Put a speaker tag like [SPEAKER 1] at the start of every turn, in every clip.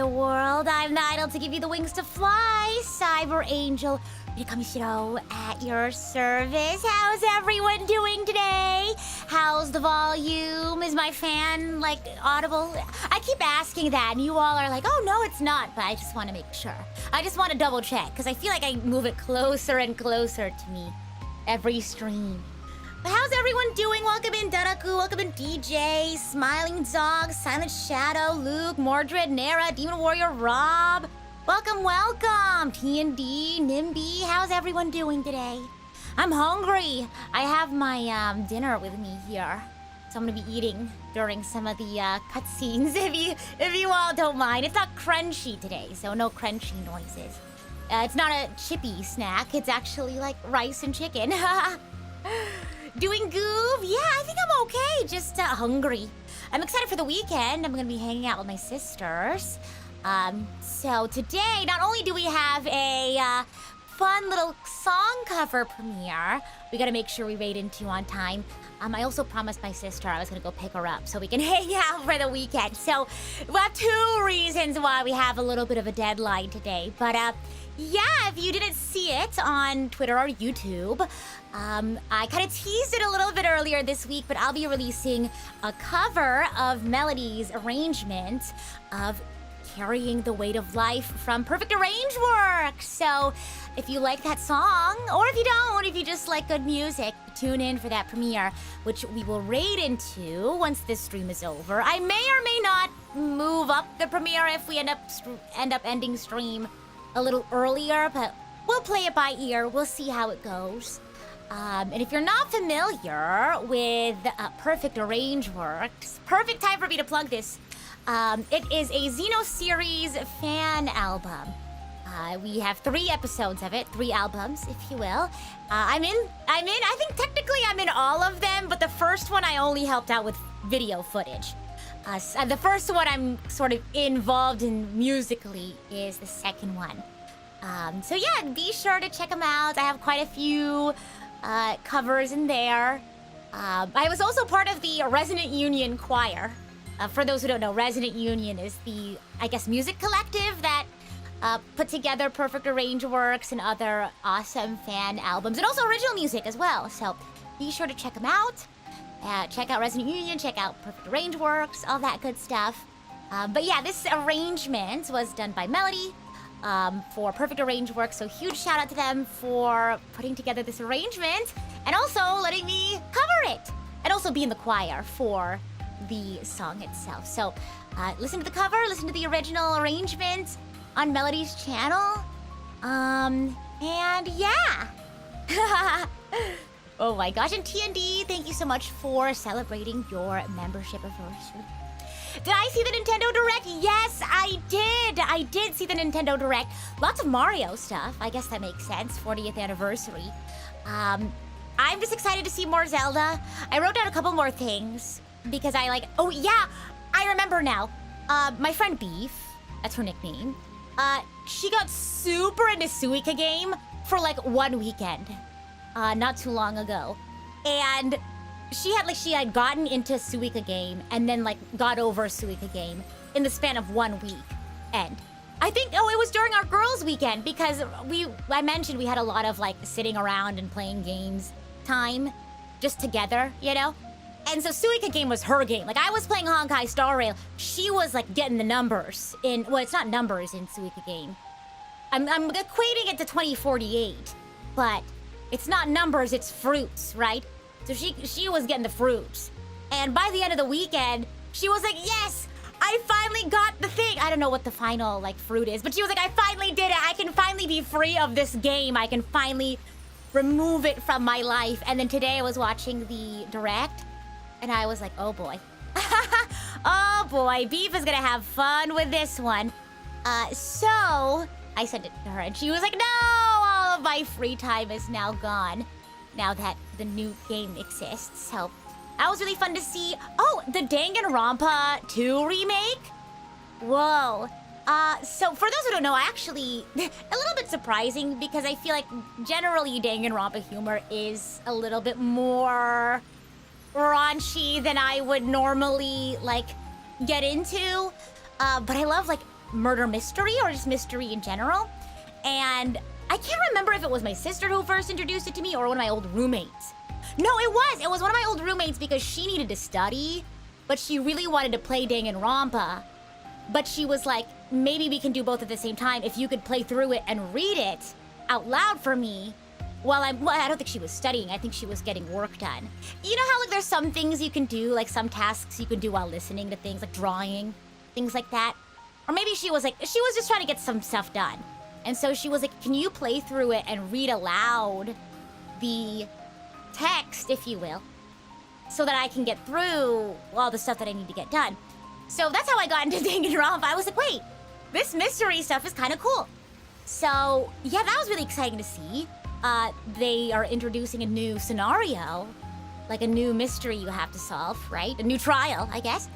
[SPEAKER 1] the world. I'm the idol to give you the wings to fly. Cyber Angel Kamishiro at your service. How's everyone doing today? How's the volume? Is my fan, like, audible? I keep asking that, and you all are like, oh, no, it's not, but I just want to make sure. I just want to double check, because I feel like I move it closer and closer to me every stream. But how's everyone doing? Welcome in, Daraku. Welcome in, DJ, Smiling Dog, Silent Shadow, Luke, Mordred, Nara, Demon Warrior, Rob. Welcome, welcome. TND, Nimby. How's everyone doing today? I'm hungry. I have my dinner with me here, so I'm gonna be eating during some of the cutscenes. If you all don't mind, it's not crunchy today, so no crunchy noises. It's not a chippy snack. It's actually like rice and chicken. Doing goof? Yeah, I think I'm okay. Just hungry. I'm excited for the weekend. I'm gonna be hanging out with my sisters. So today, not only do we have a fun little song cover premiere, we gotta make sure we raid into on time. I also promised my sister I was gonna go pick her up so we can hang out for the weekend. So we have two reasons why we have a little bit of a deadline today. But yeah, if you didn't see it on Twitter or YouTube, I kind of teased it a little bit earlier this week, but I'll be releasing a cover of Melody's arrangement of Carrying the Weight of Life from Perfect Arrange Work. So if you like that song, or if you don't, if you just like good music, tune in for that premiere, which we will raid into once this stream is over. I may or may not move up the premiere if we end up ending stream a little earlier, but we'll play it by ear. We'll see how it goes. And if you're not familiar with Perfect Arrange Works, perfect time for me to plug this. It is a Xeno series fan album. We have 3 episodes of it, 3 albums, if you will. I think technically I'm in all of them, but the first one I only helped out with video footage. The first one I'm sort of involved in musically is the second one. So yeah, be sure to check them out. I have quite a few covers in there. I was also part of the Resonant Union choir. For those who don't know, Resonant Union is the, I guess, music collective that put together Perfect Arrange Works and other awesome fan albums, and also original music as well. So be sure to check them out. Check out Resonant Union, check out Perfect Arrange Works, all that good stuff. But yeah, this arrangement was done by Melody for Perfect Arrange Works, so huge shout out to them for putting together this arrangement and also letting me cover it, and also be in the choir for the song itself. So listen to the cover, listen to the original arrangement on Melody's channel. And yeah. Oh my gosh, and TND, thank you so much for celebrating your membership anniversary. Did I see the Nintendo Direct? Yes, I did. I did see the Nintendo Direct. Lots of Mario stuff. I guess that makes sense. 40th anniversary. I'm just excited to see more Zelda. I wrote down a couple more things because I like... Oh, yeah, I remember now. My friend Beef, that's her nickname, she got super into Suika game for like 1 weekend. Not too long ago. And she had gotten into Suika game and then like got over Suika game in the span of 1 week. And I think, it was during our girls' weekend because I mentioned we had a lot of like sitting around and playing games time just together, you know? And so Suika game was her game. Like I was playing Honkai Star Rail. She was like getting the numbers in, well, it's not numbers in Suika game. I'm equating it to 2048, but it's not numbers, it's fruits, right? So she was getting the fruits. And by the end of the weekend, she was like, yes, I finally got the thing. I don't know what the final like fruit is, but she was like, I finally did it. I can finally be free of this game. I can finally remove it from my life. And then today I was watching the Direct and I was like, oh boy. Oh boy, Beef is gonna have fun with this one. So I sent it to her and she was like, no, all of my free time is now gone now that the new game exists. So that was really fun to see. Oh, the Danganronpa 2 remake? Whoa. So for those who don't know, I actually, a little bit surprising because I feel like generally Danganronpa humor is a little bit more raunchy than I would normally like get into. But I love like murder mystery or just mystery in general. And I can't remember if it was my sister who first introduced it to me or one of my old roommates. No, it was one of my old roommates because she needed to study, but she really wanted to play Danganronpa. But she was like, maybe we can do both at the same time if you could play through it and read it out loud for me while I don't think she was studying. I think she was getting work done. You know how like there's some things you can do, like some tasks you can do while listening to things, like drawing, things like that? Or maybe she was just trying to get some stuff done. And so she was like, can you play through it and read aloud the text, if you will, so that I can get through all the stuff that I need to get done. So that's how I got into Danganronpa. I was like, wait, this mystery stuff is kind of cool. So yeah, that was really exciting to see. They are introducing a new scenario, like a new mystery you have to solve, right? A new trial, I guess.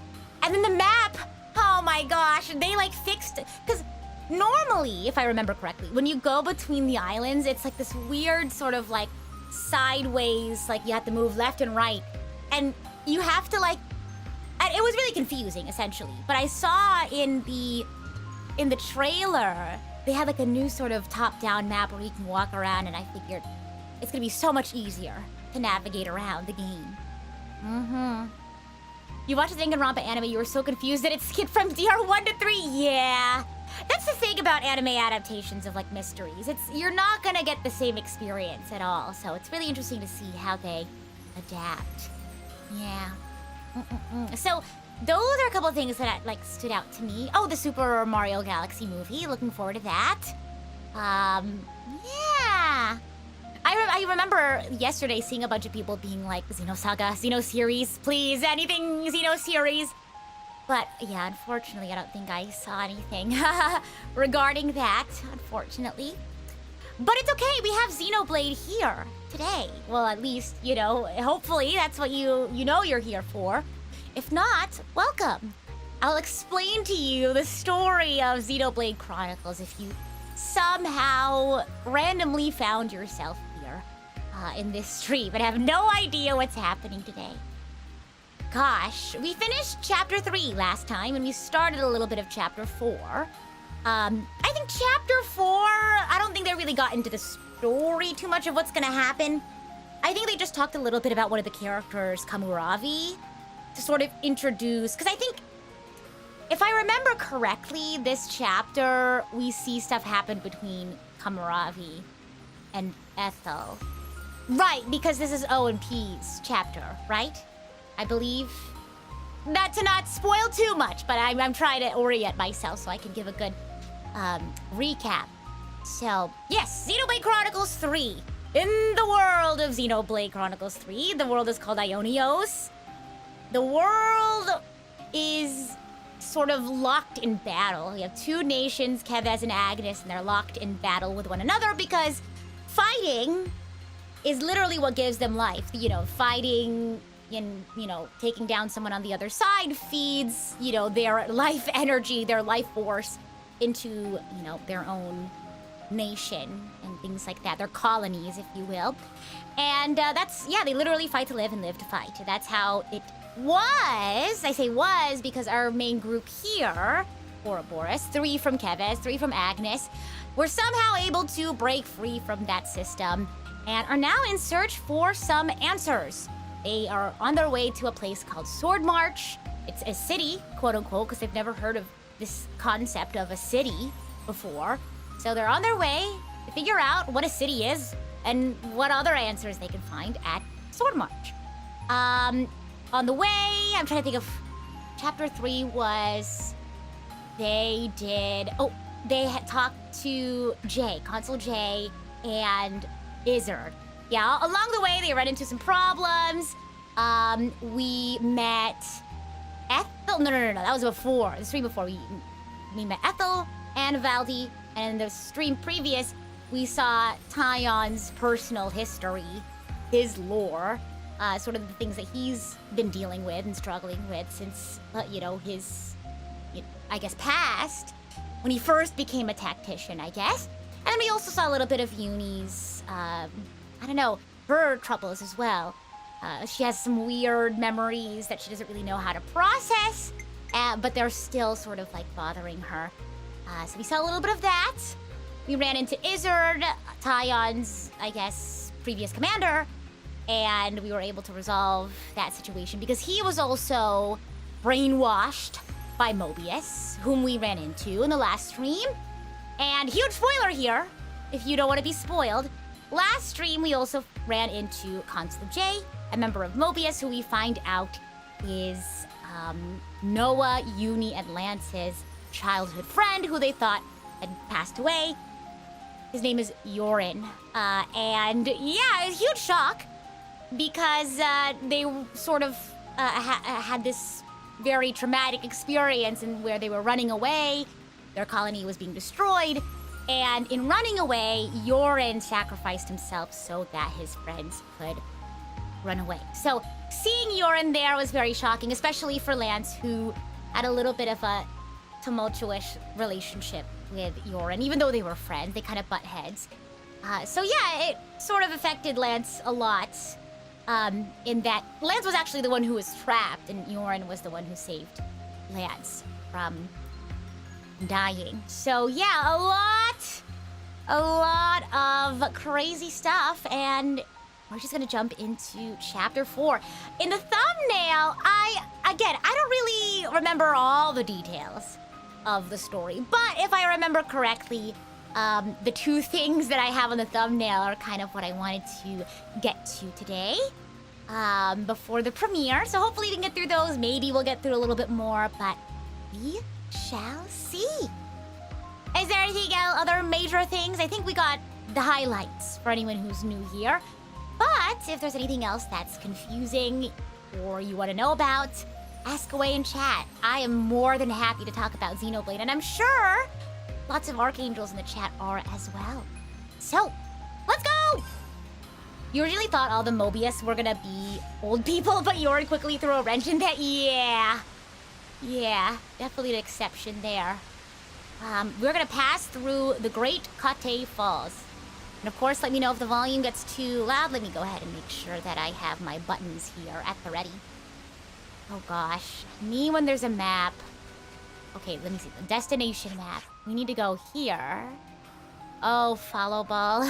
[SPEAKER 1] And then the map, oh my gosh, they like fixed it. Because normally, if I remember correctly, when you go between the islands, it's like this weird sort of like sideways, like you have to move left and right. And you have to like, and it was really confusing essentially. But I saw in the trailer, they had like a new sort of top-down map where you can walk around, and I figured it's gonna be so much easier to navigate around the game. You watched the Danganronpa anime, you were so confused that it skipped from DR1 to 3? Yeah. That's the thing about anime adaptations of like mysteries. You're not gonna get the same experience at all, so it's really interesting to see how they adapt. Yeah. So those are a couple of things that like stood out to me. Oh, the Super Mario Galaxy movie. Looking forward to that. Yeah. I remember yesterday seeing a bunch of people being like, Xenosaga, Xenoseries, please, anything Xenoseries. But yeah, unfortunately, I don't think I saw anything regarding that, unfortunately. But it's okay, we have Xenoblade here today. Well, at least, hopefully that's what you know you're here for. If not, welcome. I'll explain to you the story of Xenoblade Chronicles if you somehow randomly found yourself here in this stream and have no idea what's happening today. Gosh, we finished Chapter 3 last time, and we started a little bit of Chapter 4. I think Chapter 4, I don't think they really got into the story too much of what's gonna happen. I think they just talked a little bit about one of the characters, Kamuravi, to sort of introduce, because I think, if I remember correctly, this chapter, we see stuff happen between Kamuravi and Ethel. Right, because this is O&P's chapter, right? I believe. Not to not spoil too much, but I'm trying to orient myself so I can give a good recap. So, yes, Xenoblade Chronicles 3. In the world of Xenoblade Chronicles 3, the world is called Ionios. The world is sort of locked in battle. You have two nations, Kevez and Agnes, and they're locked in battle with one another because fighting is literally what gives them life. Fighting and, taking down someone on the other side feeds, their life energy, their life force into, their own nation and things like that. Their colonies, if you will. And they literally fight to live and live to fight. That's how it was. I say was because our main group here, Ouroboros, 3 from Kevez, 3 from Agnes, were somehow able to break free from that system and are now in search for some answers. They are on their way to a place called Sword March. It's a city, quote unquote, because they've never heard of this concept of a city before. So they're on their way to figure out what a city is and what other answers they can find at Sword March. On the way, I'm trying to think of, Chapter 3 was, they had talked to Jay, Consul Jay, and Izzard. Yeah, along the way, they ran into some problems. We met Ethel. No, that was before. The stream before, we met Ethel and Valdi. And in the stream previous, we saw Tyon's personal history, his lore, sort of the things that he's been dealing with and struggling with since, his, I guess, past, when he first became a tactician, I guess. And then we also saw a little bit of Uni's, her troubles as well. She has some weird memories that she doesn't really know how to process, but they're still sort of like bothering her. So we saw a little bit of that. We ran into Izzard, Tyon's, I guess, previous commander, and we were able to resolve that situation because he was also brainwashed by Moebius, whom we ran into in the last stream. And huge spoiler here, if you don't want to be spoiled. Last stream, we also ran into Consul J, a member of Moebius, who we find out is Noah, Uni, and Lance's childhood friend, who they thought had passed away. His name is Yorin. And yeah, it was a huge shock because they sort of had this very traumatic experience in where they were running away. Their colony was being destroyed. And in running away, Yorin sacrificed himself so that his friends could run away. So seeing Yorin there was very shocking, especially for Lance, who had a little bit of a tumultuous relationship with Yorin. Even though they were friends, they kind of butt heads. So yeah, it sort of affected Lance a lot. In that Lance was actually the one who was trapped, and Yorin was the one who saved Lance from dying. So yeah, a lot of crazy stuff, and we're just gonna jump into chapter 4. In the thumbnail, I don't really remember all the details of the story, but if I remember correctly, the two things that I have on the thumbnail are kind of what I wanted to get to today before the premiere. So hopefully we can get through those. Maybe we'll get through a little bit more, but we shall see. Is there anything else, other major things? I think we got the highlights for anyone who's new here. But if there's anything else that's confusing or you want to know about, ask away in chat. I am more than happy to talk about Xenoblade, and I'm sure lots of archangels in the chat are as well. So, let's go! You originally thought all the Moebius were gonna be old people, but Yorin quickly threw a wrench in that. Yeah, definitely an exception there. We're gonna pass through the Great Cotte Falls. And of course, let me know if the volume gets too loud. Let me go ahead and make sure that I have my buttons here at the ready. Oh gosh, me when there's a map. Okay, let me see, the destination map. We need to go here. Oh, follow ball,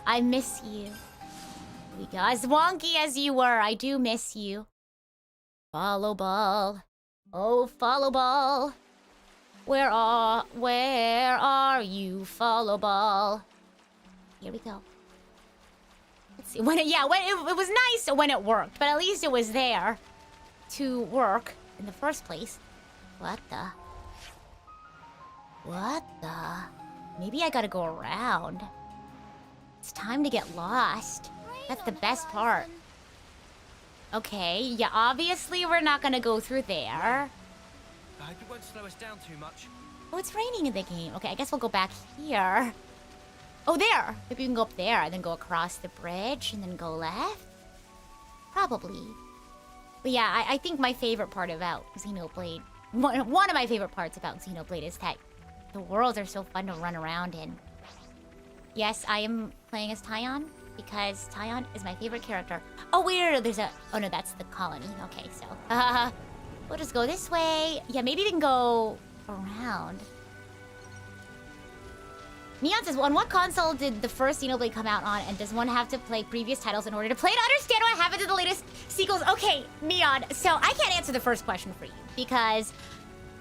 [SPEAKER 1] I miss you. Here we go, as wonky as you were, I do miss you. Follow ball, oh follow ball. Where are you, follow ball? Here we go. Let's see, it was nice when it worked, but at least it was there to work in the first place. What the? Maybe I gotta go around. It's time to get lost. That's the best part. Okay, yeah, obviously we're not gonna go through there.
[SPEAKER 2] I hope it won't slow us down too much.
[SPEAKER 1] Oh, it's raining in the game. Okay, I guess we'll go back here. Oh, there! Maybe we can go up there and then go across the bridge and then go left? Probably. But yeah, I think my favorite part about Xenoblade, one of my favorite parts about Xenoblade is that the worlds are so fun to run around in. Yes, I am playing as Tyon because Tyon is my favorite character. Oh, wait, there's a... Oh, no, that's the colony. Okay, so... we'll just go this way. Yeah, maybe we can go around. Neon says, on what console did the first Xenoblade come out on, and does one have to play previous titles in order to play to understand what happened to the latest sequels? Okay, Neon, so I can't answer the first question for you, because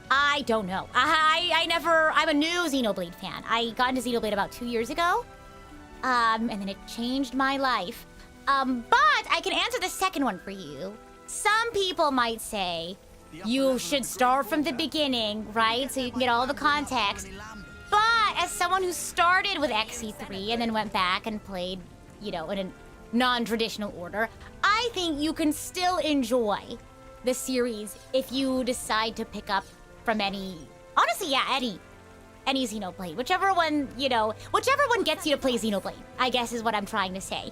[SPEAKER 1] I don't know. I'm a new Xenoblade fan. I got into Xenoblade about 2 years ago, and then it changed my life. But I can answer the second one for you. Some people might say, you should start from the beginning, right? So you can get all the context. But as someone who started with XC3 and then went back and played, you know, in a non-traditional order, I think you can still enjoy the series if you decide to pick up from any... Honestly, yeah, any Xenoblade. Whichever one, you know, whichever one gets you to play Xenoblade, I guess is what I'm trying to say.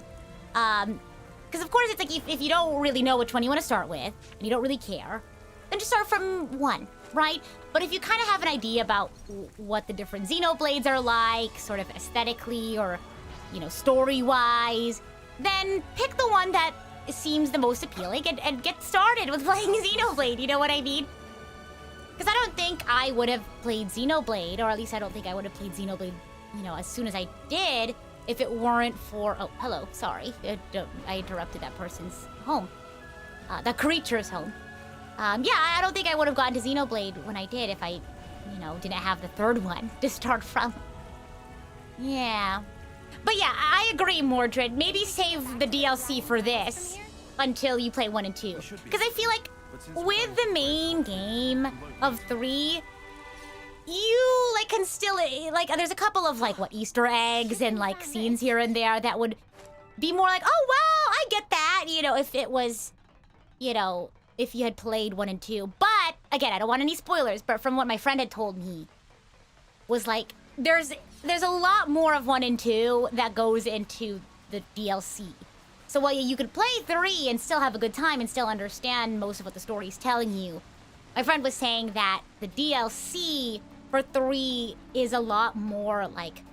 [SPEAKER 1] Because of course it's like if you don't really know which one you want to start with, and you don't really care, then just start from one, right? But if you kind of have an idea about what the different Xenoblades are like, sort of aesthetically or, you know, story-wise, then pick the one that seems the most appealing and get started with playing Xenoblade, you know what I mean? Because I don't think I would have played Xenoblade, or at least I don't think I would have played Xenoblade, you know, as soon as I did, if it weren't for... Oh, hello, sorry. I interrupted that person's home. That creature's home. Yeah, I don't think I would have gotten to Xenoblade when I did if I, you know, didn't have the third one to start from. Yeah. But yeah, I agree, Mordred. Maybe save the DLC for this until you play 1 and 2. Because I feel like with the main game of 3, you, like, can still, like, there's a couple of, like, what, Easter eggs and, like, scenes here and there that would be more like, oh, wow, I get that, you know, if it was, you know, if you had played 1 and 2. But, again, I don't want any spoilers, but from what my friend had told me, was like, there's a lot more of 1 and 2 that goes into the DLC. So while you could play 3 and still have a good time and still understand most of what the story's telling you, my friend was saying that the DLC for 3 is a lot more, like,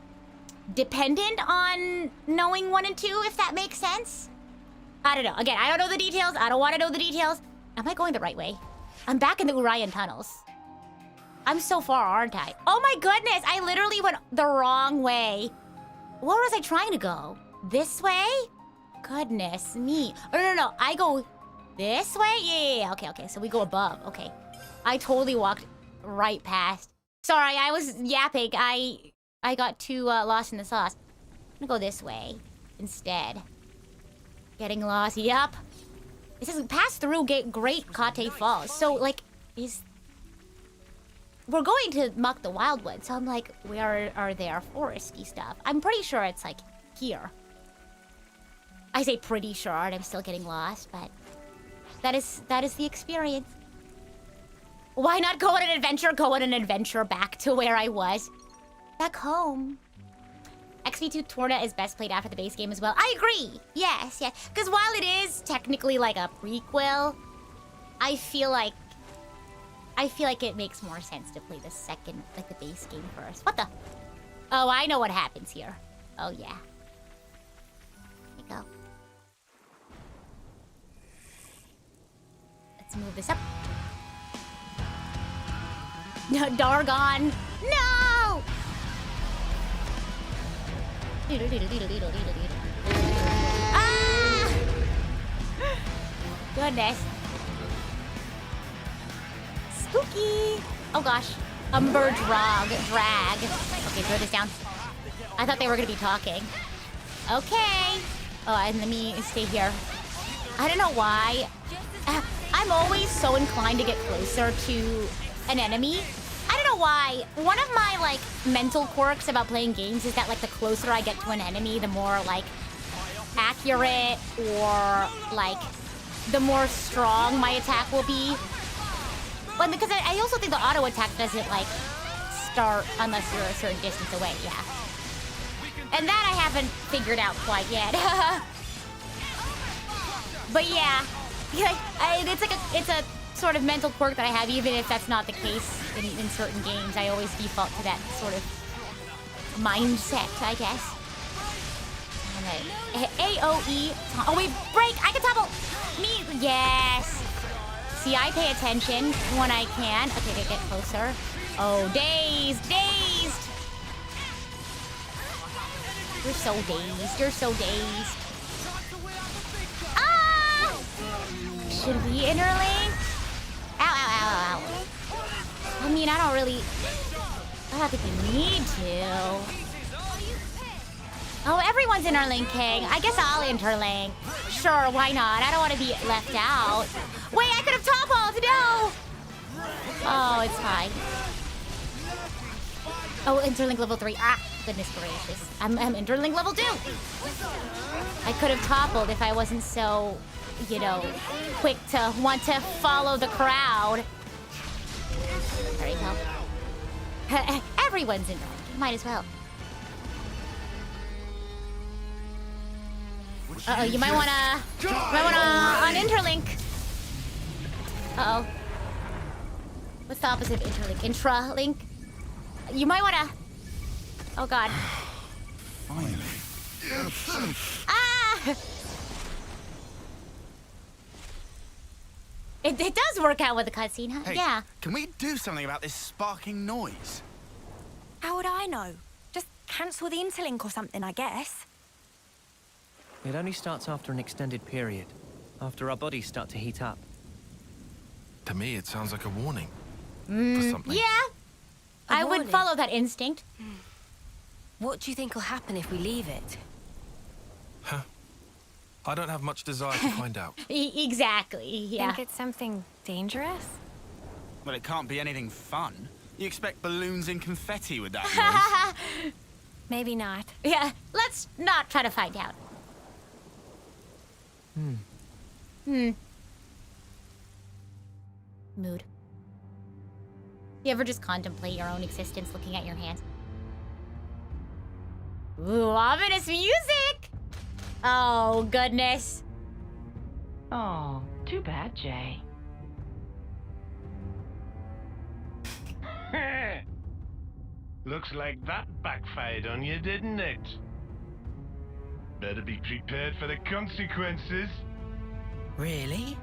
[SPEAKER 1] dependent on knowing 1 and 2, if that makes sense. I don't know. Again, I don't know the details. I don't want to know the details. Am I going the right way? I'm back in the Urian tunnels. I'm so far, aren't I? Oh my goodness, I literally went the wrong way. Where was I trying to go? This way? Goodness me. Oh, no, I go this way? Yeah. Okay, so we go above. Okay. I totally walked right past. Sorry, I was yapping. I got too lost in the sauce. I'm gonna go this way instead. Getting lost, yep. It says pass through Great Cotte Falls. So, like, we're going to Maktha Wildwood, so I'm like, where are there foresty stuff? I'm pretty sure it's, like, here. I say pretty sure, and I'm still getting lost, but that is the experience. Why not go on an adventure? Go on an adventure back to where I was. Back home. XP2 Torna is best played after the base game as well. I agree. Yes. Because while it is technically like a prequel, I feel like it makes more sense to play the second, like the base game first. What the? Oh, I know what happens here. Oh, yeah. Here we go. Let's move this up. No, Dargon. No! Ah! Goodness. Spooky. Oh gosh. Umber drag. Okay, throw this down. I thought they were gonna be talking. Okay. Oh, and let me stay here. I don't know why. I'm always so inclined to get closer to an enemy. I don't know why. One of my, like, mental quirks about playing games is that, like, the closer I get to an enemy, the more, like, accurate or, like, the more strong my attack will be. But because I also think the auto attack doesn't, like, start unless you're a certain distance away, yeah. And that I haven't figured out quite yet. But yeah, it's a sort of mental quirk that I have, even if that's not the case in certain games. I always default to that sort of mindset, I guess. And AOE. Oh wait, break! I can topple! Me, yes! See, I pay attention when I can. Okay, get closer. Oh, dazed! You're so dazed. Ah! Should we interlink? Ow. I mean, I don't think we need to. Oh, everyone's interlinking. I guess I'll interlink. Sure, why not? I don't want to be left out. Wait, I could have toppled! No! Oh, it's fine. Oh, interlink level 3. Ah, goodness gracious. I'm interlink level 2! I could have toppled if I wasn't so, you know, quick to want to follow the crowd. There you go. Everyone's interlinking. Might as well. Uh-oh, you might wanna uninterlink. Uh-oh. What's the opposite of interlink? Intralink? You might wanna... Oh god.
[SPEAKER 3] Finally.
[SPEAKER 1] Ah! It does work out with the cutscene, huh?
[SPEAKER 3] Hey,
[SPEAKER 1] Yeah.
[SPEAKER 3] can we do something about this sparking noise?
[SPEAKER 4] How would I know? Just cancel the interlink or something, I guess.
[SPEAKER 2] It only starts after an extended period, after our bodies start to heat up.
[SPEAKER 5] To me, it sounds like a warning for something.
[SPEAKER 1] Yeah. I would
[SPEAKER 4] warning?
[SPEAKER 1] follow that instinct.
[SPEAKER 4] What do you think will happen if we leave it?
[SPEAKER 5] I don't have much desire to find out.
[SPEAKER 1] Exactly, yeah.
[SPEAKER 4] Think it's something dangerous?
[SPEAKER 3] Well, it can't be anything fun. You expect balloons and confetti with that noise?
[SPEAKER 4] Maybe not.
[SPEAKER 1] Yeah, let's not try to find out. Mood. You ever just contemplate your own existence looking at your hands? Ooh, ominous music! Oh, goodness.
[SPEAKER 6] Oh, too bad, Jay.
[SPEAKER 7] Looks like that backfired on you, didn't it? Better be prepared for the consequences.
[SPEAKER 8] Really?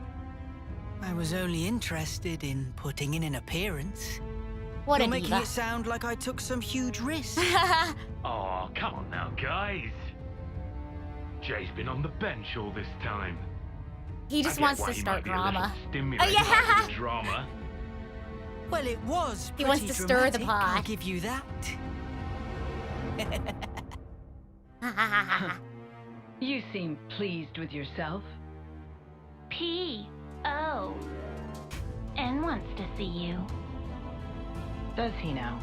[SPEAKER 8] I was only interested in putting in an appearance.
[SPEAKER 1] What
[SPEAKER 8] You're
[SPEAKER 1] a
[SPEAKER 8] making
[SPEAKER 1] diva.
[SPEAKER 8] it sound like I took some huge risk.
[SPEAKER 7] Oh, come on now, guys. Jay's been on the bench all this time.
[SPEAKER 1] He just
[SPEAKER 7] I get
[SPEAKER 1] wants
[SPEAKER 7] why
[SPEAKER 1] to
[SPEAKER 7] he
[SPEAKER 1] start
[SPEAKER 7] might be a little
[SPEAKER 1] drama.
[SPEAKER 7] stimulated
[SPEAKER 1] yeah.
[SPEAKER 7] by the drama.
[SPEAKER 8] Well, it was
[SPEAKER 1] He wants
[SPEAKER 8] pretty
[SPEAKER 1] to stir the
[SPEAKER 8] dramatic,
[SPEAKER 1] pot.
[SPEAKER 8] I'll give you that.
[SPEAKER 6] You seem pleased with yourself.
[SPEAKER 9] P.O. N wants to see you.
[SPEAKER 6] Does he now?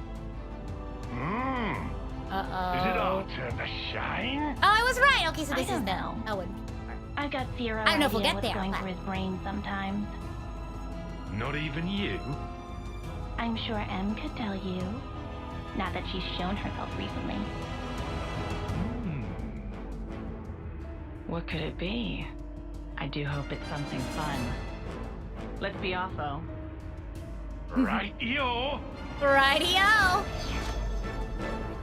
[SPEAKER 1] Uh-oh.
[SPEAKER 7] Is it our turn to shine?
[SPEAKER 1] Oh, I was right. Okay, so
[SPEAKER 9] I
[SPEAKER 1] this is
[SPEAKER 9] don't
[SPEAKER 1] the...
[SPEAKER 9] know.
[SPEAKER 1] Oh, and...
[SPEAKER 9] I've got zero
[SPEAKER 1] I don't know if
[SPEAKER 9] idea
[SPEAKER 1] we'll get
[SPEAKER 9] what's
[SPEAKER 1] there,
[SPEAKER 9] going
[SPEAKER 1] but-
[SPEAKER 9] through his brain sometimes.
[SPEAKER 7] Not even you?
[SPEAKER 9] I'm sure M could tell you. Now that she's shown herself recently.
[SPEAKER 6] What could it be? I do hope it's something fun. Let's be off, though.
[SPEAKER 7] Right, yo!
[SPEAKER 1] Radio! Oh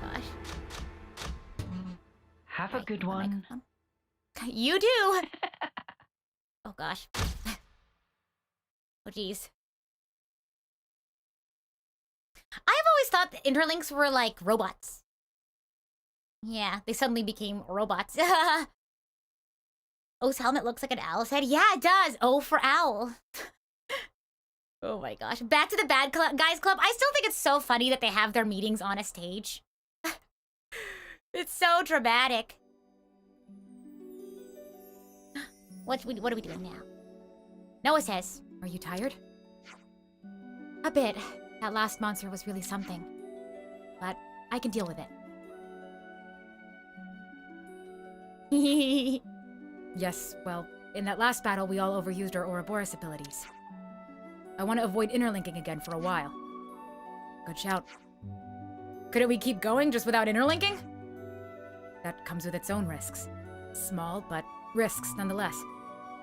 [SPEAKER 1] my gosh.
[SPEAKER 6] Have a good
[SPEAKER 1] Right,
[SPEAKER 6] one.
[SPEAKER 1] You do! Oh gosh. Oh geez. I've always thought that interlinks were like robots. Yeah, they suddenly became robots. O's helmet looks like an owl's head. Yeah, it does. O for owl. Oh my gosh. Back to the Bad Guys Club. I still think it's so funny that they have their meetings on a stage. It's so dramatic. What are we doing now? Noah says, "Are you tired?" A bit. That last monster was really something. But I can deal with it. Yes, well, in that last battle, we all overused our Ouroboros abilities. I want to avoid interlinking again for a while. Good shout. Couldn't we keep going just without interlinking? That comes with its own risks. Small, but risks nonetheless.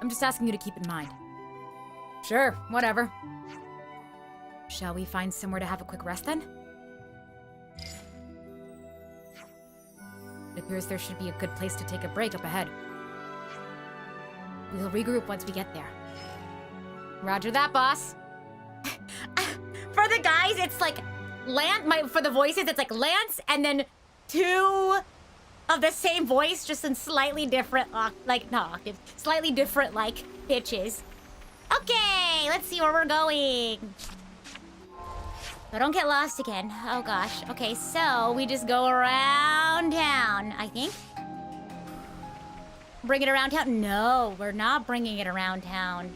[SPEAKER 1] I'm just asking you to keep in mind. Sure, whatever. Shall we find somewhere to have a quick rest then? It appears there should be a good place to take a break up ahead. We'll regroup once we get there. Roger that, boss. For the guys, it's like for the voices, it's like Lance and then two of the same voice, just in slightly different, not octaves, slightly different, pitches. Okay, let's see where we're going. So don't get lost again. Oh gosh. Okay, so we just go around town, I think. Bring it around town? No, we're not bringing it around town.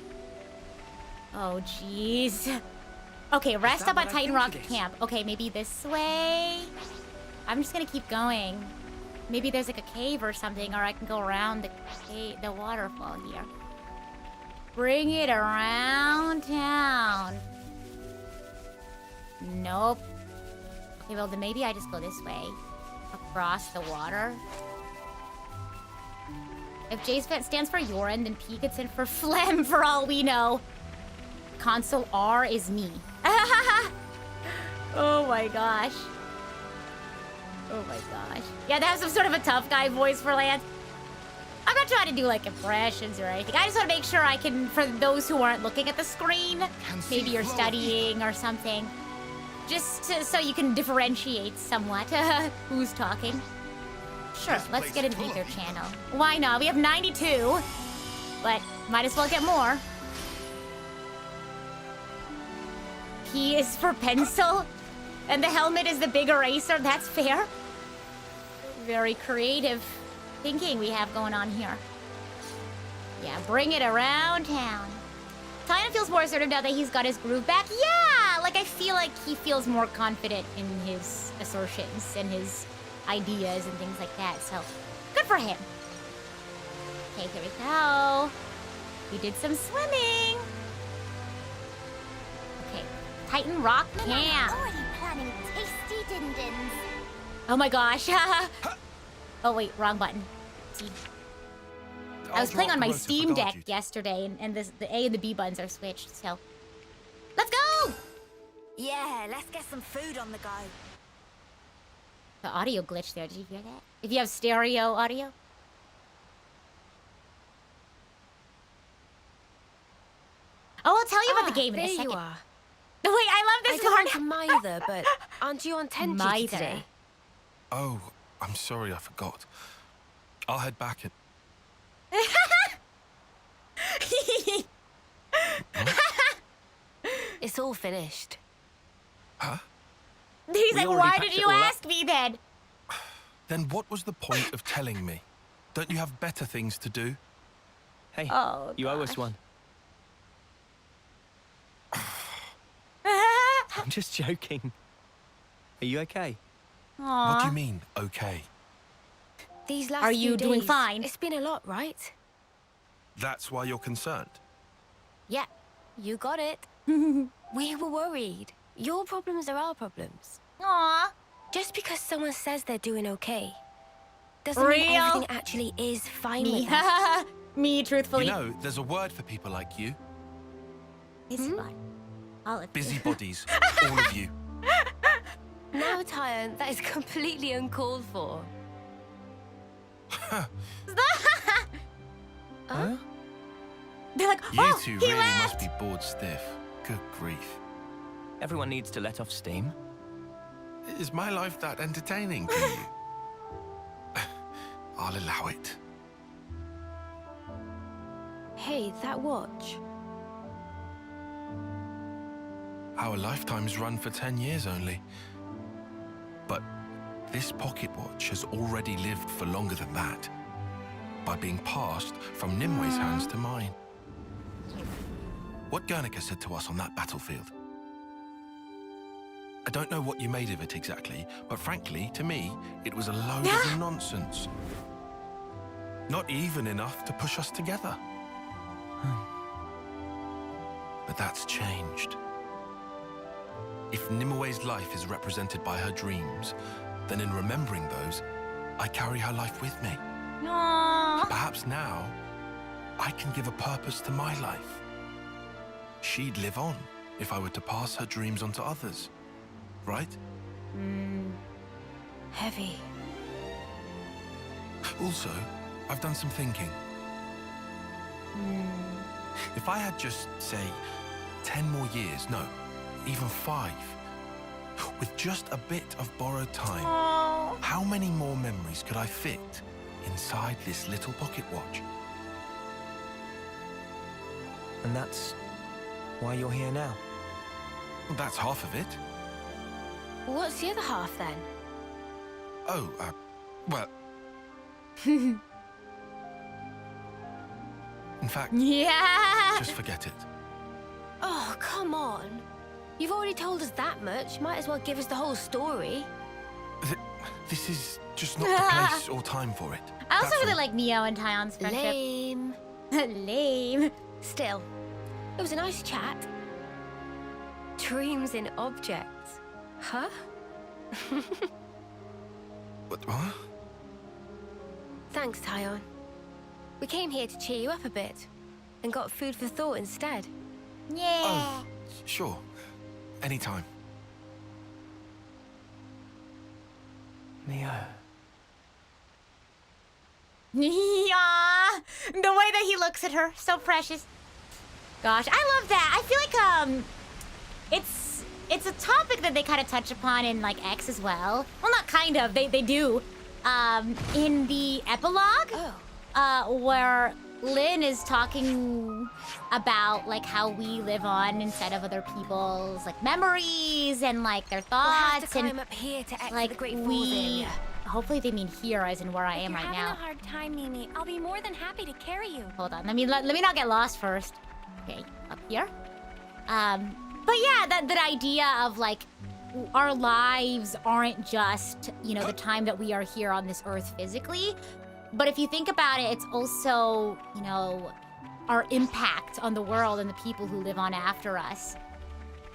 [SPEAKER 1] Oh, jeez. Okay, rest up at Titan Rock Camp. Okay, maybe this way? I'm just gonna keep going. Maybe there's like a cave or something, or I can go around the waterfall here. Bring it around town. Nope. Okay, well then maybe I just go this way. Across the water. If J stands for urine, then P gets in for phlegm for all we know. Consul R is me. Oh my gosh. Oh my gosh. Yeah, they have some sort of a tough guy voice for Lance. I'm not trying to do like impressions or anything. I just want to make sure I can, for those who aren't looking at the screen, maybe you're studying or something, just so you can differentiate somewhat who's talking. Sure, let's get into their channel. Why not? We have 92, but might as well get more. P is for pencil, and the helmet is the big eraser. That's fair. Very creative thinking we have going on here. Yeah, bring it around town. Tynan feels more assertive now that he's got his groove back. Yeah, like I feel like he feels more confident in his assertions and his ideas and things like that. So, good for him. Okay, here we go. We did some swimming. Okay, Titan Rock Camp.
[SPEAKER 10] Already planning tasty din-dins.
[SPEAKER 1] Oh my gosh. Oh wait, wrong button. See. I was playing on my Steam Deck yesterday, and the A and the B buttons are switched, so. Let's go!
[SPEAKER 4] Yeah, let's get some food on the go.
[SPEAKER 1] The audio glitch there, did you hear that? If you have stereo audio? Oh, I'll tell you about the game in a second.
[SPEAKER 11] There you are.
[SPEAKER 1] Wait, I love this
[SPEAKER 11] I
[SPEAKER 1] part.
[SPEAKER 11] don't like Maktha, but aren't you on tent duty today?
[SPEAKER 5] Oh, I'm sorry, I forgot. I'll head back and...
[SPEAKER 11] It's all finished.
[SPEAKER 5] Huh?
[SPEAKER 1] He's like, why did you ask me then?
[SPEAKER 5] Then what was the point of telling me? Don't you have better things to do?
[SPEAKER 2] Hey,
[SPEAKER 1] Oh,
[SPEAKER 2] you owe us one. I'm just joking. Are you okay?
[SPEAKER 5] What do you mean, okay?
[SPEAKER 11] These last
[SPEAKER 1] Are you
[SPEAKER 11] few
[SPEAKER 1] doing
[SPEAKER 11] days,
[SPEAKER 1] fine?
[SPEAKER 11] It's been a lot, right?
[SPEAKER 5] That's why you're concerned?
[SPEAKER 11] Yeah, you got it. We were worried. Your problems are our problems.
[SPEAKER 1] Aw.
[SPEAKER 11] Just because someone says they're doing okay doesn't mean everything actually is fine with us.
[SPEAKER 1] Me, truthfully.
[SPEAKER 5] You know, there's a word for people like you.
[SPEAKER 1] It's fine. All of you.
[SPEAKER 5] Busybodies, all of you.
[SPEAKER 11] Now, Tyan, that is completely uncalled for.
[SPEAKER 2] Huh?
[SPEAKER 1] They're like,
[SPEAKER 5] You
[SPEAKER 1] oh,
[SPEAKER 5] two
[SPEAKER 1] he
[SPEAKER 5] really
[SPEAKER 1] left.
[SPEAKER 5] must be bored stiff. Good grief.
[SPEAKER 2] Everyone needs to let off steam.
[SPEAKER 5] Is my life that entertaining to you? I'll allow it.
[SPEAKER 11] Hey, that watch.
[SPEAKER 5] Our lifetimes run for 10 years only. But this pocket watch has already lived for longer than that, by being passed from Nimwe's hands to mine. What Guernica said to us on that battlefield. I don't know what you made of it exactly, but frankly, to me, it was a load of nonsense. Not even enough to push us together. But that's changed. If Nimwe's life is represented by her dreams, then in remembering those, I carry her life with me.
[SPEAKER 1] Aww.
[SPEAKER 5] Perhaps now, I can give a purpose to my life. She'd live on if I were to pass her dreams on to others, right?
[SPEAKER 11] Heavy.
[SPEAKER 5] Also, I've done some thinking. If I had just, say, 10 more years, no, even 5, with just a bit of borrowed time,
[SPEAKER 1] Aww.
[SPEAKER 5] how many more memories could I fit inside this little pocket watch?
[SPEAKER 2] And that's why you're here now.
[SPEAKER 5] That's half of it.
[SPEAKER 11] What's the other half then?
[SPEAKER 5] Oh, well... In fact,
[SPEAKER 1] Yeah.
[SPEAKER 5] just forget it.
[SPEAKER 11] Oh, come on. You've already told us that much. Might as well give us the whole story.
[SPEAKER 5] This is just not the place or time for it.
[SPEAKER 1] I also
[SPEAKER 5] That's
[SPEAKER 1] really
[SPEAKER 5] all.
[SPEAKER 1] like Neo and Tyon's friendship.
[SPEAKER 11] Lame.
[SPEAKER 1] Lame.
[SPEAKER 11] Still, it was a nice chat. Dreams in objects. Huh?
[SPEAKER 5] What?
[SPEAKER 11] Thanks, Tyon. We came here to cheer you up a bit and got food for thought instead.
[SPEAKER 1] Yeah.
[SPEAKER 5] Oh, sure. Anytime.
[SPEAKER 2] Neo.
[SPEAKER 1] Yeah. The way that he looks at her, so precious. Gosh, I love that. I feel like it's a topic that they kind of touch upon in like X as well. Well, not kind of. They do. In the epilogue, where Lynn is talking about like how we live on instead of other people's like memories and like their thoughts.
[SPEAKER 11] We'll have to climb
[SPEAKER 1] and
[SPEAKER 11] up here to exit
[SPEAKER 1] like
[SPEAKER 11] the Great Falls area.
[SPEAKER 1] Hopefully they mean here, as in where I am right
[SPEAKER 11] If you're
[SPEAKER 1] now.
[SPEAKER 11] having a hard time, Mimi, I'll be more than happy to carry you.
[SPEAKER 1] Hold on, let me not get lost first. Okay, up here. But yeah, that idea of like our lives aren't just, you know, the time that we are here on this earth physically, but if you think about it, it's also, you know, our impact on the world and the people who live on after us.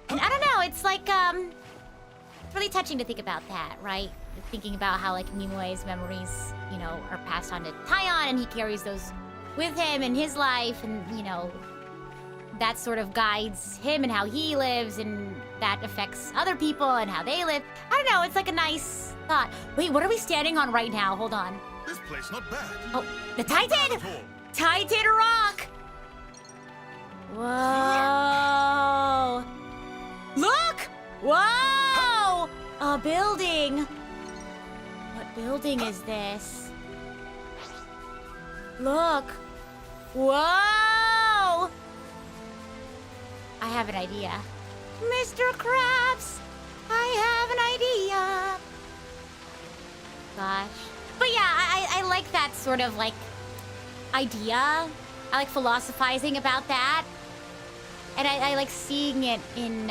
[SPEAKER 1] And I don't know, it's like really touching to think about that, right? Thinking about how like Nimue's memories, you know, are passed on to Taion, and he carries those with him in his life, and you know, that sort of guides him and how he lives, and that affects other people and how they live. I don't know, it's like a nice thought. Wait, what are we standing on right now? Hold on.
[SPEAKER 12] This place not bad.
[SPEAKER 1] Oh, the Titan! Titan Rock! Whoa! Look! Whoa! A building! What building is this? Look! Whoa! I have an idea. Mr. Krabs, I have an idea. Gosh. But yeah, I like that sort of like idea. I like philosophizing about that. And I like seeing it in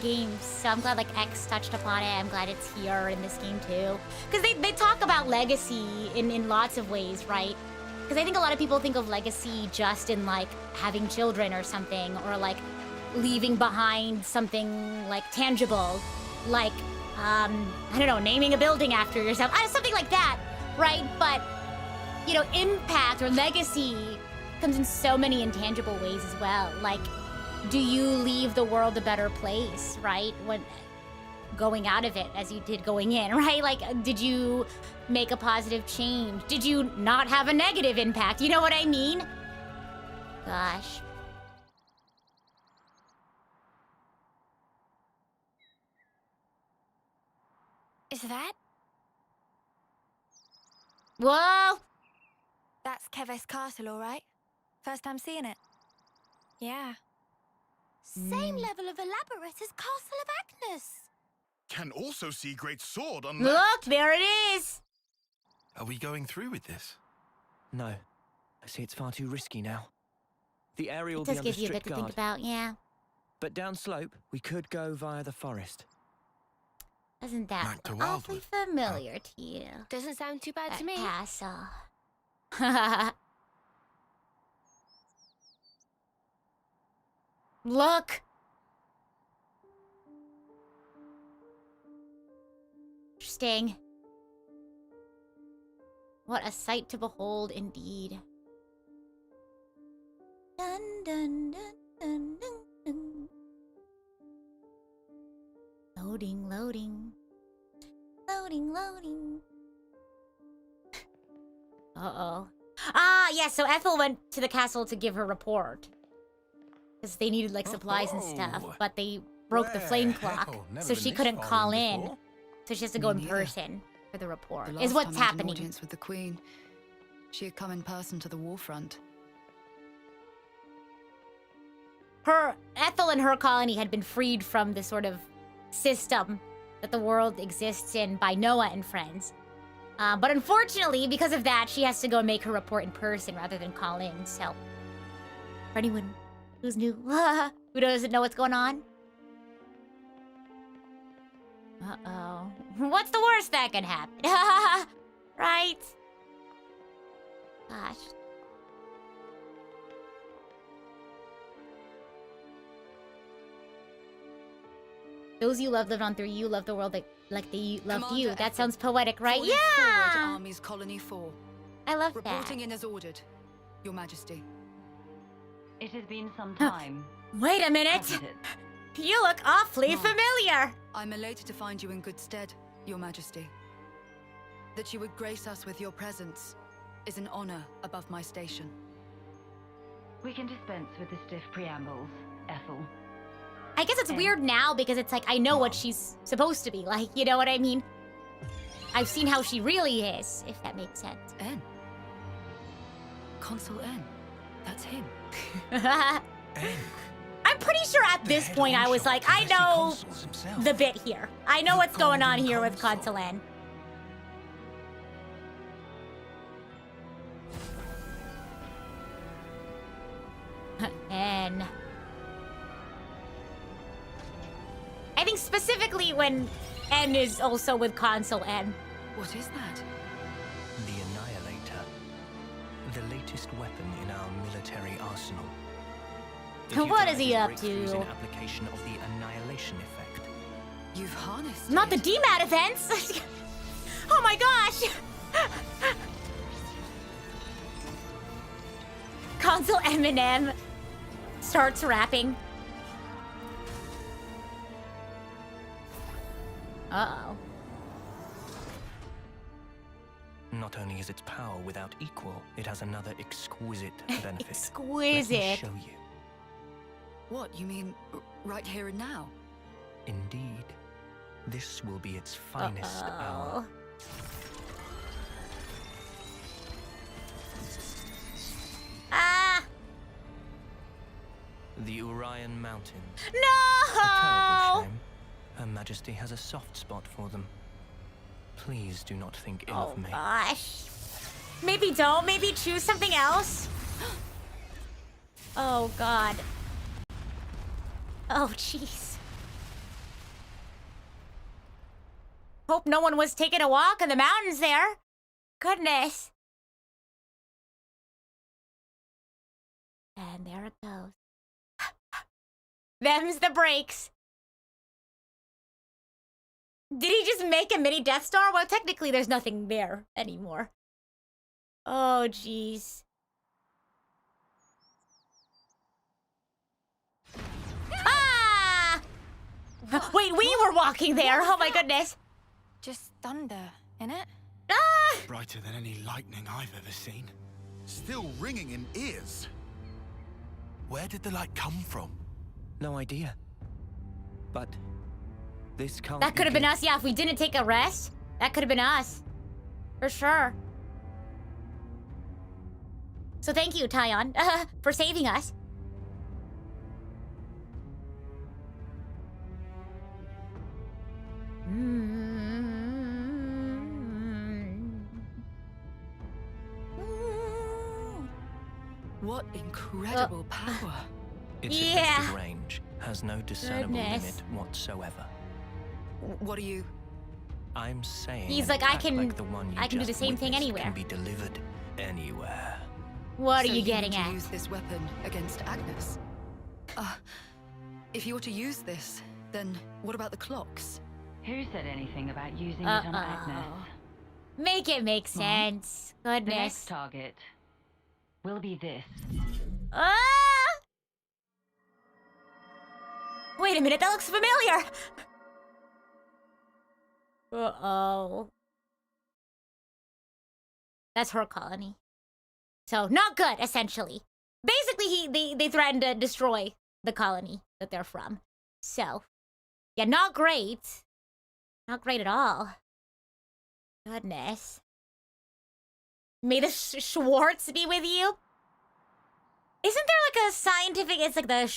[SPEAKER 1] games. So I'm glad like X touched upon it. I'm glad it's here in this game too. Because they talk about legacy in lots of ways, right? Because I think a lot of people think of legacy just in like having children or something, or like leaving behind something like tangible, like I don't know, naming a building after yourself, something like that, right? But you know, impact or legacy comes in so many intangible ways as well. Like, do you leave the world a better place, right? When going out of it as you did going in, right? Like, did you make a positive change? Did you not have a negative impact? You know what I mean? Gosh.
[SPEAKER 11] Is that?
[SPEAKER 1] Whoa!
[SPEAKER 11] That's Keves Castle, all right? First time seeing it. Yeah.
[SPEAKER 10] Same level of elaborate as Castle of Agnes.
[SPEAKER 12] Can also see great sword on
[SPEAKER 1] Look, there it is!
[SPEAKER 5] Are we going through with this?
[SPEAKER 2] No. I see it's far too risky now. The area will
[SPEAKER 1] It
[SPEAKER 2] be
[SPEAKER 1] does
[SPEAKER 2] under
[SPEAKER 1] give you a bit
[SPEAKER 2] strict
[SPEAKER 1] to
[SPEAKER 2] guard.
[SPEAKER 1] think about, yeah.
[SPEAKER 2] But downslope, we could go via the forest.
[SPEAKER 1] Isn't that
[SPEAKER 5] Maktha
[SPEAKER 1] awfully
[SPEAKER 5] Wildwood.
[SPEAKER 1] familiar to you?
[SPEAKER 11] Doesn't sound too bad to me.
[SPEAKER 1] Castle. Look! Interesting. What a sight to behold indeed. Dun, dun, dun, dun, dun, dun. Loading, loading. Loading, loading. Uh-oh. Ah, yeah, so Ethel went to the castle to give her report. Because they needed, like, supplies and stuff. But they broke the flame clock, so she couldn't call in. So she has to go in person for the report, is what's
[SPEAKER 13] I had an
[SPEAKER 1] happening.
[SPEAKER 13] audience with the Queen. She had come in person to the war front.
[SPEAKER 1] Ethel and her colony had been freed from the sort of system that the world exists in by Noah and friends. But unfortunately, because of that, she has to go and make her report in person rather than call in. So, for anyone who's new, who doesn't know what's going on. Uh-oh. What's the worst that can happen? Right? Gosh. Those you love lived on through you, love the world like they loved
[SPEAKER 13] Commander
[SPEAKER 1] you. That
[SPEAKER 13] Ethel,
[SPEAKER 1] sounds poetic, right?
[SPEAKER 13] Forward forward,
[SPEAKER 1] Yeah!
[SPEAKER 13] Army's Colony 4.
[SPEAKER 1] I love
[SPEAKER 13] Reporting
[SPEAKER 1] that.
[SPEAKER 13] in as ordered, Your Majesty.
[SPEAKER 6] It has been some time.
[SPEAKER 1] Wait a minute!
[SPEAKER 6] hasn't it?
[SPEAKER 1] You look awfully
[SPEAKER 13] Mom.
[SPEAKER 1] familiar!
[SPEAKER 13] I'm elated to find you in good stead, Your Majesty. That you would grace us with your presence. is an honor above my station.
[SPEAKER 6] We can dispense with the stiff preambles, Ethel.
[SPEAKER 1] I guess it's weird now because it's like I know what she's supposed to be like, you know what I mean? I've seen how she really is, if that makes sense.
[SPEAKER 13] N. Consul N. That's him.
[SPEAKER 1] I'm pretty sure at this point I was like, I know the bit here. I know what's going on here with Consul N. N. I think specifically when N is also with Consul N.
[SPEAKER 13] What is that?
[SPEAKER 2] The Annihilator. The latest weapon in our military arsenal.
[SPEAKER 1] What is he up to?
[SPEAKER 2] An application of the annihilation effect.
[SPEAKER 13] You've harnessed
[SPEAKER 1] Not the DMAT events! Oh my gosh! Consul Eminem starts rapping. Uh-oh.
[SPEAKER 2] Not only is its power without equal, it has another exquisite benefit.
[SPEAKER 1] Exquisite.
[SPEAKER 2] Let me show you.
[SPEAKER 13] What, you mean right here and now?
[SPEAKER 2] Indeed. This will be its finest hour.
[SPEAKER 1] Ah!
[SPEAKER 2] The Orion Mountains.
[SPEAKER 1] No!
[SPEAKER 2] A terrible shame. Her Majesty has a soft spot for them. Please do not think ill of me.
[SPEAKER 1] Gosh. Maybe don't. Maybe choose something else. Oh, God. Oh, jeez. Hope no one was taking a walk in the mountains there. Goodness. And there it goes. Them's the breaks. Did he just make a mini Death Star? Well, technically there's nothing there anymore. Oh, jeez. Ah! Wait, we were walking there. Oh my goodness.
[SPEAKER 4] Just thunder, innit?
[SPEAKER 1] Ah!
[SPEAKER 3] Brighter than any lightning I've ever seen.
[SPEAKER 12] Still ringing in ears.
[SPEAKER 5] Where did the light come from?
[SPEAKER 2] No idea. But this can't
[SPEAKER 1] That could have
[SPEAKER 2] be
[SPEAKER 1] been us, yeah, if we didn't take a rest. That could have been us. For sure. So thank you, Tyon, for saving us.
[SPEAKER 13] What incredible power.
[SPEAKER 2] Its effective range has no discernible limit whatsoever.
[SPEAKER 13] What are you?
[SPEAKER 2] I'm saying
[SPEAKER 1] He's
[SPEAKER 2] an
[SPEAKER 1] like, I
[SPEAKER 2] attack
[SPEAKER 1] can
[SPEAKER 2] like the one you
[SPEAKER 1] do the
[SPEAKER 2] just
[SPEAKER 1] same thing
[SPEAKER 2] witnessed
[SPEAKER 1] anywhere.
[SPEAKER 2] Can be delivered anywhere.
[SPEAKER 1] What are
[SPEAKER 13] So
[SPEAKER 1] you
[SPEAKER 13] need
[SPEAKER 1] getting
[SPEAKER 13] to
[SPEAKER 1] at?
[SPEAKER 13] use this weapon against Agnes. If you were to use this, then what about the clocks?
[SPEAKER 6] Who said anything about using it on Agnes?
[SPEAKER 1] Make it make sense.
[SPEAKER 6] The
[SPEAKER 1] Goodness.
[SPEAKER 6] next target will be this.
[SPEAKER 1] Ah! Wait a minute, that looks familiar. Uh-oh. That's her colony. So, not good, essentially. Basically, they threatened to destroy the colony that they're from. So, yeah, not great. Not great at all. Goodness. May the Schwartz be with you? Isn't there like a scientific, it's like the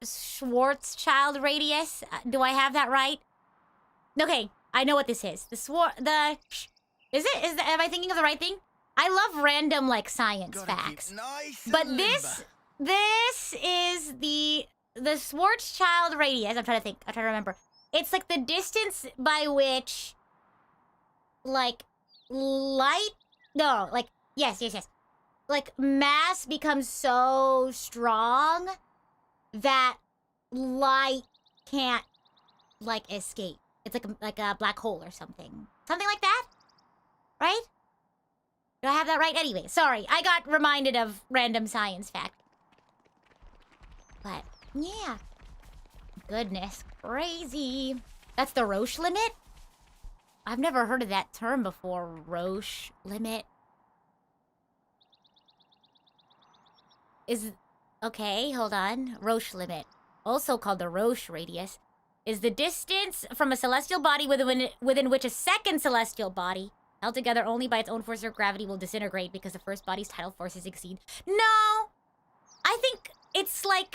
[SPEAKER 1] Schwarzschild radius? Do I have that right? Okay, I know what this is. Is it? Am I thinking of the right thing? I love random like science facts. But this is the Schwarzschild radius. I'm trying to think. I'm trying to remember. It's like the distance by which like light yes. Like mass becomes so strong that light can't like escape. It's like a black hole or something. Something like that? Right? Do I have that right? Anyway, sorry. I got reminded of random science fact. But, yeah. Goodness. Crazy. That's the Roche limit? I've never heard of that term before. Roche limit. Okay, hold on. Roche limit, also called the Roche radius, is the distance from a celestial body within which a second celestial body, held together only by its own force of gravity, will disintegrate because the first body's tidal forces exceed. No! I think it's like,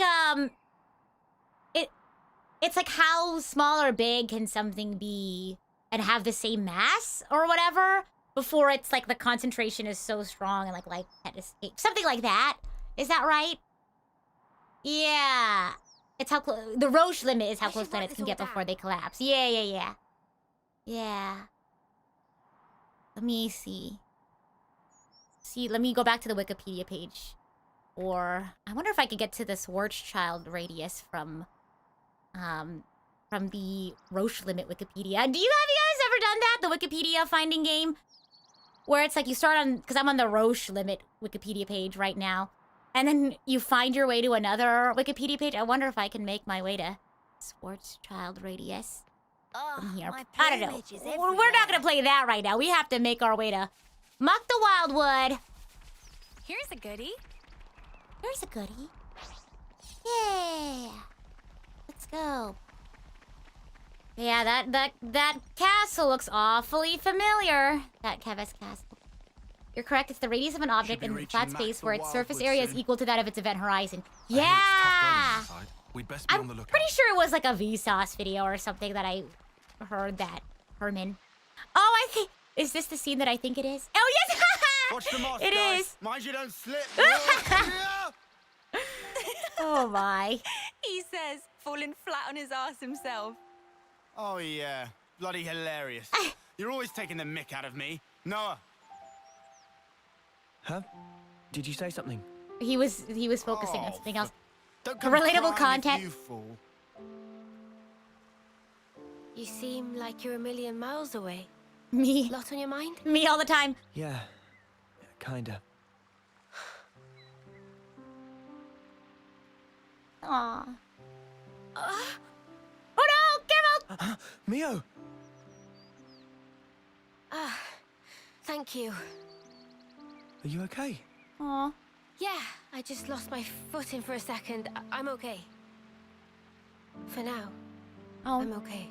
[SPEAKER 1] it's like how small or big can something be and have the same mass or whatever before it's like the concentration is so strong and like light can't escape. Something like that. Is that right? Yeah. It's how close... The Roche limit is how close planets can get before they collapse. Yeah. Let me see. Let me go back to the Wikipedia page. Or... I wonder if I could get to the Schwarzschild radius from the Roche limit Wikipedia. Have you guys ever done that? The Wikipedia finding game? Where it's like you start on... Because I'm on the Roche limit Wikipedia page right now. And then you find your way to another Wikipedia page. I wonder if I can make my way to Schwarzschild radius from here. I don't know. We're not going to play that right now. We have to make our way to Maktha Wildwood.
[SPEAKER 4] Here's a goodie.
[SPEAKER 1] Here's a goodie. Yeah. Let's go. Yeah, that castle looks awfully familiar. That Keves castle. You're correct, it's the radius of an object in a flat space where its surface area is equal to that of its event horizon. Yeah!
[SPEAKER 5] We'd best be on the lookout.
[SPEAKER 1] Pretty sure it was like a Vsauce video or something that I heard that Herman. Oh, I think... Is this the scene that I think it is? Oh, yes!
[SPEAKER 3] Watch the moss,
[SPEAKER 1] it
[SPEAKER 3] guys.
[SPEAKER 1] is!
[SPEAKER 3] Mind you don't slip!
[SPEAKER 1] Oh, my.
[SPEAKER 4] He says, falling flat on his ass himself.
[SPEAKER 3] Oh, yeah. Bloody hilarious. You're always taking the mick out of me. Noah.
[SPEAKER 2] Huh? Did you say something?
[SPEAKER 1] He was focusing on something else.
[SPEAKER 3] Don't come
[SPEAKER 1] Relatable
[SPEAKER 3] crying if
[SPEAKER 1] content.
[SPEAKER 3] you fool.
[SPEAKER 11] You seem like you're a million miles away.
[SPEAKER 1] Me?
[SPEAKER 11] Lot on your mind?
[SPEAKER 1] Me all the time.
[SPEAKER 2] Yeah, kinda.
[SPEAKER 1] Aww. Oh no! Careful!
[SPEAKER 2] Mio!
[SPEAKER 11] Thank you.
[SPEAKER 2] Are you okay?
[SPEAKER 1] Aw.
[SPEAKER 11] Yeah, I just lost my footing for a second. I'm okay. For now.
[SPEAKER 1] Oh.
[SPEAKER 11] I'm okay.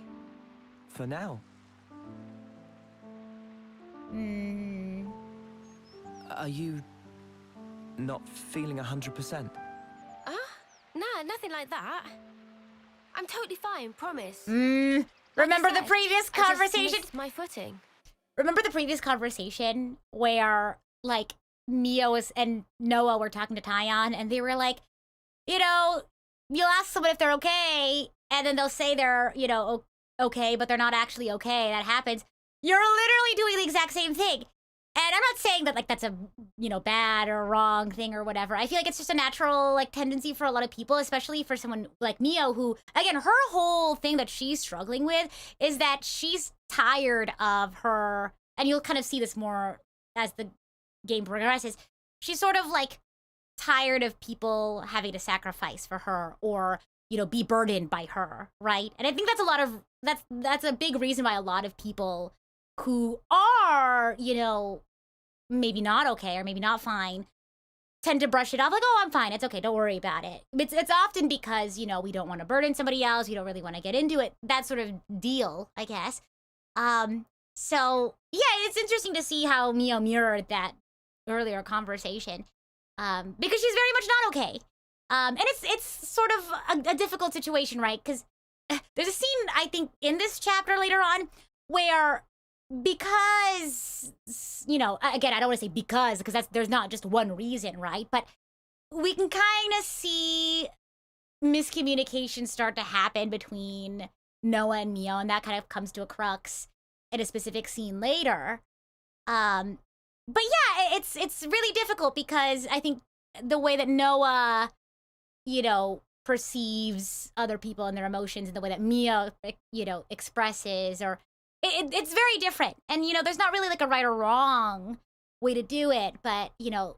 [SPEAKER 2] For now? Are you not feeling 100%?
[SPEAKER 11] Nah, nothing like that. I'm totally fine, promise.
[SPEAKER 1] Remember the previous
[SPEAKER 11] I just
[SPEAKER 1] conversation?
[SPEAKER 11] missed my footing.
[SPEAKER 1] Remember the previous conversation where, like, Mio and Noah were talking to Tyon, and they were like, you know, you'll ask someone if they're okay, and then they'll say they're, you know, okay, but they're not actually okay. That happens. You're literally doing the exact same thing. And I'm not saying that, like, that's a, you know, bad or wrong thing or whatever. I feel like it's just a natural, like, tendency for a lot of people, especially for someone like Mio, who, again, her whole thing that she's struggling with is that she's tired of her, and you'll kind of see this more as the game progresses. She's sort of, like, tired of people having to sacrifice for her or, you know, be burdened by her, right? And I think that's a big reason why a lot of people who are, you know, maybe not okay or maybe not fine, tend to brush it off like, oh, I'm fine, it's okay, don't worry about it. It's often because, you know, we don't want to burden somebody else, we don't really want to get into it, that sort of deal, I guess. So, yeah, it's interesting to see how Mio mirrored that earlier conversation, because she's very much not okay. And it's sort of a difficult situation, right? Because there's a scene, I think, in this chapter later on where, because, you know, again, I don't want to say because there's not just one reason, right? But we can kind of see miscommunication start to happen between Noah and Mio, and that kind of comes to a crux in a specific scene later. But yeah, it's really difficult because I think the way that Noah, you know, perceives other people and their emotions and the way that Mio, you know, expresses, or it's very different. And, you know, there's not really like a right or wrong way to do it, but, you know,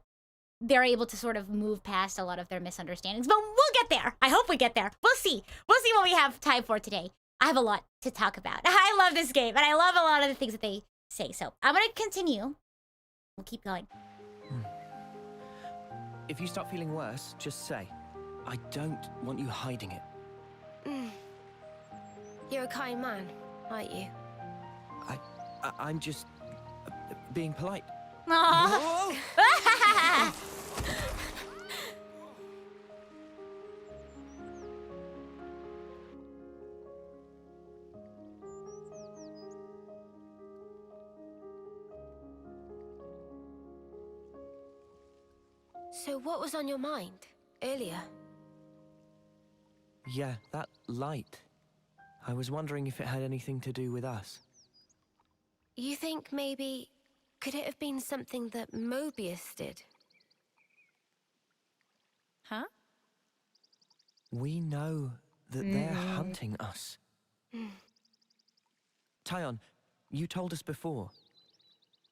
[SPEAKER 1] they're able to sort of move past a lot of their misunderstandings. But we'll get there. I hope we get there. We'll see. We'll see what we have time for today. I have a lot to talk about. I love this game, and I love a lot of the things that they say. So I'm going to continue. We'll keep going.
[SPEAKER 2] if you start feeling worse, just say. I don't want you hiding it.
[SPEAKER 11] You're a kind man, aren't you?
[SPEAKER 2] I'm just being polite.
[SPEAKER 1] Aww.
[SPEAKER 11] So what was on your mind earlier?
[SPEAKER 2] Yeah, that light. I was wondering if it had anything to do with us.
[SPEAKER 11] You think maybe... could it have been something that Moebius did?
[SPEAKER 4] Huh?
[SPEAKER 2] We know that they're hunting us. Tyon, you told us before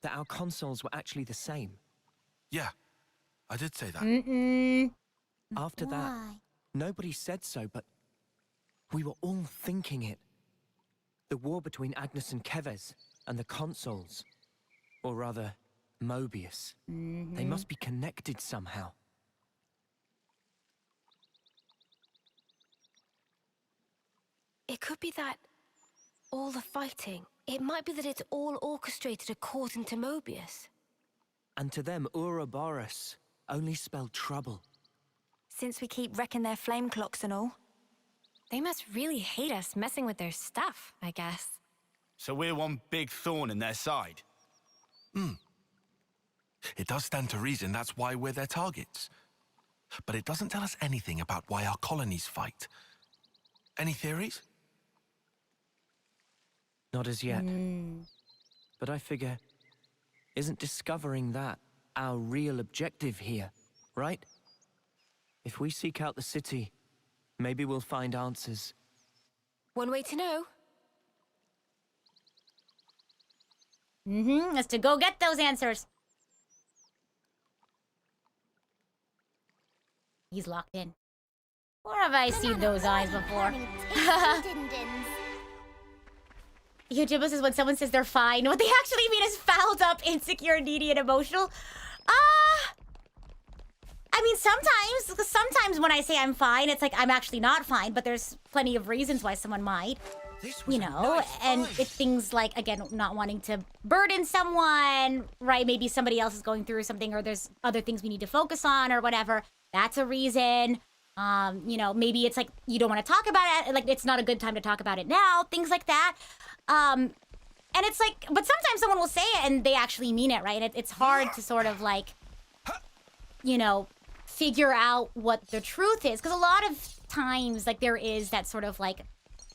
[SPEAKER 2] that our consuls were actually the same.
[SPEAKER 5] Yeah, I did say that.
[SPEAKER 2] After that, nobody said so, but we were all thinking it. The war between Agnes and Kevez and the consuls. Or rather, Moebius. They must be connected somehow.
[SPEAKER 11] It could be that all the fighting, it might be that it's all orchestrated according to Moebius.
[SPEAKER 2] And to them, Ouroboros only spelled trouble.
[SPEAKER 4] Since we keep wrecking their flame clocks and all. They must really hate us messing with their stuff, I guess.
[SPEAKER 3] So we're one big thorn in their side.
[SPEAKER 5] It does stand to reason that's why we're their targets. But it doesn't tell us anything about why our colonies fight. Any theories?
[SPEAKER 2] Not as yet. But I figure, isn't discovering that our real objective here, right? If we seek out the city, maybe we'll find answers.
[SPEAKER 11] One way to know.
[SPEAKER 1] Is to go get those answers. He's locked in. Where have I seen those eyes before? YouTubers is when someone says they're fine. What they actually mean is fouled up, insecure, needy, and emotional. I mean, sometimes when I say I'm fine, it's like I'm actually not fine, but there's plenty of reasons why someone might. You know, and it's things like, again, not wanting to burden someone, right? Maybe somebody else is going through something, or there's other things we need to focus on, or whatever. That's a reason. You know, maybe it's like you don't want to talk about it, like it's not a good time to talk about it now, things like that. And it's like, but sometimes someone will say it and they actually mean it, right? And it's hard to sort of like, you know, figure out what the truth is, because a lot of times, like, there is that sort of like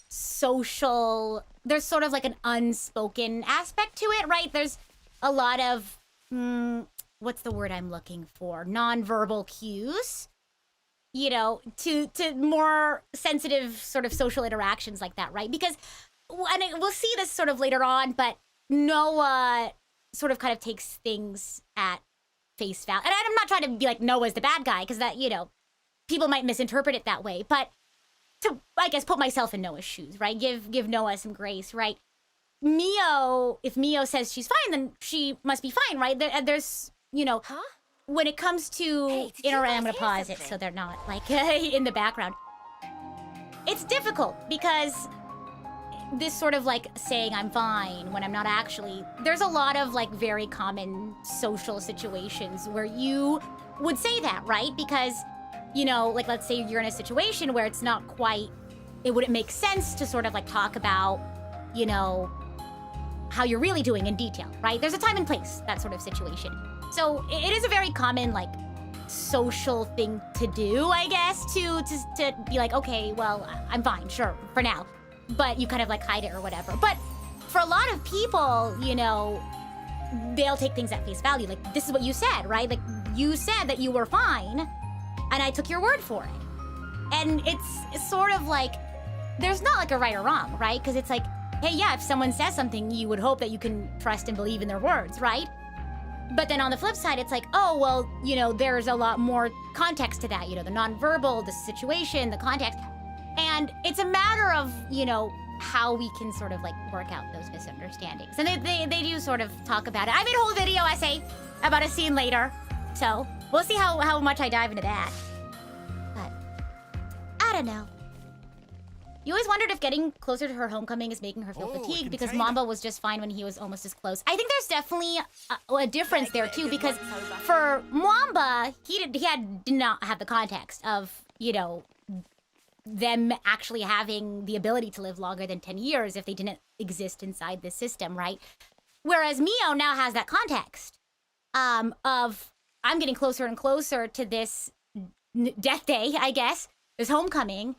[SPEAKER 1] social, there's sort of like an unspoken aspect to it, right? There's a lot of what's the word I'm looking for, non-verbal cues, you know, to more sensitive sort of social interactions like that, right? Because, and we'll see this sort of later on, but Noah sort of kind of takes things at face value. And I'm not trying to be like Noah's the bad guy, because that, you know, people might misinterpret it that way, but to, I guess, put myself in Noah's shoes, right? Give Noah some grace, right? Mio, if Mio says she's fine, then she must be fine, right? There's, you know, when it comes to, I'm gonna pause it so they're not like in the background. It's difficult because this sort of like saying I'm fine when I'm not actually, there's a lot of like very common social situations where you would say that, right? Because, you know, like let's say you're in a situation where it's not quite, it wouldn't make sense to sort of like talk about, you know, how you're really doing in detail, right? There's a time and place, that sort of situation. So it is a very common like social thing to do, I guess, to be like, okay, well, I'm fine, sure, for now. But you kind of like hide it or whatever. But for a lot of people, you know, they'll take things at face value. Like, this is what you said, right? Like, you said that you were fine, and I took your word for it. And it's sort of like, there's not like a right or wrong, right? Because it's like, hey, yeah, if someone says something, you would hope that you can trust and believe in their words, right? But then on the flip side, it's like, oh, well, you know, there's a lot more context to that, you know, the nonverbal, the situation, the context. And it's a matter of, you know, how we can sort of like work out those misunderstandings. And they do sort of talk about it. I made a whole video essay about a scene later. So We'll see how much I dive into that. But I don't know. You always wondered if getting closer to her homecoming is making her feel fatigued because Mamba was just fine when he was almost as close. I think there's definitely a difference there too, because for Mwamba, he did not have the context of, you know, them actually having the ability to live longer than 10 years if they didn't exist inside the system, right? Whereas Mio now has that context of I'm getting closer and closer to this death day, I guess, this homecoming,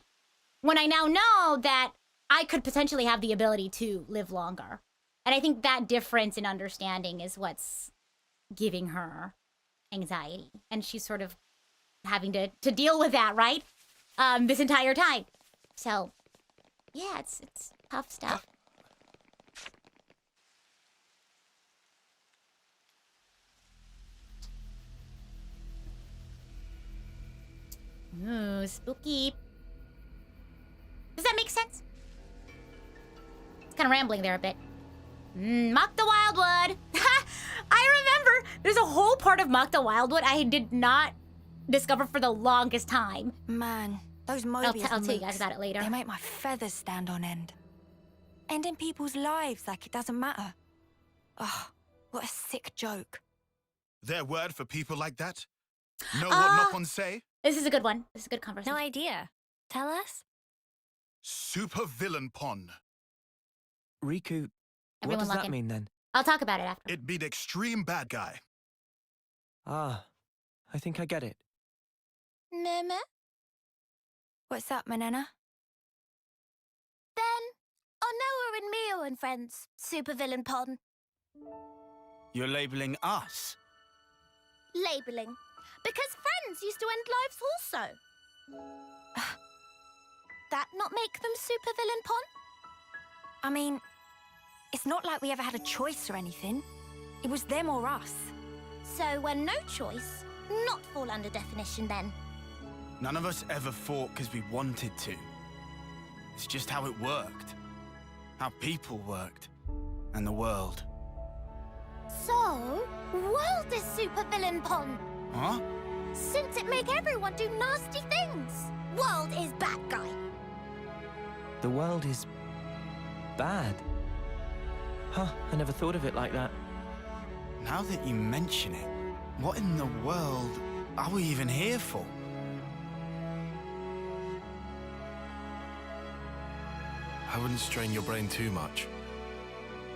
[SPEAKER 1] when I now know that I could potentially have the ability to live longer. And I think that difference in understanding is what's giving her anxiety. And she's sort of having to deal with that, right? This entire time. So, yeah, it's tough stuff. Ooh, spooky. Does that make sense? It's kind of rambling there a bit. Maktha Wildwood. I remember there's a whole part of Maktha Wildwood I did not discover for the longest time.
[SPEAKER 4] Man, those Moebius
[SPEAKER 1] I'll tell you guys about it later.
[SPEAKER 4] They make my feathers stand on end. Ending people's lives like it doesn't matter. Oh, what a sick joke.
[SPEAKER 12] Their word for people like that? Know what Nopon say?
[SPEAKER 1] This is a good one. This is a good conversation.
[SPEAKER 4] No idea. Tell us.
[SPEAKER 12] Supervillain pon.
[SPEAKER 2] Riku, what
[SPEAKER 1] Everyone
[SPEAKER 2] does
[SPEAKER 1] lock
[SPEAKER 2] that
[SPEAKER 1] in.
[SPEAKER 2] mean then?
[SPEAKER 1] I'll talk about it after.
[SPEAKER 12] It be the extreme bad guy.
[SPEAKER 2] Ah, I think I get it.
[SPEAKER 10] Meme?
[SPEAKER 4] What's up, Manana?
[SPEAKER 10] Then, Onoa and Mio and friends, supervillain pon.
[SPEAKER 3] You're labeling us?
[SPEAKER 10] Labeling. Because friends used to end lives also. That not make them supervillain pon?
[SPEAKER 4] I mean, it's not like we ever had a choice or anything. It was them or us.
[SPEAKER 10] So when no choice, not fall under definition then.
[SPEAKER 3] None of us ever fought because we wanted to. It's just how it worked. How people worked. And the world.
[SPEAKER 10] So, world is supervillain pon.
[SPEAKER 3] Huh?
[SPEAKER 10] Since it make everyone do nasty things. World is bad guy.
[SPEAKER 2] The world is bad. Huh, I never thought of it like that.
[SPEAKER 3] Now that you mention it, what in the world are we even here for?
[SPEAKER 5] I wouldn't strain your brain too much.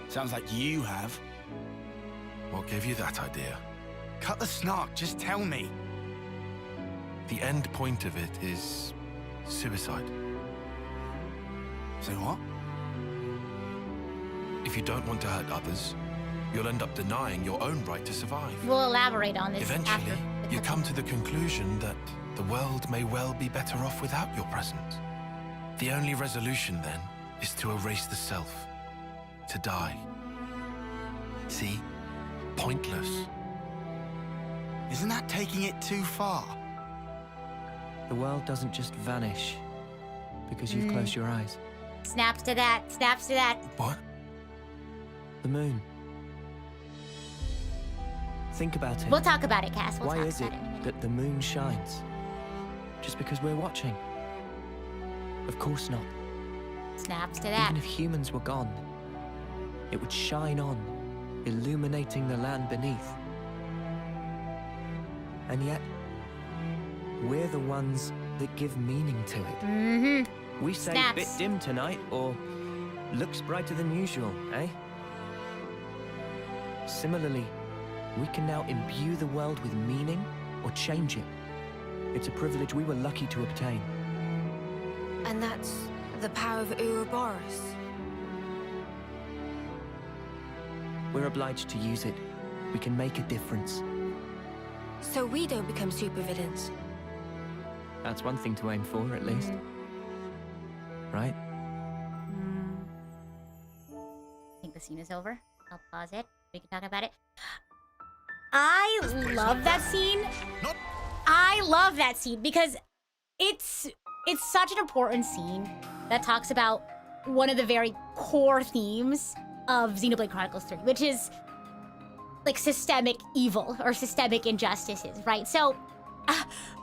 [SPEAKER 3] Sounds like you have.
[SPEAKER 5] What gave you that idea?
[SPEAKER 3] Cut the snark, just tell me.
[SPEAKER 5] The end point of it is suicide.
[SPEAKER 3] So what?
[SPEAKER 5] If you don't want to hurt others, you'll end up denying your own right to survive.
[SPEAKER 1] We'll elaborate on this
[SPEAKER 5] Eventually,
[SPEAKER 1] after.
[SPEAKER 5] you come to the conclusion that the world may well be better off without your presence. The only resolution, then, is to erase the self. To die. See? Pointless.
[SPEAKER 3] Isn't that taking it too far?
[SPEAKER 2] The world doesn't just vanish because you've closed your eyes.
[SPEAKER 1] Snaps to that. Snaps to that.
[SPEAKER 5] What?
[SPEAKER 2] The moon. Think about it.
[SPEAKER 1] We'll talk about it, Cass. We'll
[SPEAKER 2] Why
[SPEAKER 1] talk
[SPEAKER 2] is
[SPEAKER 1] about
[SPEAKER 2] it
[SPEAKER 1] it in a minute.
[SPEAKER 2] that the moon shines? Just because we're watching? Of course not.
[SPEAKER 1] Snaps to that.
[SPEAKER 2] Even if humans were gone, it would shine on, illuminating the land beneath. And yet, we're the ones that give meaning to it.
[SPEAKER 1] Mm-hmm.
[SPEAKER 2] We say
[SPEAKER 1] Snaps.
[SPEAKER 2] bit dim tonight, or looks brighter than usual, eh? Similarly, we can now imbue the world with meaning or change it. It's a privilege we were lucky to obtain.
[SPEAKER 11] And that's the power of Ouroboros.
[SPEAKER 2] We're obliged to use it. We can make a difference.
[SPEAKER 11] So we don't become supervillains.
[SPEAKER 2] That's one thing to aim for, at least. Right?
[SPEAKER 1] I think the scene is over. I'll pause it. We can talk about it. I love that scene. I love that scene because it's such an important scene that talks about one of the very core themes of Xenoblade Chronicles 3, which is like systemic evil or systemic injustices, right? So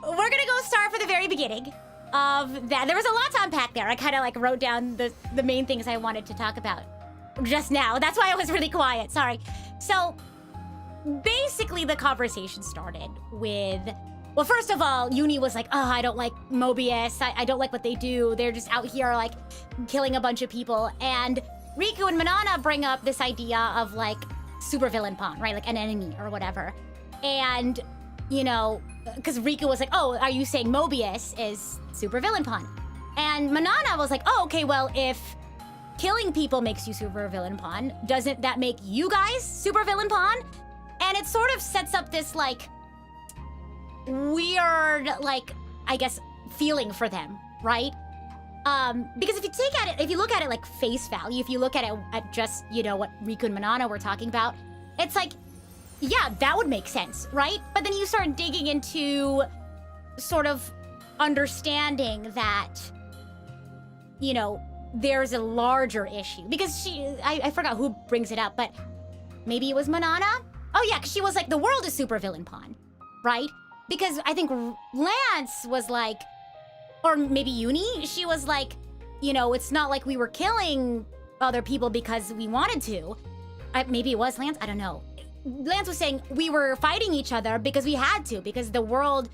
[SPEAKER 1] we're gonna go start from the very beginning of that. There was a lot to unpack there. I kind of like wrote down the main things I wanted to talk about just now. That's why I was really quiet, sorry. So basically the conversation started with, well, first of all, Uni was like, oh, I don't like Moebius. I don't like what they do. They're just out here like killing a bunch of people. And Riku and Manana bring up this idea of like supervillain pawn, right? Like an enemy or whatever. And, you know, because Riku was like, oh, are you saying Moebius is supervillain pawn? And Manana was like, oh, okay, well, if killing people makes you supervillain pawn, doesn't that make you guys supervillain pawn? And it sort of sets up this like weird, like, I guess, feeling for them, right? Because if you look at it like face value, if you look at it at just, you know, what Riku and Manana were talking about, it's like, yeah, that would make sense, right? But then you start digging into sort of understanding that, you know, there's a larger issue. Because I forgot who brings it up, but maybe it was Manana? Oh yeah, because she was like, the world is supervillain pawn, right? Because I think Lance was like, or maybe Uni, she was like, you know, it's not like we were killing other people because we wanted to. Maybe it was Lance, I don't know. Lance was saying we were fighting each other because we had to, because the world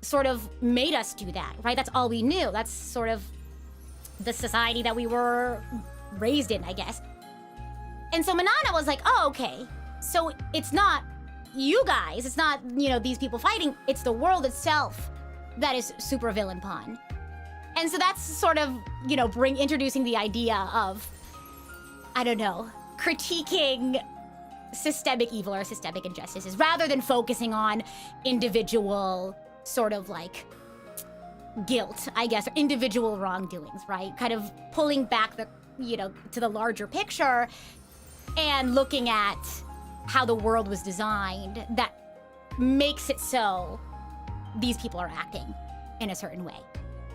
[SPEAKER 1] sort of made us do that, right? That's all we knew. That's sort of the society that we were raised in, I guess. And so Manana was like, oh, okay. So it's not you guys, it's not, you know, these people fighting, it's the world itself that is supervillain pawn. And so that's sort of, you know, introducing the idea of, I don't know, critiquing systemic evil or systemic injustices rather than focusing on individual sort of like guilt, I guess, or individual wrongdoings, right? Kind of pulling back the, you know, to the larger picture and looking at how the world was designed that makes it so these people are acting in a certain way,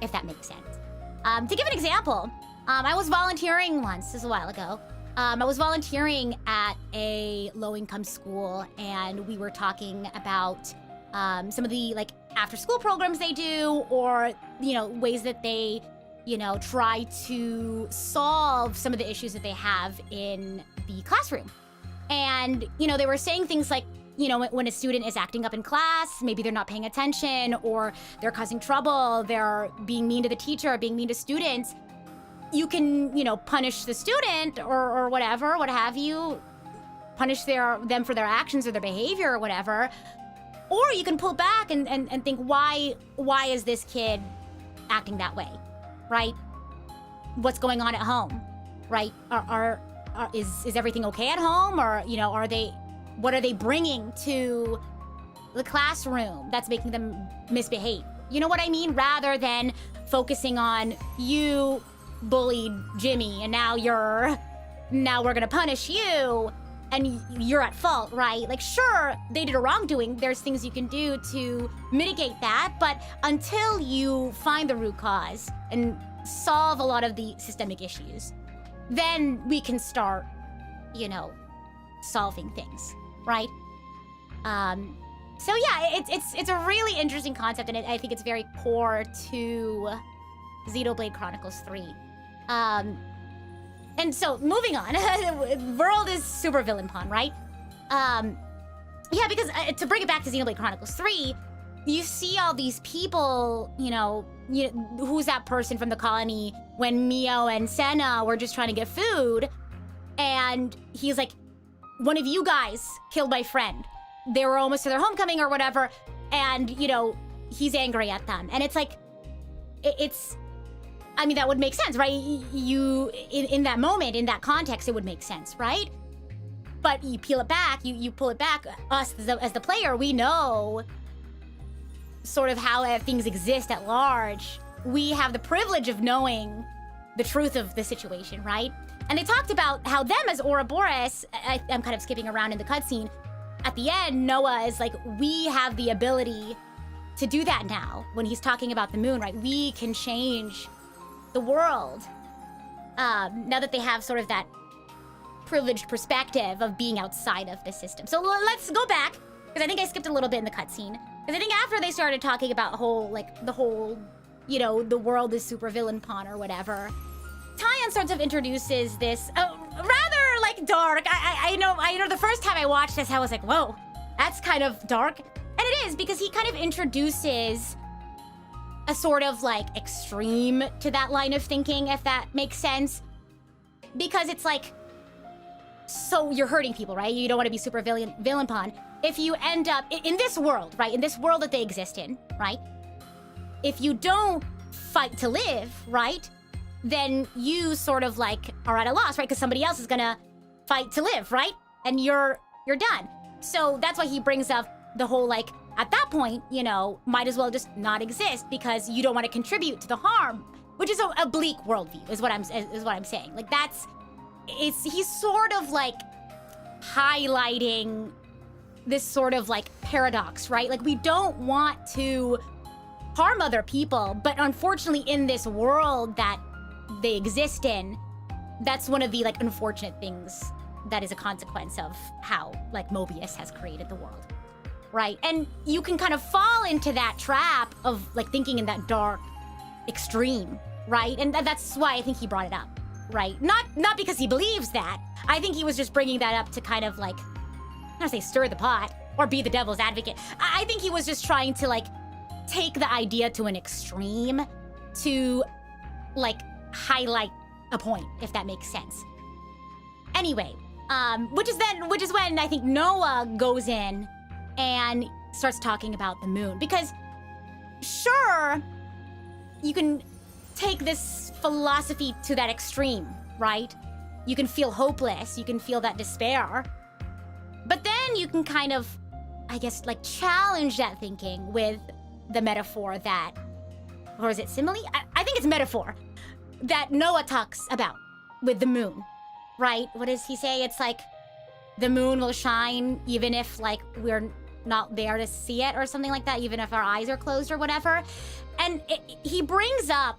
[SPEAKER 1] if that makes sense. To give an example, I was volunteering once, this was a while ago. I was volunteering at a low-income school, and we were talking about some of the like after-school programs they do, or, you know, ways that they, you know, try to solve some of the issues that they have in the classroom. And, you know, they were saying things like, you know, when a student is acting up in class, maybe they're not paying attention, or they're causing trouble, they're being mean to the teacher, being mean to students, you can, you know, punish the student or whatever, what have you, punish them for their actions or their behavior or whatever. Or you can pull back and think, why is this kid acting that way, right? What's going on at home, right? Is everything okay at home? Or, you know, what are they bringing to the classroom that's making them misbehave? You know what I mean? Rather than focusing on, you bullied Jimmy and now we're gonna punish you and you're at fault, right? Like, sure, they did a wrongdoing. There's things you can do to mitigate that, but until you find the root cause and solve a lot of the systemic issues, then we can start, you know, solving things, right? So yeah, it's a really interesting concept, and I think it's very core to Xenoblade Chronicles 3. And so moving on, world is supervillain pawn, right? Yeah, because to bring it back to Xenoblade Chronicles 3, you see all these people, you know, who's that person from the colony when Mio and Senna were just trying to get food, and he's like, one of you guys killed my friend. They were almost to their homecoming or whatever, and, you know, he's angry at them. And it's like, I mean, that would make sense, right? In that moment, in that context, it would make sense, right? But you peel it back, you pull it back, us as the player, we know sort of how things exist at large. We have the privilege of knowing the truth of the situation, right? And they talked about how them as Ouroboros, I'm kind of skipping around in the cutscene, at the end, Noah is like, we have the ability to do that now, when he's talking about the moon, right? We can change the world. Now that they have sort of that privileged perspective of being outside of the system. So let's go back, because I think I skipped a little bit in the cutscene. Because I think after they started talking about the whole, you know, the world is supervillain pawn or whatever, Tyon sort of introduces this rather like dark. I know the first time I watched this, I was like, whoa, that's kind of dark. And it is, because he kind of introduces a sort of like extreme to that line of thinking, if that makes sense. Because it's like, so you're hurting people, right? You don't want to be super villain pawn. If you end up in this world, right? In this world that they exist in, right? If you don't fight to live, right? Then you sort of like are at a loss, right? Because somebody else is gonna fight to live, right? And you're done. So that's why he brings up the whole like, at that point, you know, might as well just not exist because you don't want to contribute to the harm, which is a bleak worldview, is what I'm saying. Like he's sort of like highlighting this sort of like paradox, right? Like we don't want to harm other people, but unfortunately in this world that they exist in, that's one of the like unfortunate things that is a consequence of how like Moebius has created the world. Right? And you can kind of fall into that trap of like thinking in that dark extreme, right? And that's why I think he brought it up, right? Not because he believes that. I think he was just bringing that up to kind of like, I don't say stir the pot or be the devil's advocate. I think he was just trying to like take the idea to an extreme to like highlight a point, if that makes sense. Anyway, which is when I think Noah goes in and starts talking about the moon. Because, sure, you can take this philosophy to that extreme, right? You can feel hopeless, you can feel that despair. But then you can kind of, I guess, like challenge that thinking with the metaphor that, or is it simile? I think it's metaphor, that Noah talks about with the moon, right? What does he say? It's like, the moon will shine even if like we're not there to see it or something like that, even if our eyes are closed or whatever. And he brings up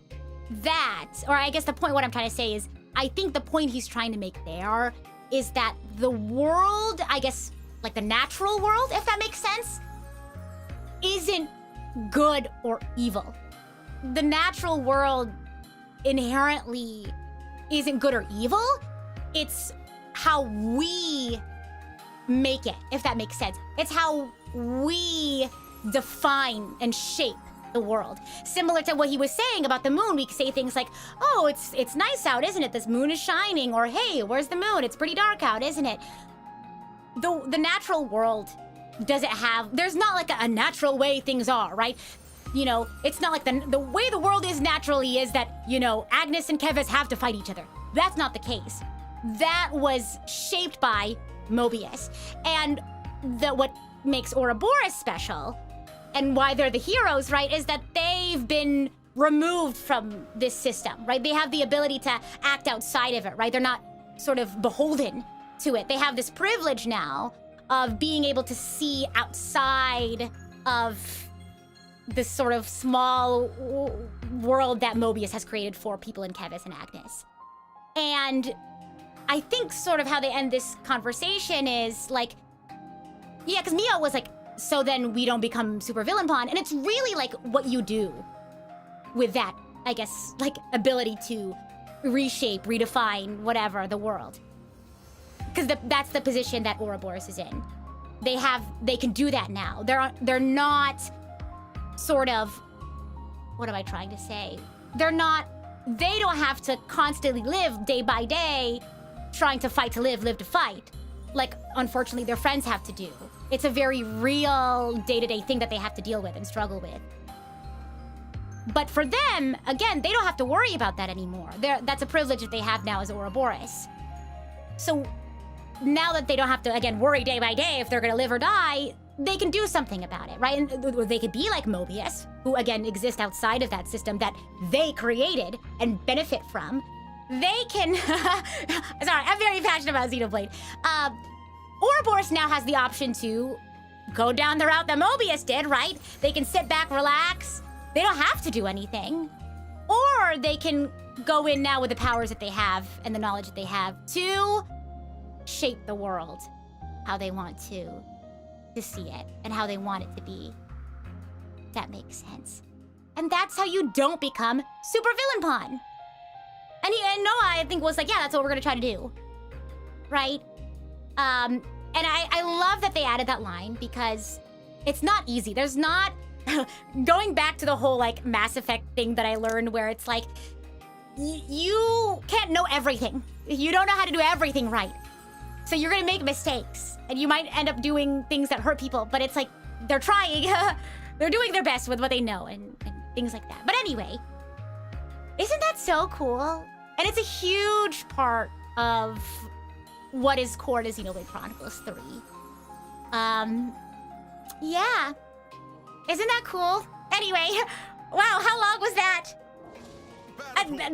[SPEAKER 1] that, or I guess the point, what I'm trying to say is, I think the point he's trying to make there is that the world, I guess, like the natural world, if that makes sense, isn't good or evil. The natural world inherently isn't good or evil. It's how we make it, if that makes sense. It's how we define and shape the world. Similar to what he was saying about the moon, we could say things like, oh, it's nice out, isn't it? This moon is shining. Or, hey, where's the moon? It's pretty dark out, isn't it? The natural world doesn't have, there's not like a natural way things are, right? You know, it's not like the way the world is naturally is that, you know, Agnes and Keves have to fight each other. That's not the case. That was shaped by Moebius. And what makes Ouroboros special and why they're the heroes, right, is that they've been removed from this system, right? They have the ability to act outside of it, right? They're not sort of beholden to it. They have this privilege now of being able to see outside of this sort of small world that Moebius has created for people in Keves and Agnes. And I think sort of how they end this conversation is like, yeah, because Mio was like, so then we don't become supervillain pawn. And it's really like what you do with that, I guess, like ability to reshape, redefine, whatever, the world. Because that's the position that Ouroboros is in. They can do that now. They're not sort of, what am I trying to say? They don't have to constantly live day by day trying to fight to live to fight. Like, unfortunately, their friends have to do. It's a very real day-to-day thing that they have to deal with and struggle with. But for them, again, they don't have to worry about that anymore. That's a privilege that they have now as Ouroboros. So now that they don't have to, again, worry day by day if they're gonna live or die, they can do something about it, right? And they could be like Moebius, who, again, exist outside of that system that they created and benefit from. They can... Sorry, I'm very passionate about Xenoblade. Ouroboros now has the option to go down the route that Moebius did, right? They can sit back, relax. They don't have to do anything. Or they can go in now with the powers that they have and the knowledge that they have to shape the world how they want to see it and how they want it to be. If that makes sense. And that's how you don't become supervillain pawn. And Noah, I think, was like, yeah, that's what we're gonna try to do. Right? And I love that they added that line because it's not easy. There's not... going back to the whole, like, Mass Effect thing that I learned where it's like, you can't know everything. You don't know how to do everything right. So you're gonna make mistakes. And you might end up doing things that hurt people, but it's like, they're trying. They're doing their best with what they know and things like that. But anyway, isn't that so cool? And it's a huge part of what is core to Xenoblade Chronicles 3. Yeah. Isn't that cool? Anyway, wow, how long was that?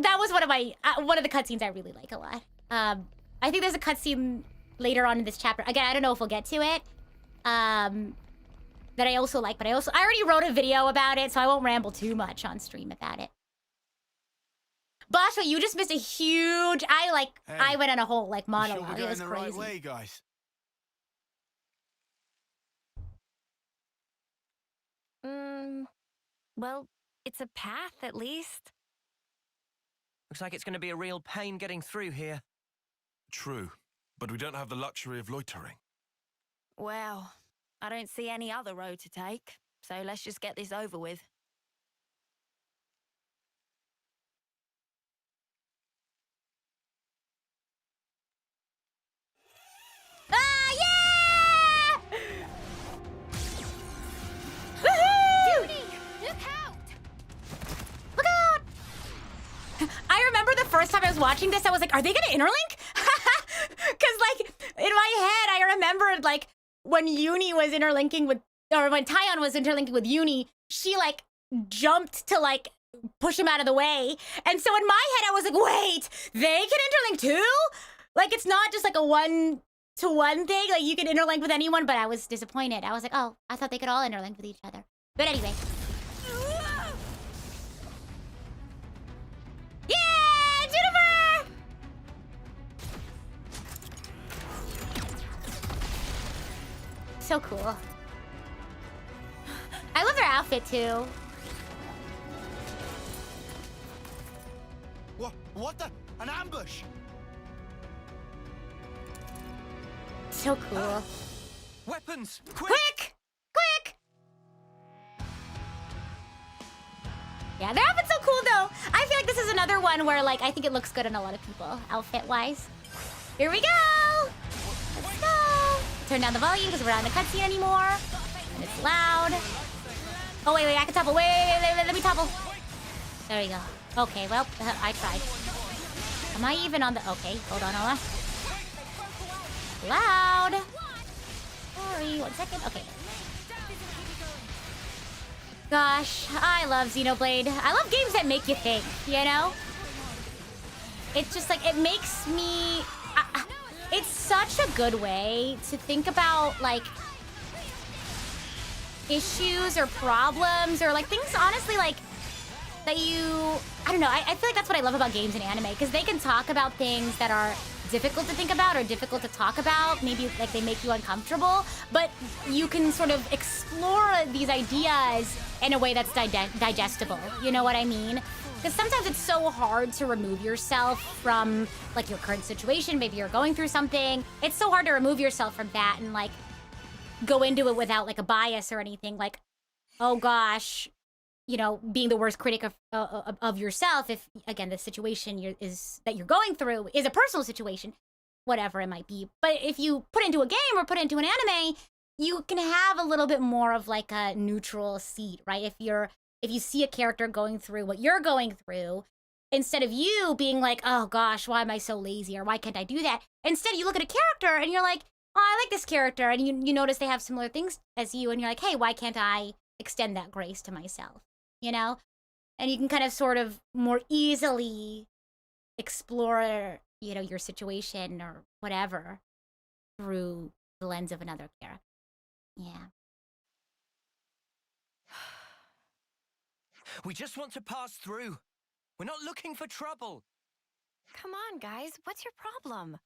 [SPEAKER 1] That was one of the cutscenes I really like a lot. I think there's a cutscene later on in this chapter. Again, I don't know if we'll get to it. That I also like, but I already wrote a video about it, so I won't ramble too much on stream about it. Bashwa, you just missed a huge... I went on a whole, like, monologue.
[SPEAKER 3] Sure we're
[SPEAKER 1] it was
[SPEAKER 3] going
[SPEAKER 1] crazy.
[SPEAKER 3] the right way, guys.
[SPEAKER 4] Well, it's a path, at least.
[SPEAKER 2] Looks like it's going to be a real pain getting through here.
[SPEAKER 5] True, but we don't have the luxury of loitering.
[SPEAKER 4] Well, I don't see any other road to take, so let's just get this over with.
[SPEAKER 1] Ah, yeah! Woohoo!
[SPEAKER 10] Judy, look out!
[SPEAKER 1] Look out! I remember the first time I was watching this, I was like, are they gonna interlink? Because, like, in my head, I remembered, like, when Uni was interlinking with, or when Taion was interlinking with Uni, she, like, jumped to, like, push him out of the way. And so in my head, I was like, wait, they can interlink too? Like, it's not just, like, a one-to-one thing. Like, you can interlink with anyone, but I was disappointed. I was like, oh, I thought they could all interlink with each other. But anyway. Yeah, Juniper! So cool. I love their outfit too.
[SPEAKER 3] What the? An ambush!
[SPEAKER 1] So cool.
[SPEAKER 2] Weapons!
[SPEAKER 1] Quick! Quick! Yeah, their outfit's so cool though. I feel like this is another one where, like, I think it looks good on a lot of people, outfit-wise. Here we go! Let's go! Turn down the volume because we're not in a cutscene anymore. And it's loud. Oh, wait, I can topple. Wait, let me topple. There we go. Okay, well, I tried. Am I even on the... Okay, hold on, Ola. Loud. Sorry, 1 second. Okay. Gosh, I love Xenoblade. I love games that make you think, you know? It's just like, it makes me... it's such a good way to think about, like, issues or problems or, like, things, honestly, like, that you... I don't know, I feel like that's what I love about games and anime, because they can talk about things that are difficult to think about or difficult to talk about. Maybe, like, they make you uncomfortable, but you can sort of explore these ideas in a way that's digestible. You know what I mean? Because sometimes it's so hard to remove yourself from, like, your current situation. Maybe you're going through something. It's so hard to remove yourself from that and, like, go into it without, like, a bias or anything. Like, oh gosh, you know, being the worst critic of yourself if, again, the situation that you're going through is a personal situation, whatever it might be. But if you put into a game or put into an anime, you can have a little bit more of, like, a neutral seat, right? If you see a character going through what you're going through, instead of you being like, oh gosh, why am I so lazy, or why can't I do that? Instead, you look at a character and you're like, oh, I like this character, and you notice they have similar things as you, and you're like, hey, why can't I extend that grace to myself? You know? And you can kind of sort of more easily explore, you know, your situation or whatever through the lens of another character. Yeah.
[SPEAKER 2] We just want to pass through. We're not looking for trouble.
[SPEAKER 4] Come on, guys. What's your problem?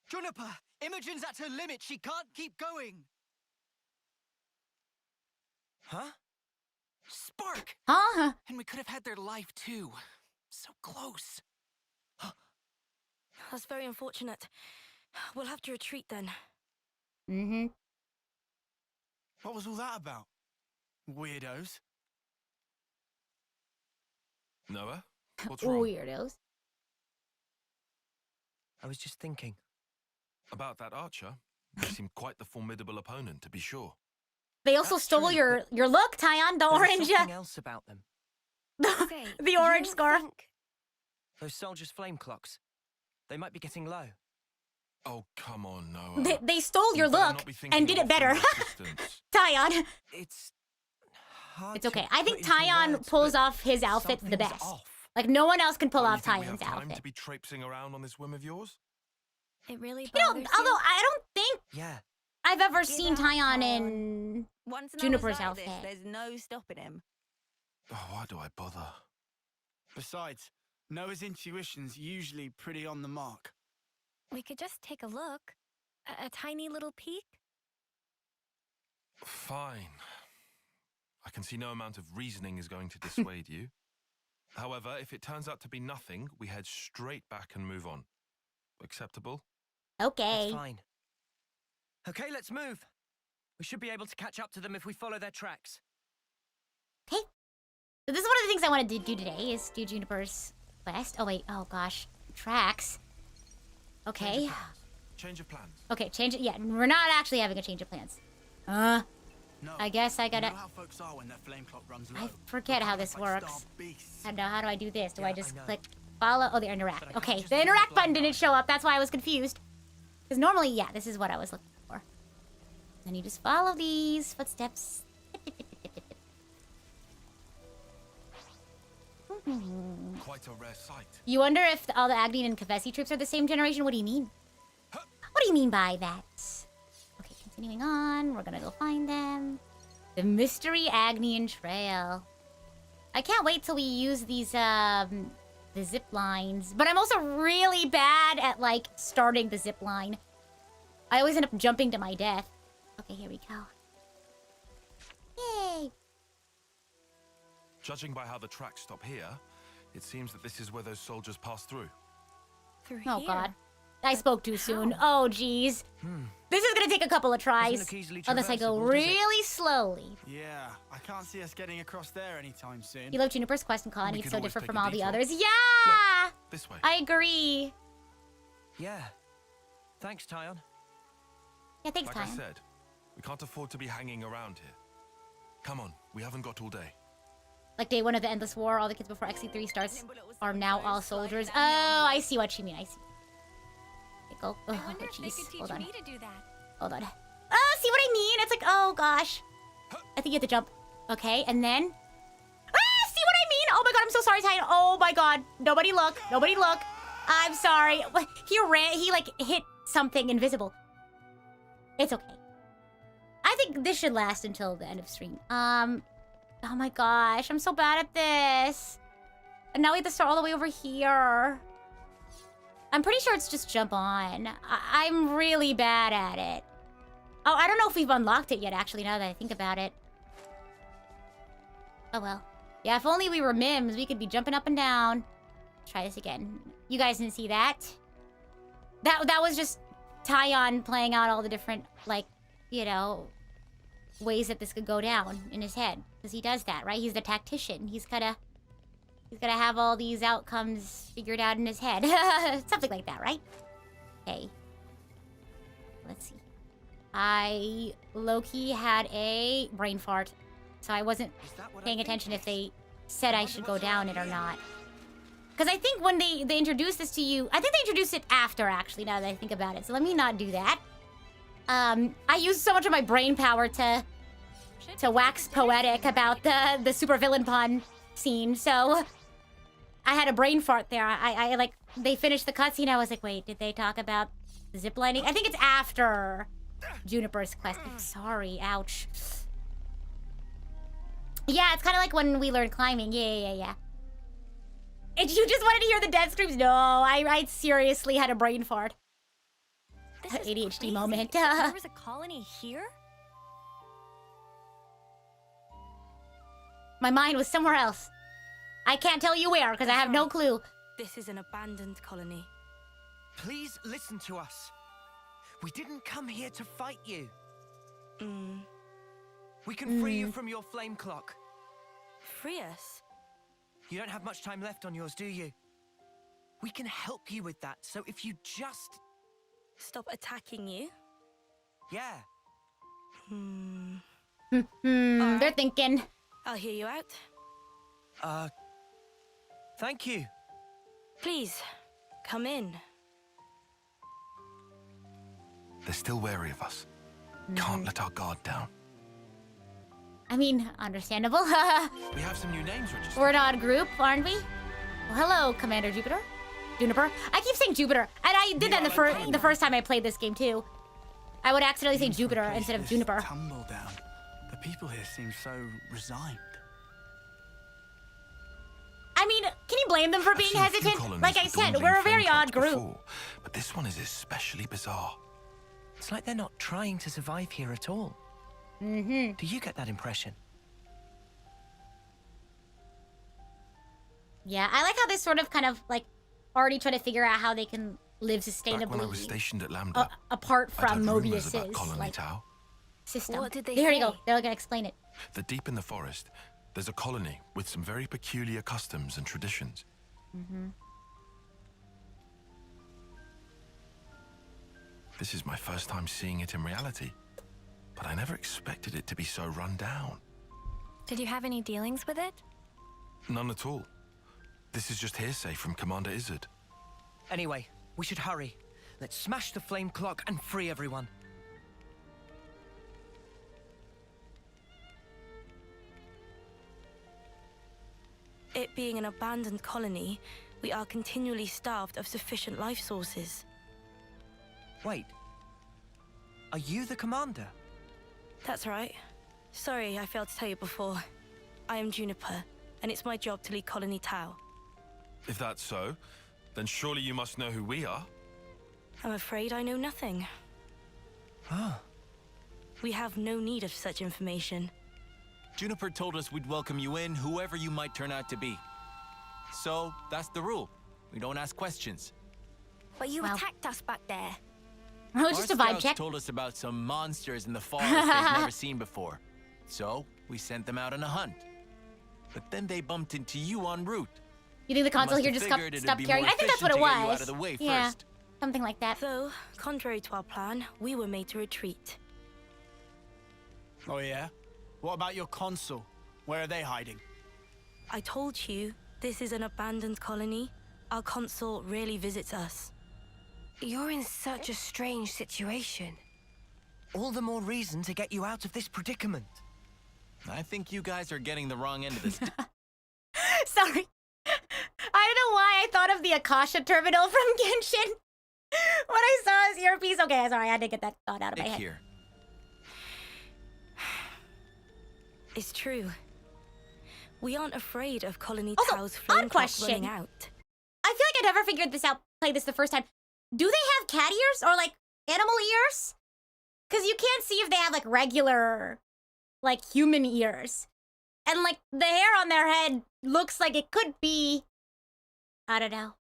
[SPEAKER 2] Juniper! Imogen's at her limit. She can't keep going. Huh? Spark!
[SPEAKER 1] Huh?
[SPEAKER 2] And we could have had their life too. So close.
[SPEAKER 11] That's very unfortunate. We'll have to retreat then.
[SPEAKER 1] Mm-hmm.
[SPEAKER 3] What was all that about? Weirdos.
[SPEAKER 5] Noah, what's wrong?
[SPEAKER 1] Weirdos.
[SPEAKER 2] I was just thinking.
[SPEAKER 5] About that archer? He seemed quite the formidable opponent, to be sure.
[SPEAKER 1] They also
[SPEAKER 2] That's
[SPEAKER 1] stole
[SPEAKER 2] true,
[SPEAKER 1] your look, Tyon. The
[SPEAKER 2] There was
[SPEAKER 1] orange,
[SPEAKER 2] something else about them.
[SPEAKER 1] the orange scarf.
[SPEAKER 2] Those soldiers' flame clocks. They might be getting low.
[SPEAKER 5] Oh, come on, Noah.
[SPEAKER 1] They stole your
[SPEAKER 5] You better
[SPEAKER 1] look
[SPEAKER 5] not be thinking
[SPEAKER 1] and did it
[SPEAKER 5] of
[SPEAKER 1] better.
[SPEAKER 5] offering resistance.
[SPEAKER 1] Tyon.
[SPEAKER 2] It's hard
[SPEAKER 1] It's okay.
[SPEAKER 2] to
[SPEAKER 1] I
[SPEAKER 2] put
[SPEAKER 1] think
[SPEAKER 2] into
[SPEAKER 1] Tyon
[SPEAKER 2] words,
[SPEAKER 1] pulls
[SPEAKER 2] but
[SPEAKER 1] off his outfit the
[SPEAKER 2] something's
[SPEAKER 1] best.
[SPEAKER 2] off.
[SPEAKER 1] Like, no one else can pull
[SPEAKER 5] Don't
[SPEAKER 1] off
[SPEAKER 5] you think we
[SPEAKER 1] Tyon's
[SPEAKER 5] have time
[SPEAKER 1] outfit.
[SPEAKER 5] to be traipsing around on this whim of yours?
[SPEAKER 11] It really
[SPEAKER 1] You know,
[SPEAKER 11] bothers
[SPEAKER 1] although I don't think
[SPEAKER 2] Yeah.
[SPEAKER 1] I've ever
[SPEAKER 14] Give
[SPEAKER 1] seen
[SPEAKER 14] up,
[SPEAKER 1] Tyon
[SPEAKER 14] Tyon.
[SPEAKER 1] in
[SPEAKER 14] Once Noah's
[SPEAKER 1] Juniper's
[SPEAKER 14] like this,
[SPEAKER 1] outfit.
[SPEAKER 14] there's no stopping him.
[SPEAKER 5] Oh, why do I bother?
[SPEAKER 3] Besides, Noah's intuition's usually pretty on the mark.
[SPEAKER 11] We could just take a look. A tiny little peek.
[SPEAKER 5] Fine. I can see no amount of reasoning is going to dissuade you. However, if it turns out to be nothing, we head straight back and move on. Acceptable?
[SPEAKER 1] Okay.
[SPEAKER 2] That's fine. Okay, let's move. We should be able to catch up to them if we follow their tracks.
[SPEAKER 1] Okay. So this is one of the things I wanted to do today, is do Juniper's quest. Oh, wait. Oh, gosh. Tracks. Okay.
[SPEAKER 5] Change of plans.
[SPEAKER 1] Okay, change it. Yeah, we're not actually having a change of plans.
[SPEAKER 3] No.
[SPEAKER 1] I guess I gotta...
[SPEAKER 3] You know how folks are when their flame clock runs low.
[SPEAKER 1] I forget how this works. I don't know, how do I do this? Do I just click follow? Oh, the interact. Okay, the interact button didn't show up. That's why I was confused. Because normally, yeah, this is what I was looking for. Then you just follow these footsteps.
[SPEAKER 5] Quite a rare sight.
[SPEAKER 1] You wonder if all the Agnian and Kavesi troops are the same generation? What do you mean? What do you mean by that? Okay, continuing on. We're gonna go find them. The Mystery Agnian Trail. I can't wait till we use these, the zip lines. But I'm also really bad at, like, starting the zip line. I always end up jumping to my death. Okay, here we go. Yay!
[SPEAKER 5] Judging by how the tracks stop here, it seems that this is where those soldiers passed through.
[SPEAKER 1] Oh, God. I spoke too soon. Oh, jeez. This is gonna take a couple of tries. Unless I go really slowly.
[SPEAKER 3] Yeah, I can't see us getting across there anytime soon.
[SPEAKER 1] You love Juniper's quest and Colony.
[SPEAKER 3] We
[SPEAKER 1] It's
[SPEAKER 3] could
[SPEAKER 1] so
[SPEAKER 3] always
[SPEAKER 1] different
[SPEAKER 3] take
[SPEAKER 1] from
[SPEAKER 3] a
[SPEAKER 1] all the
[SPEAKER 3] detour.
[SPEAKER 1] others. Yeah!
[SPEAKER 5] Look, this way.
[SPEAKER 1] I agree.
[SPEAKER 2] Yeah. Thanks, Tyon.
[SPEAKER 1] Yeah, thanks,
[SPEAKER 5] Like I
[SPEAKER 1] Tyon.
[SPEAKER 5] said, we can't afford to be hanging around here. Come on, we haven't got all day.
[SPEAKER 1] Like day one of the Endless War, all the kids before XC3 starts are now all soldiers. Oh, I see what you mean. I see. Okay, go. Oh, jeez. Hold on. Hold on. Oh, see what I mean? It's like, oh, gosh. I think you have to jump. Okay, and then... Ah, see what I mean? Oh, my God, I'm so sorry, Tyon. Oh, my God. Nobody look. Nobody look. I'm sorry. He ran... He, like, hit something invisible. It's okay. I think this should last until the end of stream. Oh my gosh, I'm so bad at this. And now we have to start all the way over here. I'm pretty sure it's just jump on. I'm really bad at it. Oh, I don't know if we've unlocked it yet, actually, now that I think about it. Oh well. Yeah, if only we were Mims, we could be jumping up and down. Try this again. You guys didn't see that? That was just Tyon playing out all the different, like, you know, ways that this could go down in his head. Because he does that, right? He's the tactician. He's gotta have all these outcomes figured out in his head. Something like that, right? Okay. Let's see. I low-key had a brain fart. So I wasn't paying attention if they said I should go down it or not. Because I think when they introduced this to you... I think they introduced it after, actually, now that I think about it. So let me not do that. I used so much of my brain power to wax poetic about the supervillain pun scene, so I had a brain fart there. I like, they finished the cutscene, I was like, wait, did they talk about ziplining? I think it's after Juniper's quest. I'm sorry, ouch. Yeah, it's kind of like when we learned climbing. Yeah. And you just wanted to hear the death screams? No, I seriously had a brain fart.
[SPEAKER 11] This is
[SPEAKER 1] ADHD
[SPEAKER 11] crazy.
[SPEAKER 1] moment.
[SPEAKER 11] There was a colony here?
[SPEAKER 1] My mind was somewhere else. I can't tell you where because I have no clue.
[SPEAKER 11] This is an abandoned colony.
[SPEAKER 2] Please listen to us. We didn't come here to fight you. We can free you from your flame clock.
[SPEAKER 11] Free us?
[SPEAKER 2] You don't have much time left on yours, do you? We can help you with that, so if you just...
[SPEAKER 11] Stop attacking you?
[SPEAKER 2] Yeah.
[SPEAKER 1] They're thinking.
[SPEAKER 11] I'll hear you out.
[SPEAKER 2] Thank you.
[SPEAKER 11] Please, come in.
[SPEAKER 5] They're still wary of us. Can't let our guard down.
[SPEAKER 1] I mean, understandable.
[SPEAKER 2] We have some new names registered.
[SPEAKER 1] We're an odd group, aren't we? Well, hello, Commander Juniper. I keep saying Jupiter, and I did that the first time I played this game too. I would accidentally say Jupiter instead of Juniper.
[SPEAKER 3] Tumble down. The people here seem so resigned.
[SPEAKER 1] I mean, can you blame them for being hesitant? Like I said, we're a very odd group.
[SPEAKER 5] Before, but this one is especially bizarre.
[SPEAKER 2] It's like they're not trying to survive here at all. Do you get that impression?
[SPEAKER 1] Yeah, I like how they sort of kind of like already try to figure out how they can live sustainably.
[SPEAKER 5] Back when I was stationed at Lambda,
[SPEAKER 1] apart from
[SPEAKER 5] Moebius's
[SPEAKER 1] Moebius's
[SPEAKER 5] Colony
[SPEAKER 1] like,
[SPEAKER 5] Tau.
[SPEAKER 1] system.
[SPEAKER 11] What did they
[SPEAKER 1] There
[SPEAKER 11] say?
[SPEAKER 1] you go. They're gonna explain it.
[SPEAKER 5] That deep in the forest, there's a colony with some very peculiar customs and traditions. This is my first time seeing it in reality, but I never expected it to be so run down.
[SPEAKER 4] Did you have any dealings with it?
[SPEAKER 5] None at all. This is just hearsay from Commander Izzard.
[SPEAKER 2] Anyway, we should hurry. Let's smash the flame clock and free everyone.
[SPEAKER 11] It being an abandoned colony, we are continually starved of sufficient life sources.
[SPEAKER 2] Wait. Are you the commander?
[SPEAKER 11] That's right. Sorry, I failed to tell you before. I am Juniper, and it's my job to lead Colony Tau.
[SPEAKER 5] If that's so, then surely you must know who we are.
[SPEAKER 11] I'm afraid I know nothing.
[SPEAKER 2] Ah.
[SPEAKER 11] We have no need of such information.
[SPEAKER 14] Juniper told us we'd welcome you in, whoever you might turn out to be. So, that's the rule. We don't ask questions.
[SPEAKER 4] But you attacked us back there.
[SPEAKER 1] It was just a vibe
[SPEAKER 14] scouts
[SPEAKER 1] check.
[SPEAKER 14] told us about some monsters in the forest they've never seen before. So, we sent them out on a hunt. But then they bumped into you en route.
[SPEAKER 1] You think the consul here just stopped caring? I think that's what it was.
[SPEAKER 14] You out of the way
[SPEAKER 1] Yeah,
[SPEAKER 14] first.
[SPEAKER 1] something like that.
[SPEAKER 11] Though, contrary to our plan, we were made to retreat.
[SPEAKER 3] Oh yeah? What about your consul? Where are they hiding?
[SPEAKER 11] I told you, this is an abandoned colony. Our consul rarely visits us.
[SPEAKER 4] You're in such a strange situation.
[SPEAKER 2] All the more reason to get you out of this predicament.
[SPEAKER 14] I think you guys are getting the wrong end of this.
[SPEAKER 1] Sorry. I don't know why I thought of the Akasha terminal from Genshin. When I saw his earpiece. Okay, sorry, I had to get that thought out of my head.
[SPEAKER 14] Here.
[SPEAKER 11] It's true. We aren't afraid of Colony
[SPEAKER 1] Also,
[SPEAKER 11] Tau's flame
[SPEAKER 1] odd
[SPEAKER 11] clock
[SPEAKER 1] question.
[SPEAKER 11] running out.
[SPEAKER 1] I feel like I never figured this out, played this the first time. Do they have cat ears or like animal ears? Because you can't see if they have like regular, like human ears. And like the hair on their head looks like it could be, I don't know.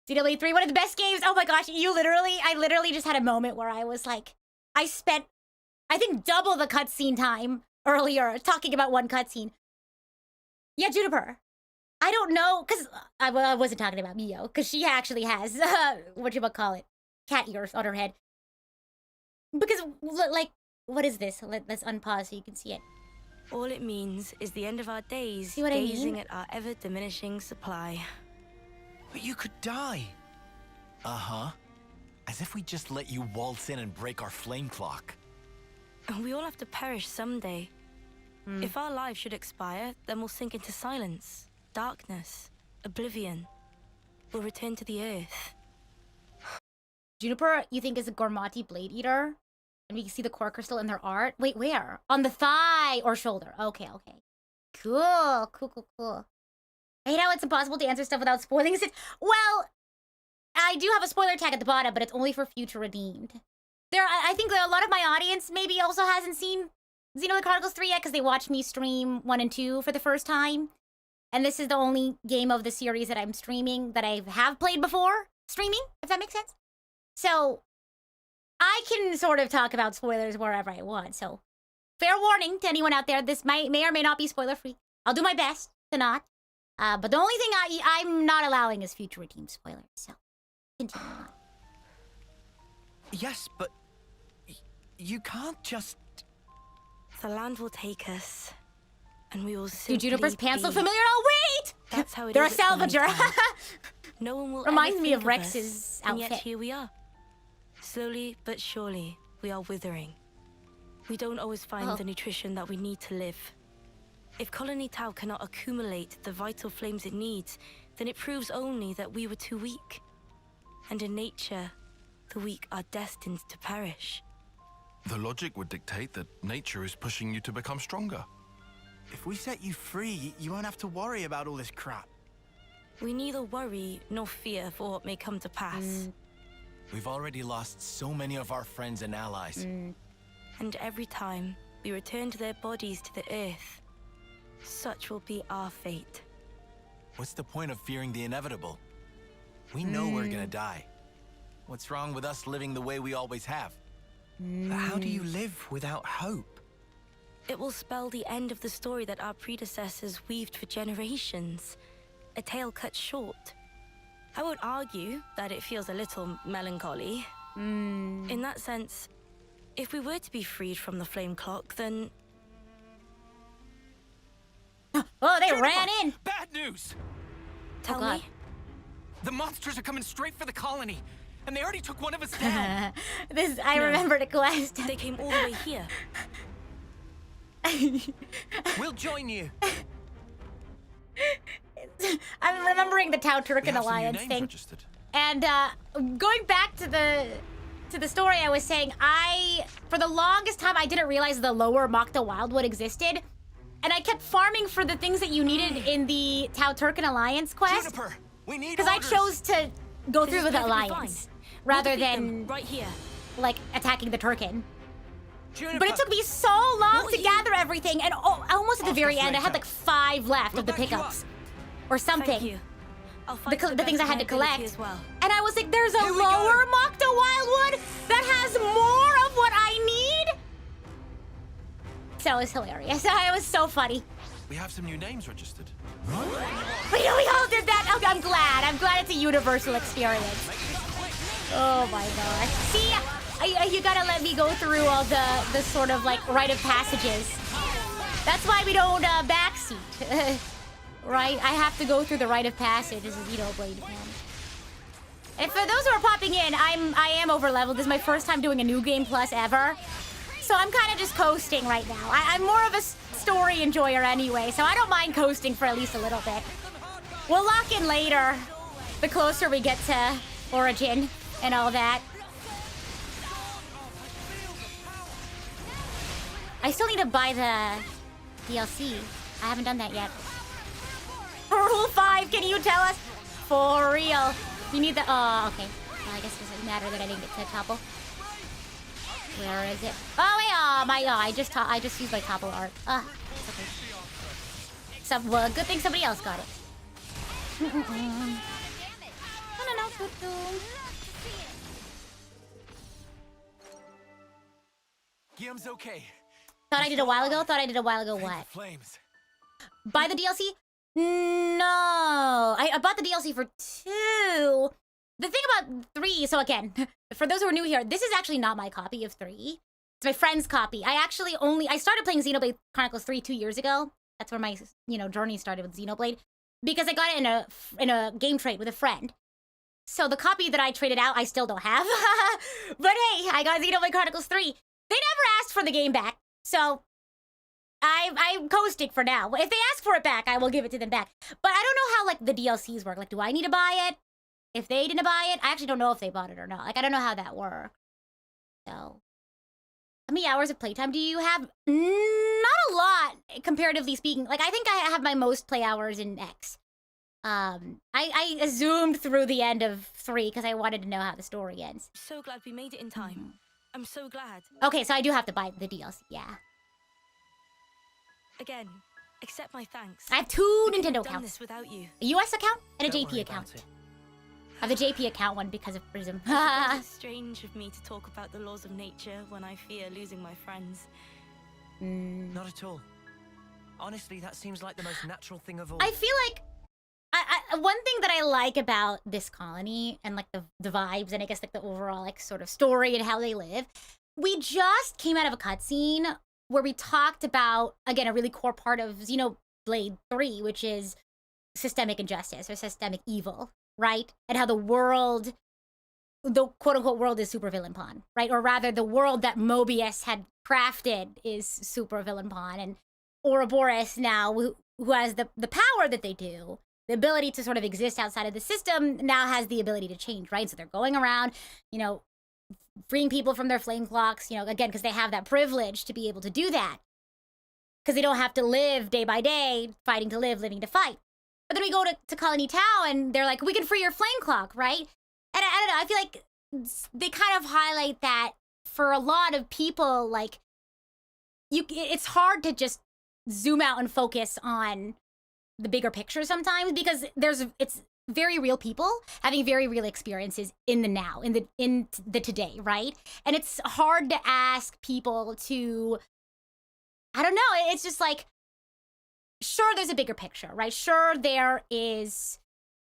[SPEAKER 1] Xenoblade 3, one of the best games. Oh my gosh, I literally just had a moment where I was like, I spent, I think double the cutscene time earlier talking about one cutscene. Yeah, Juniper. I don't know, because I wasn't talking about Mio, because she actually has, whatchamacallit, cat ears on her head. Because, like, what is this? Let's unpause so you can see it.
[SPEAKER 11] All it means is the end of our days,
[SPEAKER 1] See what I
[SPEAKER 11] gazing
[SPEAKER 1] mean?
[SPEAKER 11] at our ever-diminishing supply.
[SPEAKER 2] But you could die.
[SPEAKER 14] Uh-huh. As if we just let you waltz in and break our flame clock.
[SPEAKER 11] We all have to perish someday. If our lives should expire, then we'll sink into silence, darkness, oblivion. We'll return to the earth.
[SPEAKER 1] Juniper, you think is a Gormati blade eater? And we can see the core crystal in their art? Wait, where? On the thigh or shoulder. Okay. Cool. I hate how it's impossible to answer stuff without spoiling it. Well, I do have a spoiler tag at the bottom, but it's only for future redeemed. I think that a lot of my audience maybe also hasn't seen Xenoblade Chronicles 3 yet because they watched me stream 1 and 2 for the first time. And this is the only game of the series that I'm streaming that I have played before streaming, if that makes sense. So I can sort of talk about spoilers wherever I want. So fair warning to anyone out there, this may or may not be spoiler free. I'll do my best to not. But the only thing I'm not allowing is future redeemed spoilers. So continue on.
[SPEAKER 2] Yes, but you can't just...
[SPEAKER 11] The land will take us, and we will simply
[SPEAKER 1] Do Juniper's pants look
[SPEAKER 11] be-
[SPEAKER 1] familiar? Oh, wait!
[SPEAKER 11] That's how it
[SPEAKER 1] They're a
[SPEAKER 11] is at Colony
[SPEAKER 1] salvager.
[SPEAKER 11] Tau. No one will
[SPEAKER 1] Reminds
[SPEAKER 11] ever
[SPEAKER 1] me
[SPEAKER 11] think
[SPEAKER 1] of Rex's
[SPEAKER 11] us, and yet
[SPEAKER 1] outfit.
[SPEAKER 11] here we are. Slowly but surely, we are withering. We don't always find the nutrition that we need to live. If Colony Tau cannot accumulate the vital flames it needs, then it proves only that we were too weak. And in nature, the weak are destined to perish.
[SPEAKER 5] The logic would dictate that nature is pushing you to become stronger.
[SPEAKER 3] If we set you free, you won't have to worry about all this crap.
[SPEAKER 11] We neither worry nor fear for what may come to pass.
[SPEAKER 14] We've already lost so many of our friends and allies.
[SPEAKER 11] And every time we return their bodies to the earth, such will be our fate.
[SPEAKER 14] What's the point of fearing the inevitable? We know we're gonna die. What's wrong with us living the way we always have?
[SPEAKER 2] But how do you live without hope?
[SPEAKER 11] It will spell the end of the story that our predecessors weaved for generations. A tale cut short. I won't argue that it feels a little melancholy. In that sense, if we were to be freed from the flame clock, then...
[SPEAKER 1] Oh, they
[SPEAKER 2] Juniper,
[SPEAKER 1] ran in!
[SPEAKER 2] Bad news!
[SPEAKER 11] Tell
[SPEAKER 1] God.
[SPEAKER 11] me.
[SPEAKER 2] The monsters are coming straight for the colony, and they already took one of us down.
[SPEAKER 1] I remember the quest.
[SPEAKER 11] They came all the way here.
[SPEAKER 2] We'll join you.
[SPEAKER 1] I'm remembering the Tau
[SPEAKER 5] We
[SPEAKER 1] Turkin
[SPEAKER 5] have some new
[SPEAKER 1] Alliance
[SPEAKER 5] names
[SPEAKER 1] thing.
[SPEAKER 5] registered.
[SPEAKER 1] And going back to the story I was saying, for the longest time I didn't realize the lower Maktha Wildwood existed. And I kept farming for the things that you needed in the Tau Turkin Alliance quest.
[SPEAKER 2] Juniper, we need
[SPEAKER 1] Because I
[SPEAKER 2] orders.
[SPEAKER 1] chose to go
[SPEAKER 11] This
[SPEAKER 1] through
[SPEAKER 11] is
[SPEAKER 1] with the
[SPEAKER 11] perfectly
[SPEAKER 1] Alliance.
[SPEAKER 11] fine.
[SPEAKER 1] Rather
[SPEAKER 11] We'll defeat
[SPEAKER 1] than
[SPEAKER 11] them right here.
[SPEAKER 1] like attacking the Turkin.
[SPEAKER 2] Juniper.
[SPEAKER 1] But it took me so long to
[SPEAKER 11] What?
[SPEAKER 1] gather everything, and almost at the very end, I had
[SPEAKER 2] later.
[SPEAKER 1] like 5 left
[SPEAKER 2] We'll
[SPEAKER 1] of the
[SPEAKER 2] back you
[SPEAKER 1] pickups. Or something.
[SPEAKER 11] Thank you. I'll fight
[SPEAKER 1] The
[SPEAKER 11] to
[SPEAKER 1] things I
[SPEAKER 11] best
[SPEAKER 1] had to
[SPEAKER 11] of my ability
[SPEAKER 1] collect.
[SPEAKER 11] as well.
[SPEAKER 1] And I was like, there's a
[SPEAKER 2] Here we
[SPEAKER 1] lower
[SPEAKER 2] go.
[SPEAKER 1] Maktha Wildwood that has more of what I need? So it was hilarious. It was so funny.
[SPEAKER 5] We have some new names registered.
[SPEAKER 1] We all did that. Okay, I'm glad. I'm glad it's a universal experience. Oh my god. See, you gotta let me go through all the sort of like rite of passages. That's why we don't backseat. Right? I have to go through the rite of passage as a Xenoblade fan. And for those who are popping in, I am overleveled. This is my first time doing a new game plus ever. So I'm kind of just coasting right now. I'm more of a story enjoyer anyway, so I don't mind coasting for at least a little bit. We'll lock in later, the closer we get to Origin and all that. I still need to buy the DLC. I haven't done that yet. Rule 5, can you tell us? For real. You need the... Oh, okay. Well, I guess it doesn't matter that I didn't get to topple. Where is it? Oh, wait, I just used my topple art. It's okay. Well, good thing somebody else got it. No.
[SPEAKER 14] Guillaume's okay.
[SPEAKER 1] Thought I did a while ago? Thought I did a while ago what?
[SPEAKER 14] Flames.
[SPEAKER 1] Buy the DLC? No. I bought the DLC for 2. The thing about 3, so again, for those who are new here, this is actually not my copy of 3. It's my friend's copy. I started playing Xenoblade Chronicles 3 2 years ago. That's where my, journey started with Xenoblade. Because I got it in a game trade with a friend. So the copy that I traded out, I still don't have. But hey, I got Xenoblade Chronicles 3. They never asked for the game back. So I'm coasting for now. If they ask for it back, I will give it to them back. But I don't know how like the DLCs work. Like, do I need to buy it? If they didn't buy it, I actually don't know if they bought it or not. Like, I don't know how that works. So, how many hours of playtime do you have? Not a lot, comparatively speaking. Like, I think I have my most play hours in X. I zoomed through the end of 3 because I wanted to know how the story ends.
[SPEAKER 11] So glad we made it in time. I'm so glad.
[SPEAKER 1] Okay, so I do have to buy the DLC, yeah.
[SPEAKER 11] Again, accept my thanks.
[SPEAKER 1] I have 2
[SPEAKER 11] We couldn't
[SPEAKER 1] Nintendo
[SPEAKER 11] have done
[SPEAKER 1] accounts.
[SPEAKER 11] this without you.
[SPEAKER 1] A US account and a
[SPEAKER 2] Don't
[SPEAKER 1] JP
[SPEAKER 2] worry
[SPEAKER 1] account.
[SPEAKER 2] about it.
[SPEAKER 1] I have the JP account one because of Prism.
[SPEAKER 11] I suppose it's strange of me to talk about the laws of nature when I fear losing my friends.
[SPEAKER 2] Not at all. Honestly, that seems like the most natural thing of all.
[SPEAKER 1] I feel like one thing that I like about this colony and like the vibes and I guess like the overall like sort of story and how they live, we just came out of a cutscene where we talked about, again, a really core part of Xenoblade 3, which is systemic injustice or systemic evil, right? And how the world, the quote-unquote world is supervillain pawn, right? Or rather, the world that Moebius had crafted is supervillain pawn. And Ouroboros now, who has the power that they do, the ability to sort of exist outside of the system, now has the ability to change, right? So they're going around, freeing people from their flame clocks, again, because they have that privilege to be able to do that. Because they don't have to live day by day, fighting to live, living to fight. But then we go to Colony Tau, and they're like, we can free your flame clock, right? And I don't know, I feel like they kind of highlight that for a lot of people, like, it's hard to just zoom out and focus on the bigger picture sometimes, because it's very real people having very real experiences in the now, in the today, right? And it's hard to ask people to, I don't know, it's just like, sure, there's a bigger picture, right? Sure, there is,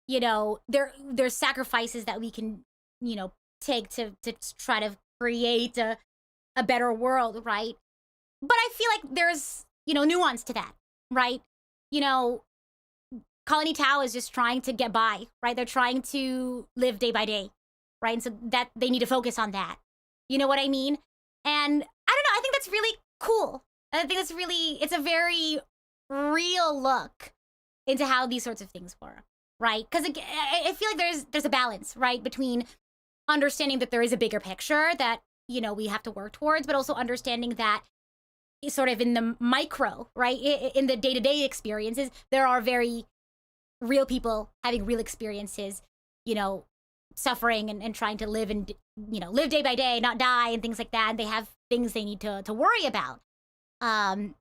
[SPEAKER 1] there's sacrifices that we can, take to try to create a better world, right? But I feel like there's, nuance to that, right? Colony Tau is just trying to get by, right? They're trying to live day by day, right? And so that they need to focus on that. You know what I mean? And I don't know, I think that's really cool. I think it's a very real look into how these sorts of things work, right? Because I feel like there's a balance, right? Between understanding that there is a bigger picture that, we have to work towards, but also understanding that sort of in the micro, right? In the day-to-day experiences, there are very real people having real experiences, suffering and trying to live and, live day by day, not die and things like that. And they have things they need to worry about. And,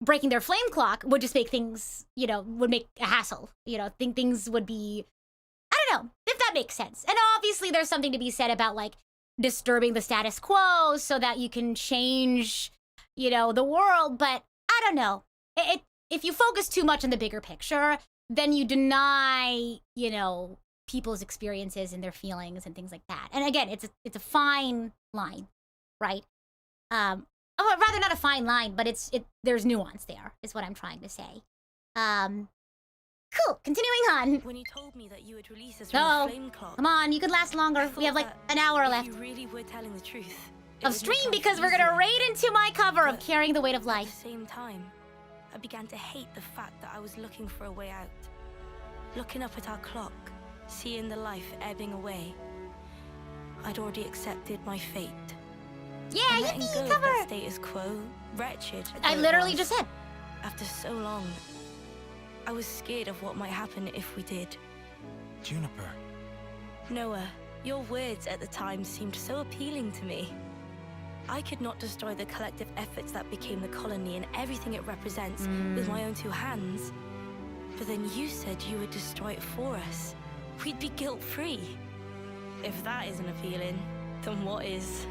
[SPEAKER 1] breaking their flame clock would just make things, would make a hassle. Things would be, I don't know, if that makes sense. And obviously there's something to be said about like disturbing the status quo so that you can change, the world. But I don't know. If you focus too much on the bigger picture, then you deny, people's experiences and their feelings and things like that. And again, it's a fine line, right? Rather not a fine line, but there's nuance there, is what I'm trying to say. Cool. Continuing on.
[SPEAKER 11] When you told me that you would release us from the flame clock,
[SPEAKER 1] come on, you could last longer. We have like an hour left.
[SPEAKER 11] You really were telling the truth.
[SPEAKER 1] Of stream, because we're gonna raid into my cover of Carrying the Weight of Life.
[SPEAKER 11] At the same time, I began to hate the fact that I was looking for a way out. Looking up at our clock, seeing the life ebbing away. I'd already accepted my fate.
[SPEAKER 1] Yeah,
[SPEAKER 11] letting go of that status quo, wretched.
[SPEAKER 1] I literally just said.
[SPEAKER 11] After so long, I was scared of what might happen if we did.
[SPEAKER 5] Juniper.
[SPEAKER 11] Noah, your words at the time seemed so appealing to me. I could not destroy the collective efforts that became the colony and everything it represents with my own 2 hands. But then you said you would destroy it for us. We'd be guilt-free. If that isn't appealing, then what is?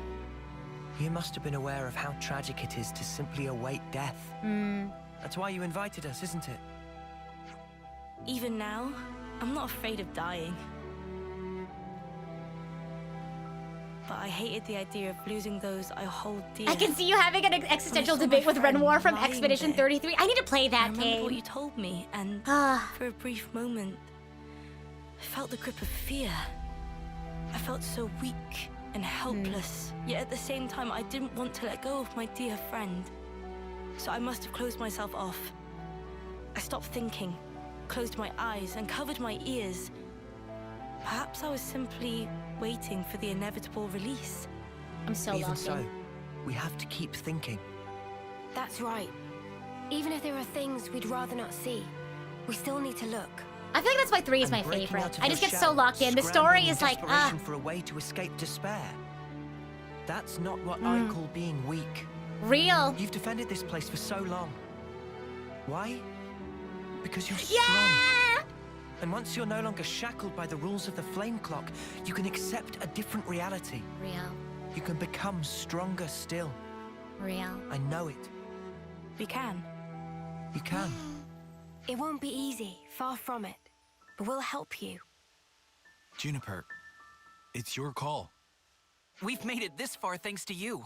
[SPEAKER 2] You must have been aware of how tragic it is to simply await death. That's why you invited us, isn't it?
[SPEAKER 11] Even now, I'm not afraid of dying. But I hated the idea of losing those I hold dear.
[SPEAKER 1] I can see you having an existential debate with Renoir from Expedition 33. I need to play that game.
[SPEAKER 11] I remember what you told me, and for a brief moment, I felt the grip of fear. I felt so weak and helpless, yet at the same time, I didn't want to let go of my dear friend. So I must have closed myself off. I stopped thinking, closed my eyes, and covered my ears. Perhaps I was simply waiting for the inevitable release.
[SPEAKER 1] I'm so
[SPEAKER 2] Even
[SPEAKER 1] lost.
[SPEAKER 2] so, we have to keep thinking.
[SPEAKER 15] That's right. Even if there are things we'd rather not see, we still need to look.
[SPEAKER 1] I feel like that's why 3 is my
[SPEAKER 2] And breaking
[SPEAKER 1] favorite.
[SPEAKER 2] out of
[SPEAKER 1] I just
[SPEAKER 2] your
[SPEAKER 1] get so
[SPEAKER 2] shell,
[SPEAKER 1] locked in. The
[SPEAKER 2] scrambling
[SPEAKER 1] story is
[SPEAKER 2] in
[SPEAKER 1] like,
[SPEAKER 2] desperation for a way to escape despair. That's not what I call being weak.
[SPEAKER 1] real.
[SPEAKER 2] You've defended this place for so long. Why? Because you're strong.
[SPEAKER 1] Yeah!
[SPEAKER 2] And once you're no longer shackled by the rules of the flame clock, you can accept a different reality.
[SPEAKER 1] Real.
[SPEAKER 2] You can become stronger still.
[SPEAKER 1] Real.
[SPEAKER 2] I know it.
[SPEAKER 11] We can.
[SPEAKER 2] You can.
[SPEAKER 11] It won't be easy, far from it. But we'll help you.
[SPEAKER 14] Juniper, it's your call.
[SPEAKER 15] We've made it this far thanks to you.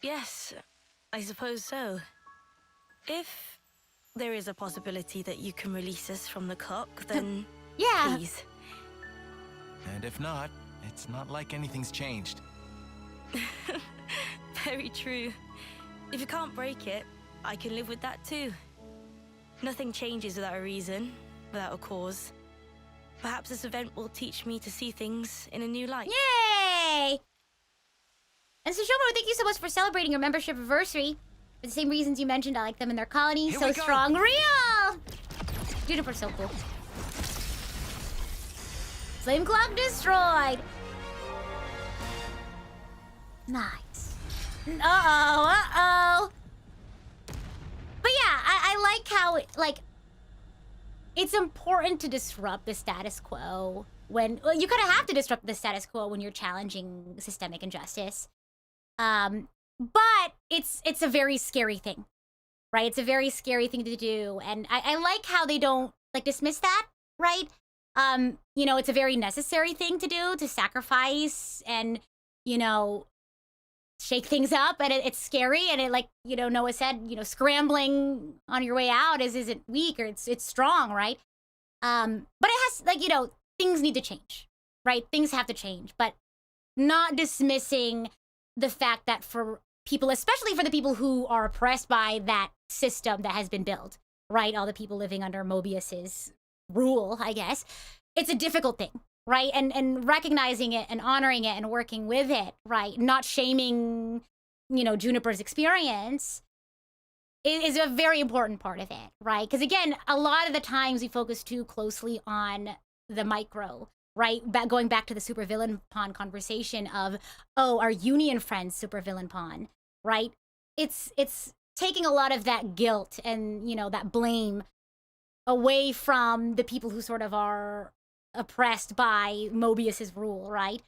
[SPEAKER 11] Yes, I suppose so. If there is a possibility that you can release us from the cock, then
[SPEAKER 1] yeah.
[SPEAKER 11] Please.
[SPEAKER 14] And if not, it's not like anything's changed.
[SPEAKER 11] Very true. If you can't break it, I can live with that too. Nothing changes without a reason, without a cause. Perhaps this event will teach me to see things in a new light.
[SPEAKER 1] Yay! And so, Shomo, thank you so much for celebrating your membership anniversary. For the same reasons you mentioned, I like them in their colony.
[SPEAKER 2] Here
[SPEAKER 1] So
[SPEAKER 2] we go.
[SPEAKER 1] strong. Real! Juniper's so cool. Flame clock destroyed. Nice. Uh-oh, uh-oh. But yeah, I like how, like, it's important to disrupt the status quo when, well, you kind of have to disrupt the status quo when you're challenging systemic injustice. But it's a very scary thing, right? It's a very scary thing to do. And I like how they don't, like, dismiss that, right? You know, it's a very necessary thing to do, to sacrifice and, you know, shake things up, and it's scary, and it, like, you know, Noah said, you know, scrambling on your way out isn't weak, or it's strong, right? But it has, like, you know, things need to change, right? Things have to change, but not dismissing the fact that for people, especially for the people who are oppressed by that system that has been built, right? All the people living under Moebius's rule, I guess, it's a difficult thing. Right, and recognizing it and honoring it and working with it, right? Not shaming, you know, Juniper's experience is a very important part of it, right? Because again, a lot of the times we focus too closely on the micro, right? Going back to the supervillain pawn conversation of, oh, our union friends supervillain pawn, right? It's taking a lot of that guilt and, you know, that blame away from the people who sort of are oppressed by Moebius's rule, right?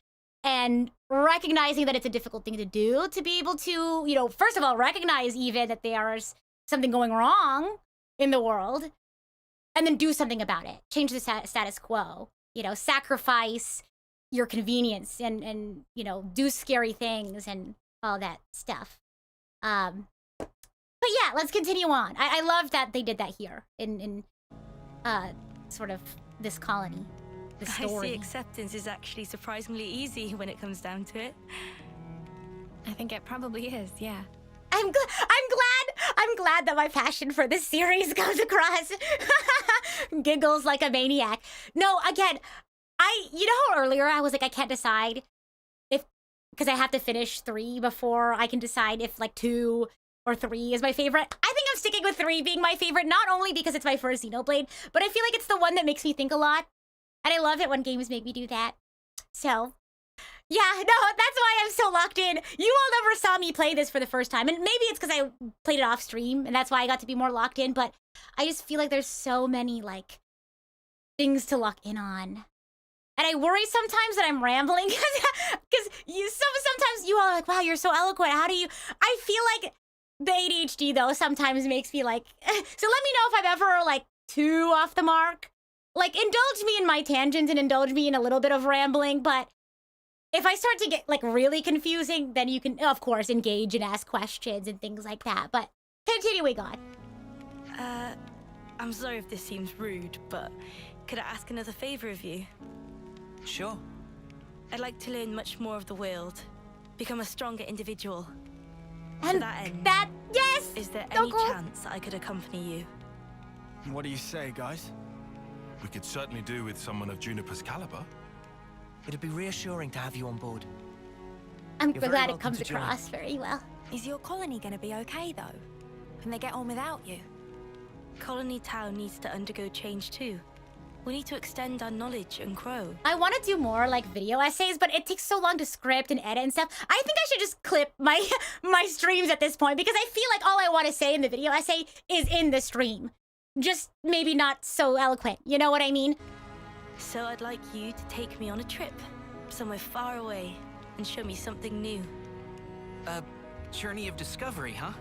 [SPEAKER 1] And recognizing that it's a difficult thing to do, to be able to, you know, first of all, recognize even that there's something going wrong in the world, and then do something about it. Change the status quo, you know, sacrifice your convenience and you know, do scary things and all that stuff. But yeah, let's continue on. I love that they did that here in sort of this colony.
[SPEAKER 11] I see acceptance is actually surprisingly easy when it comes down to it.
[SPEAKER 4] I think it probably is, yeah.
[SPEAKER 1] I'm glad that my passion for this series comes across. Giggles like a maniac. No, again, you know how earlier I was like, I can't decide if, because I have to finish 3 before I can decide if like 2 or 3 is my favorite. I think I'm sticking with 3 being my favorite, not only because it's my first Xenoblade, but I feel like it's the one that makes me think a lot. And I love it when games make me do that. So, yeah, no, that's why I'm so locked in. You all never saw me play this for the first time. And maybe it's because I played it off stream, and that's why I got to be more locked in. But I just feel like there's so many, like, things to lock in on. And I worry sometimes that I'm rambling. Because sometimes you all are like, wow, you're so eloquent. How do you... I feel like the ADHD, though, sometimes makes me like... So let me know if I'm ever, like, too off the mark. Like, indulge me in my tangents and indulge me in a little bit of rambling, but if I start to get, like, really confusing, then you can, of course, engage and ask questions and things like that, but continuing on.
[SPEAKER 11] I'm sorry if this seems rude, but could I ask another favor of you?
[SPEAKER 2] Sure.
[SPEAKER 11] I'd like to learn much more of the world, become a stronger individual.
[SPEAKER 1] And
[SPEAKER 11] to that end,
[SPEAKER 1] yes!
[SPEAKER 11] Is there any chance I could accompany you?
[SPEAKER 3] What do you say, guys?
[SPEAKER 5] We could certainly do with someone of Juniper's caliber.
[SPEAKER 2] It'd be reassuring to have you on board.
[SPEAKER 1] I'm
[SPEAKER 2] You're very
[SPEAKER 1] glad it
[SPEAKER 2] welcome
[SPEAKER 1] comes
[SPEAKER 2] to join.
[SPEAKER 1] across very well.
[SPEAKER 4] Is your colony gonna be okay, though? Can they get on without you?
[SPEAKER 11] Colony Tau needs to undergo change too. We need to extend our knowledge and grow.
[SPEAKER 1] I want to do more like video essays, but it takes so long to script and edit and stuff. I think I should just clip my my streams at this point because I feel like all I want to say in the video essay is in the stream. Just maybe not so eloquent, you know what I mean?
[SPEAKER 11] So I'd like you to take me on a trip, somewhere far away, and show me something new.
[SPEAKER 15] A journey of discovery, huh?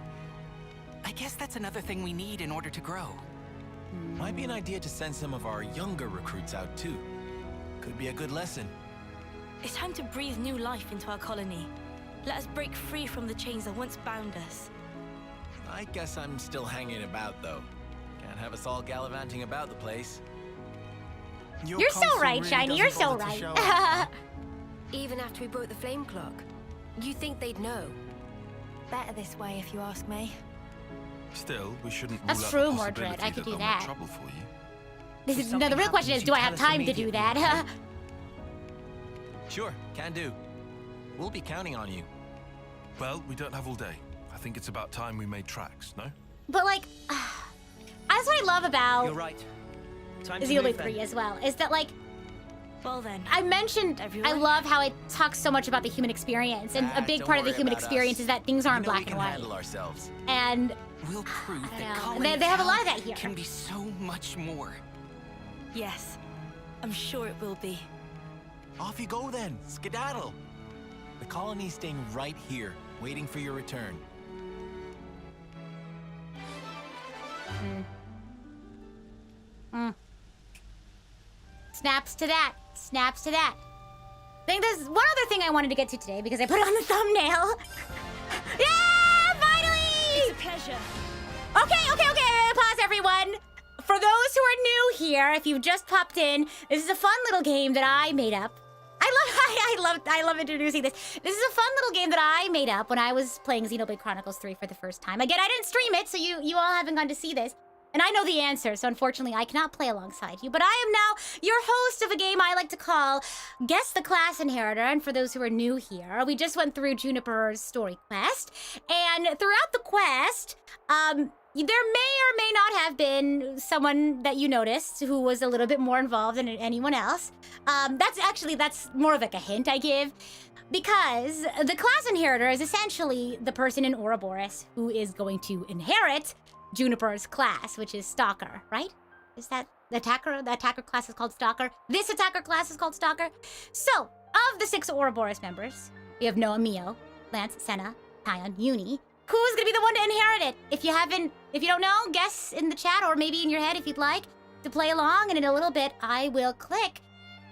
[SPEAKER 15] I guess that's another thing we need in order to grow.
[SPEAKER 14] Might be an idea to send some of our younger recruits out too. Could be a good lesson.
[SPEAKER 11] It's time to breathe new life into our colony. Let us break free from the chains that once bound us.
[SPEAKER 14] I guess I'm still hanging about though. Can't have us all gallivanting about the place.
[SPEAKER 1] You're so right, Shiny. You're so right.
[SPEAKER 16] Even after we broke the flame clock, you think they'd know?
[SPEAKER 4] Better this way, if you ask me.
[SPEAKER 5] Still, we shouldn't
[SPEAKER 1] That's
[SPEAKER 5] rule out
[SPEAKER 1] true,
[SPEAKER 5] the
[SPEAKER 1] Mordred.
[SPEAKER 5] possibility
[SPEAKER 1] I could do
[SPEAKER 5] they'll
[SPEAKER 1] that.
[SPEAKER 5] make trouble for you.
[SPEAKER 1] This is no. The real question is, do I have time to do that?
[SPEAKER 14] Sure, can do. We'll be counting on you.
[SPEAKER 5] Well, we don't have all day. I think it's about time we made tracks, no?
[SPEAKER 1] But like, that's what I love about
[SPEAKER 2] You're right. Time to
[SPEAKER 1] Xenoblade
[SPEAKER 2] move
[SPEAKER 1] 3
[SPEAKER 2] then.
[SPEAKER 1] as well, is that like,
[SPEAKER 11] well then,
[SPEAKER 1] I mentioned I love how it talks so much about the human experience, and a big
[SPEAKER 14] don't
[SPEAKER 1] part of the
[SPEAKER 14] worry
[SPEAKER 1] human
[SPEAKER 14] about
[SPEAKER 1] experience
[SPEAKER 14] us.
[SPEAKER 1] is that things aren't
[SPEAKER 14] We know
[SPEAKER 1] black
[SPEAKER 14] we
[SPEAKER 1] and
[SPEAKER 14] can
[SPEAKER 1] white.
[SPEAKER 14] handle ourselves.
[SPEAKER 1] And
[SPEAKER 15] We'll prove that
[SPEAKER 1] know.
[SPEAKER 15] Colony
[SPEAKER 1] They have a
[SPEAKER 15] Tau
[SPEAKER 1] lot of that here.
[SPEAKER 15] can be so much more.
[SPEAKER 11] yes, I'm sure it will be.
[SPEAKER 14] Off you go then, skedaddle. The colony's staying right here, waiting for your return.
[SPEAKER 1] snaps to that. Snaps to that. I think there's one other thing I wanted to get to today because I put it on the thumbnail. Yeah, finally!
[SPEAKER 11] It's a pleasure.
[SPEAKER 1] Okay. Pause, everyone. For those who are new here, if you've just popped in, this is a fun little game that I made up. I love introducing this. This is a fun little game that I made up when I was playing Xenoblade Chronicles 3 for the first time. Again, I didn't stream it, so you all haven't gone to see this. And I know the answer, so unfortunately I cannot play alongside you. But I am now your host of a game I like to call Guess the Class Inheritor. And for those who are new here, we just went through Juniper's story quest. And throughout the quest, there may or may not have been someone that you noticed who was a little bit more involved than anyone else. That's more of like a hint I give. Because the class inheritor is essentially the person in Ouroboros who is going to inherit Juniper's class, which is Stalker, right? Is that the attacker? The attacker class is called Stalker. This attacker class is called Stalker. So, of the 6 Ouroboros members, we have Noah, Mio, Lance, Senna, Tyon, Uni. Who's gonna be the one to inherit it? If you don't know, guess in the chat or maybe in your head if you'd like to play along. And in a little bit, I will click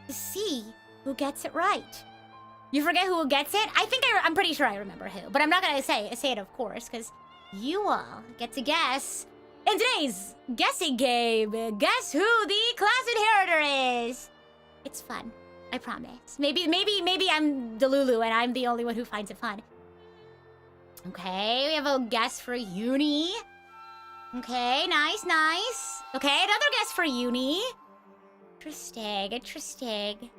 [SPEAKER 1] to see who gets it right. You forget who gets it? I'm pretty sure I remember who, but I'm not gonna say it, of course, because you all get to guess in today's guessing game. Guess who the class inheritor is? It's fun, I promise. Maybe I'm Delulu and I'm the only one who finds it fun. Okay, we have a guess for Uni. Okay, nice. Okay, another guess for Uni. Interesting.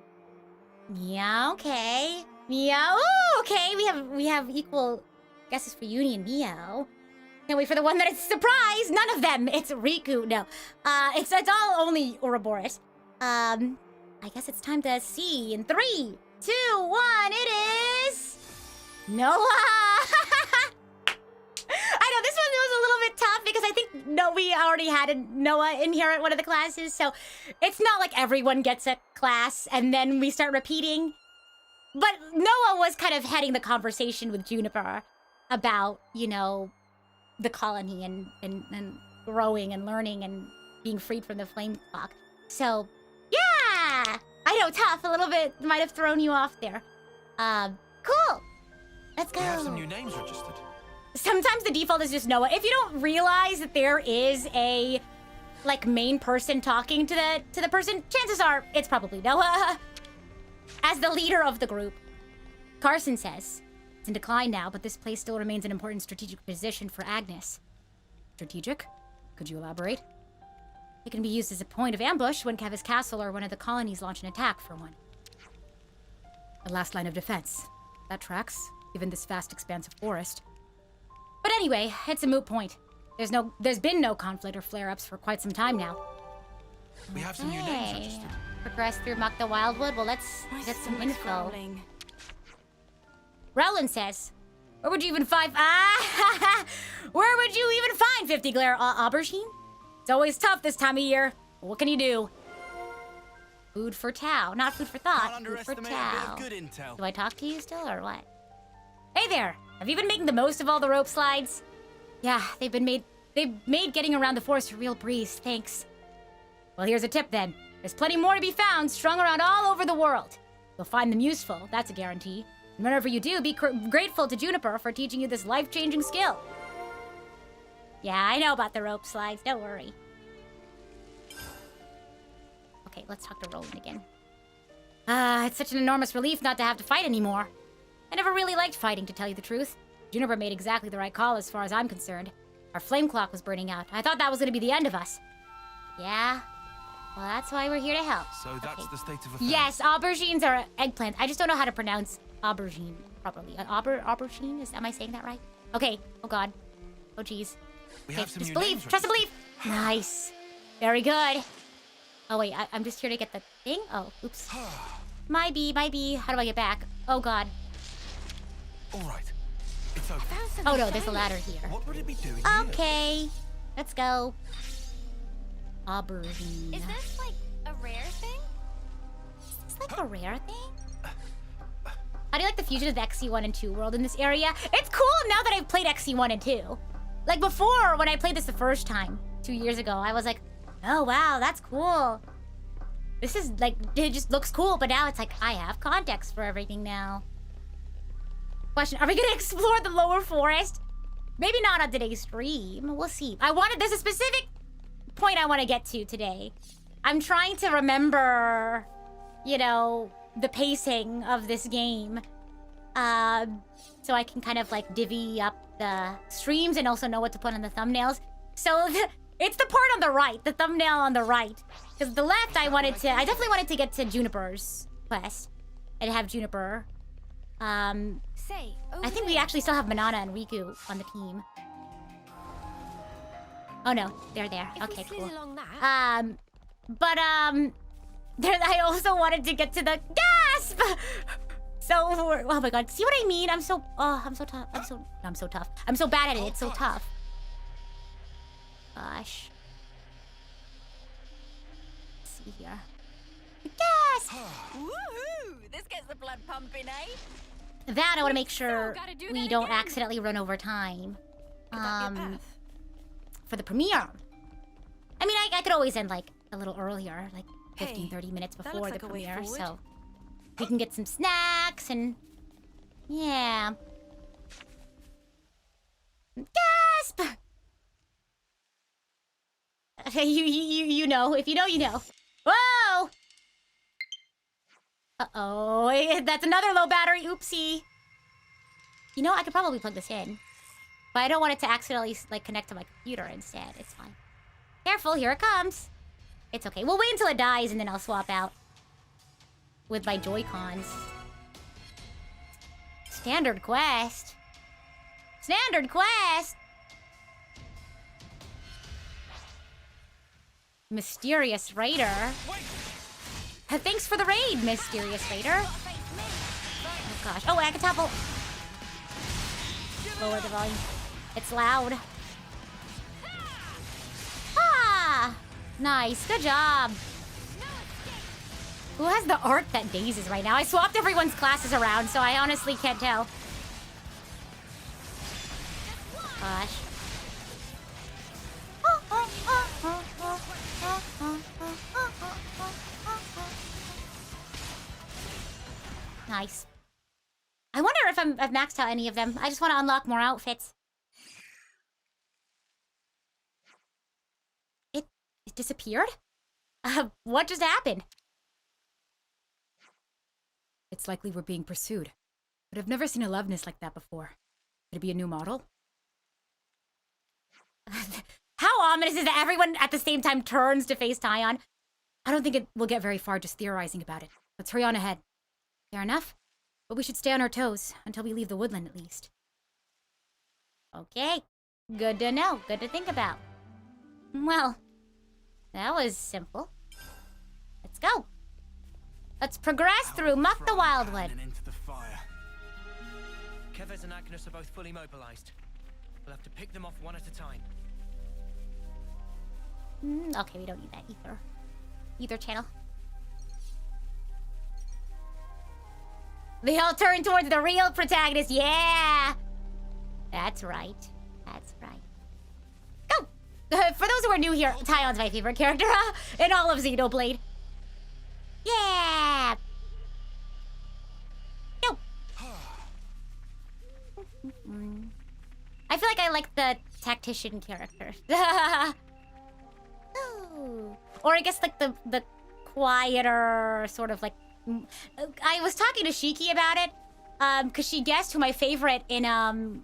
[SPEAKER 1] Yeah, okay. Meow. Ooh, okay, we have equal guesses for Uni and Meow. Can't wait for the one that is surprise. None of them. It's Riku. No. It's all only Ouroboros. I guess it's time to see in 3, 2, 1. It is Noah. I know this one was a little bit tough because I think we already had Noah inherit one of the classes, so it's not like everyone gets a class and then we start repeating. But Noah was kind of heading the conversation with Juniper about, the colony and growing and learning and being freed from the flame clock. So, yeah! I know, tough. A little bit might have thrown you off there. Cool. Let's go.
[SPEAKER 5] We have some new names registered.
[SPEAKER 1] Sometimes the default is just Noah. If you don't realize that there is a, main person talking to the person, chances are it's probably Noah. As the leader of the group, Carson says, it's in decline now, but this place still remains an important strategic position for Agnes. Strategic? Could you elaborate? It can be used as a point of ambush when Kevis Castle or one of the colonies launch an attack, for one. The last line of defense. That tracks, given this vast expanse of forest. But anyway, it's a moot point. There's been no conflict or flare-ups for quite some time now.
[SPEAKER 5] We have some new names registered.
[SPEAKER 1] Progress through Maktha Wildwood. Well, let's get some info. Rowland says, where would you even find... Where would you even find 50 glare aubergine? It's always tough this time of year. What can you do? Food for Tau. Not food for thought. Food for Tau. Do I talk to you still or what? Hey there. Have you been making the most of all the rope slides? Yeah, they've made getting around the forest a real breeze. Thanks. Well, here's a tip then. There's plenty more to be found strung around all over the world. You'll find them useful. That's a guarantee. And whenever you do, be grateful to Juniper for teaching you this life-changing skill. Yeah, I know about the rope slides. Don't worry. Okay, let's talk to Roland again. It's such an enormous relief not to have to fight anymore. I never really liked fighting, to tell you the truth. Juniper made exactly the right call as far as I'm concerned. Our flame clock was burning out. I thought that was going to be the end of us. Yeah? Well, that's why we're here to help.
[SPEAKER 5] So that's the state of affairs.
[SPEAKER 1] Yes, aubergines are eggplants. I just don't know how to pronounce aubergine properly. Aubergine? Am I saying that right? Okay. Oh, God. Oh, jeez. Okay, just believe. Trust and believe. Nice. Very good. Oh, wait. I'm just here to get the thing? Oh, oops. My bee. How do I get back? Oh, God.
[SPEAKER 5] All right. It's okay.
[SPEAKER 1] Oh, no. There's a ladder here.
[SPEAKER 5] What would it be doing
[SPEAKER 1] Okay. Let's go. Aubergine.
[SPEAKER 10] Is this like a rare thing?
[SPEAKER 1] Is this like a rare thing? How do you like the fusion of the XC1 and 2 world in this area? It's cool now that I've played XC1 and 2. Like before, when I played this the first time, 2 years ago, I was like, oh wow, that's cool. This is like, it just looks cool, but now it's like, I have context for everything now. Question, are we gonna explore the lower forest? Maybe not on today's stream, we'll see. There's a specific point I want to get to today. I'm trying to remember, you know, the pacing of this game. So I can kind of like divvy up the streams and also know what to put on the thumbnails. So it's the part on the right, the thumbnail on the right. Because the left, I definitely wanted to get to Juniper's quest and have Juniper. I think we actually still have Manana and Riku on the team. Oh no, they're there. Okay, cool. I also wanted to get to the gasp. So, oh my god, see what I mean? I'm so tough. I'm so tough. I'm so bad at it. It's so tough. Gosh. Let's see here. Gasp.
[SPEAKER 4] Woohoo! This gets the blood pumping, eh?
[SPEAKER 1] That I want to make sure we don't accidentally run over time. For the premiere. I mean, I could always end like a little earlier, like 15-30 minutes before the premiere, so we can get some snacks and yeah. Gasp! You know, if you know, you know. Whoa! Uh-oh, that's another low battery, oopsie. You know, I could probably plug this in. But I don't want it to accidentally, like, connect to my computer instead. It's fine. Careful, here it comes. It's okay. We'll wait until it dies and then I'll swap out with my Joy-Cons. Standard quest. Standard quest! Mysterious Raider. Thanks for the raid, Mysterious Raider. Oh gosh. Oh, I can topple. Lower the volume. It's loud. Ah! Nice. Good job. Who has the art that dazes right now? I swapped everyone's classes around, so I honestly can't tell. Gosh. Nice. I wonder if I've maxed out any of them. I just want to unlock more outfits. It disappeared? What just happened?
[SPEAKER 17] It's likely we're being pursued. But I've never seen a loveness like that before. Could it be a new model?
[SPEAKER 1] How ominous is that everyone at the same time turns to face Tyon?
[SPEAKER 17] I don't think it will get very far just theorizing about it. Let's hurry on ahead.
[SPEAKER 1] Fair enough.
[SPEAKER 17] But we should stay on our toes until we leave the woodland at least.
[SPEAKER 1] Okay. Good to know. Good to think about. Well, that was simple. Let's go. Let's progress through Maktha Wildwood.
[SPEAKER 3] And into the fire.
[SPEAKER 2] Kevez and Agnes are both fully mobilized. We'll have to pick them off one at a time.
[SPEAKER 1] Okay, we don't need that either. Either channel. They all turn towards the real protagonist. Yeah! That's right. That's right. Go! For those who are new here, Tyon's my favorite character in all of Xenoblade. Yeah! Go! I feel like I like the tactician character. Ooh. Or I guess like the quieter sort of like... I was talking to Shiki about it, because she guessed who my favorite in,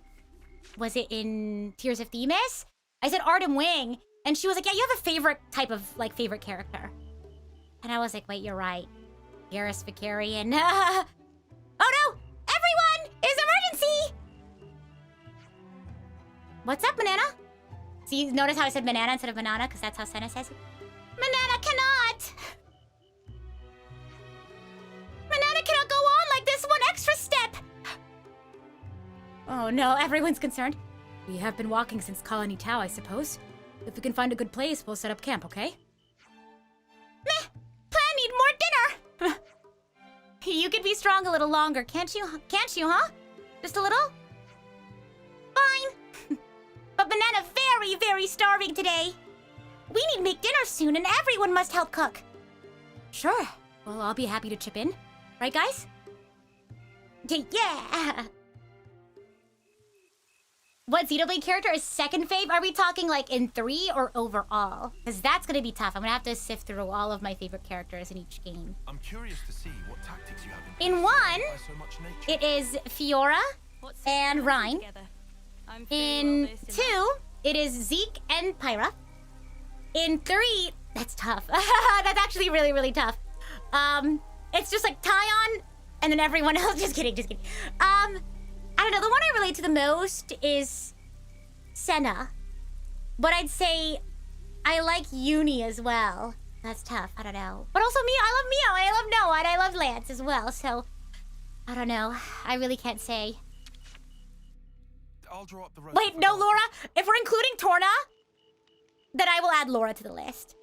[SPEAKER 1] was it in Tears of Themis? I said Artem Wing, and she was like, yeah, you have a favorite type of, like, favorite character. And I was like, wait, you're right. Garrus Vicarian. Oh no! Everyone! Is emergency! What's up, Banana? See, notice how I said banana instead of banana, because that's how Senna says it. Banana cannot! Banana cannot go on like this one extra step! Oh no, everyone's concerned. We have been walking since Colony Tau, I suppose. If we can find a good place, we'll set up camp, okay? Meh! Plan need more dinner! You could be strong a little longer, can't you? Can't you, huh? Just a little? Fine. But Banana very, very starving today. We need to make dinner soon and everyone must help cook. Sure. Well, I'll be happy to chip in. Right, guys? Yeah! What Xenoblade character is second fave? Are we talking like in 3 or overall? Because that's gonna be tough. I'm gonna have to sift through all of my favorite characters in each game.
[SPEAKER 5] I'm curious to see what tactics you have
[SPEAKER 1] in 1, it is Fiora and Rhine. In 2, it is Zeke and Pyra. In 3, that's tough. That's actually really, really tough. It's just like Tyon and then everyone else. Just kidding, just kidding. I don't know, the one I relate to the most is Senna. But I'd say I like Uni as well. That's tough, I don't know. But also I love Mio, I love Noah, and I love Lance as well, so... I don't know, I really can't say.
[SPEAKER 5] I'll draw up the
[SPEAKER 1] Wait, no, Laura! If we're including Torna, then I will add Laura to the list.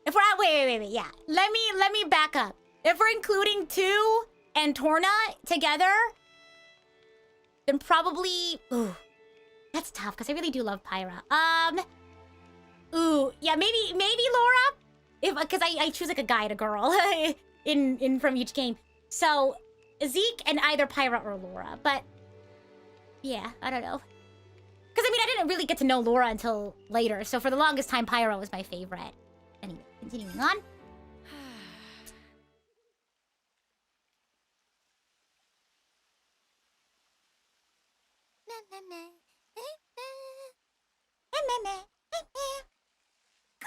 [SPEAKER 1] If we're at... Wait, yeah. Let me back up. If we're including 2 and Torna together... then probably... Ooh. That's tough, because I really do love Pyra. Ooh, yeah, maybe Laura? Because I choose like a guy and a girl in from each game. So, Zeke and either Pyra or Laura. But, yeah, I don't know. Because, I mean, I didn't really get to know Laura until later. So, for the longest time, Pyra was my favorite. Anyway, continuing on.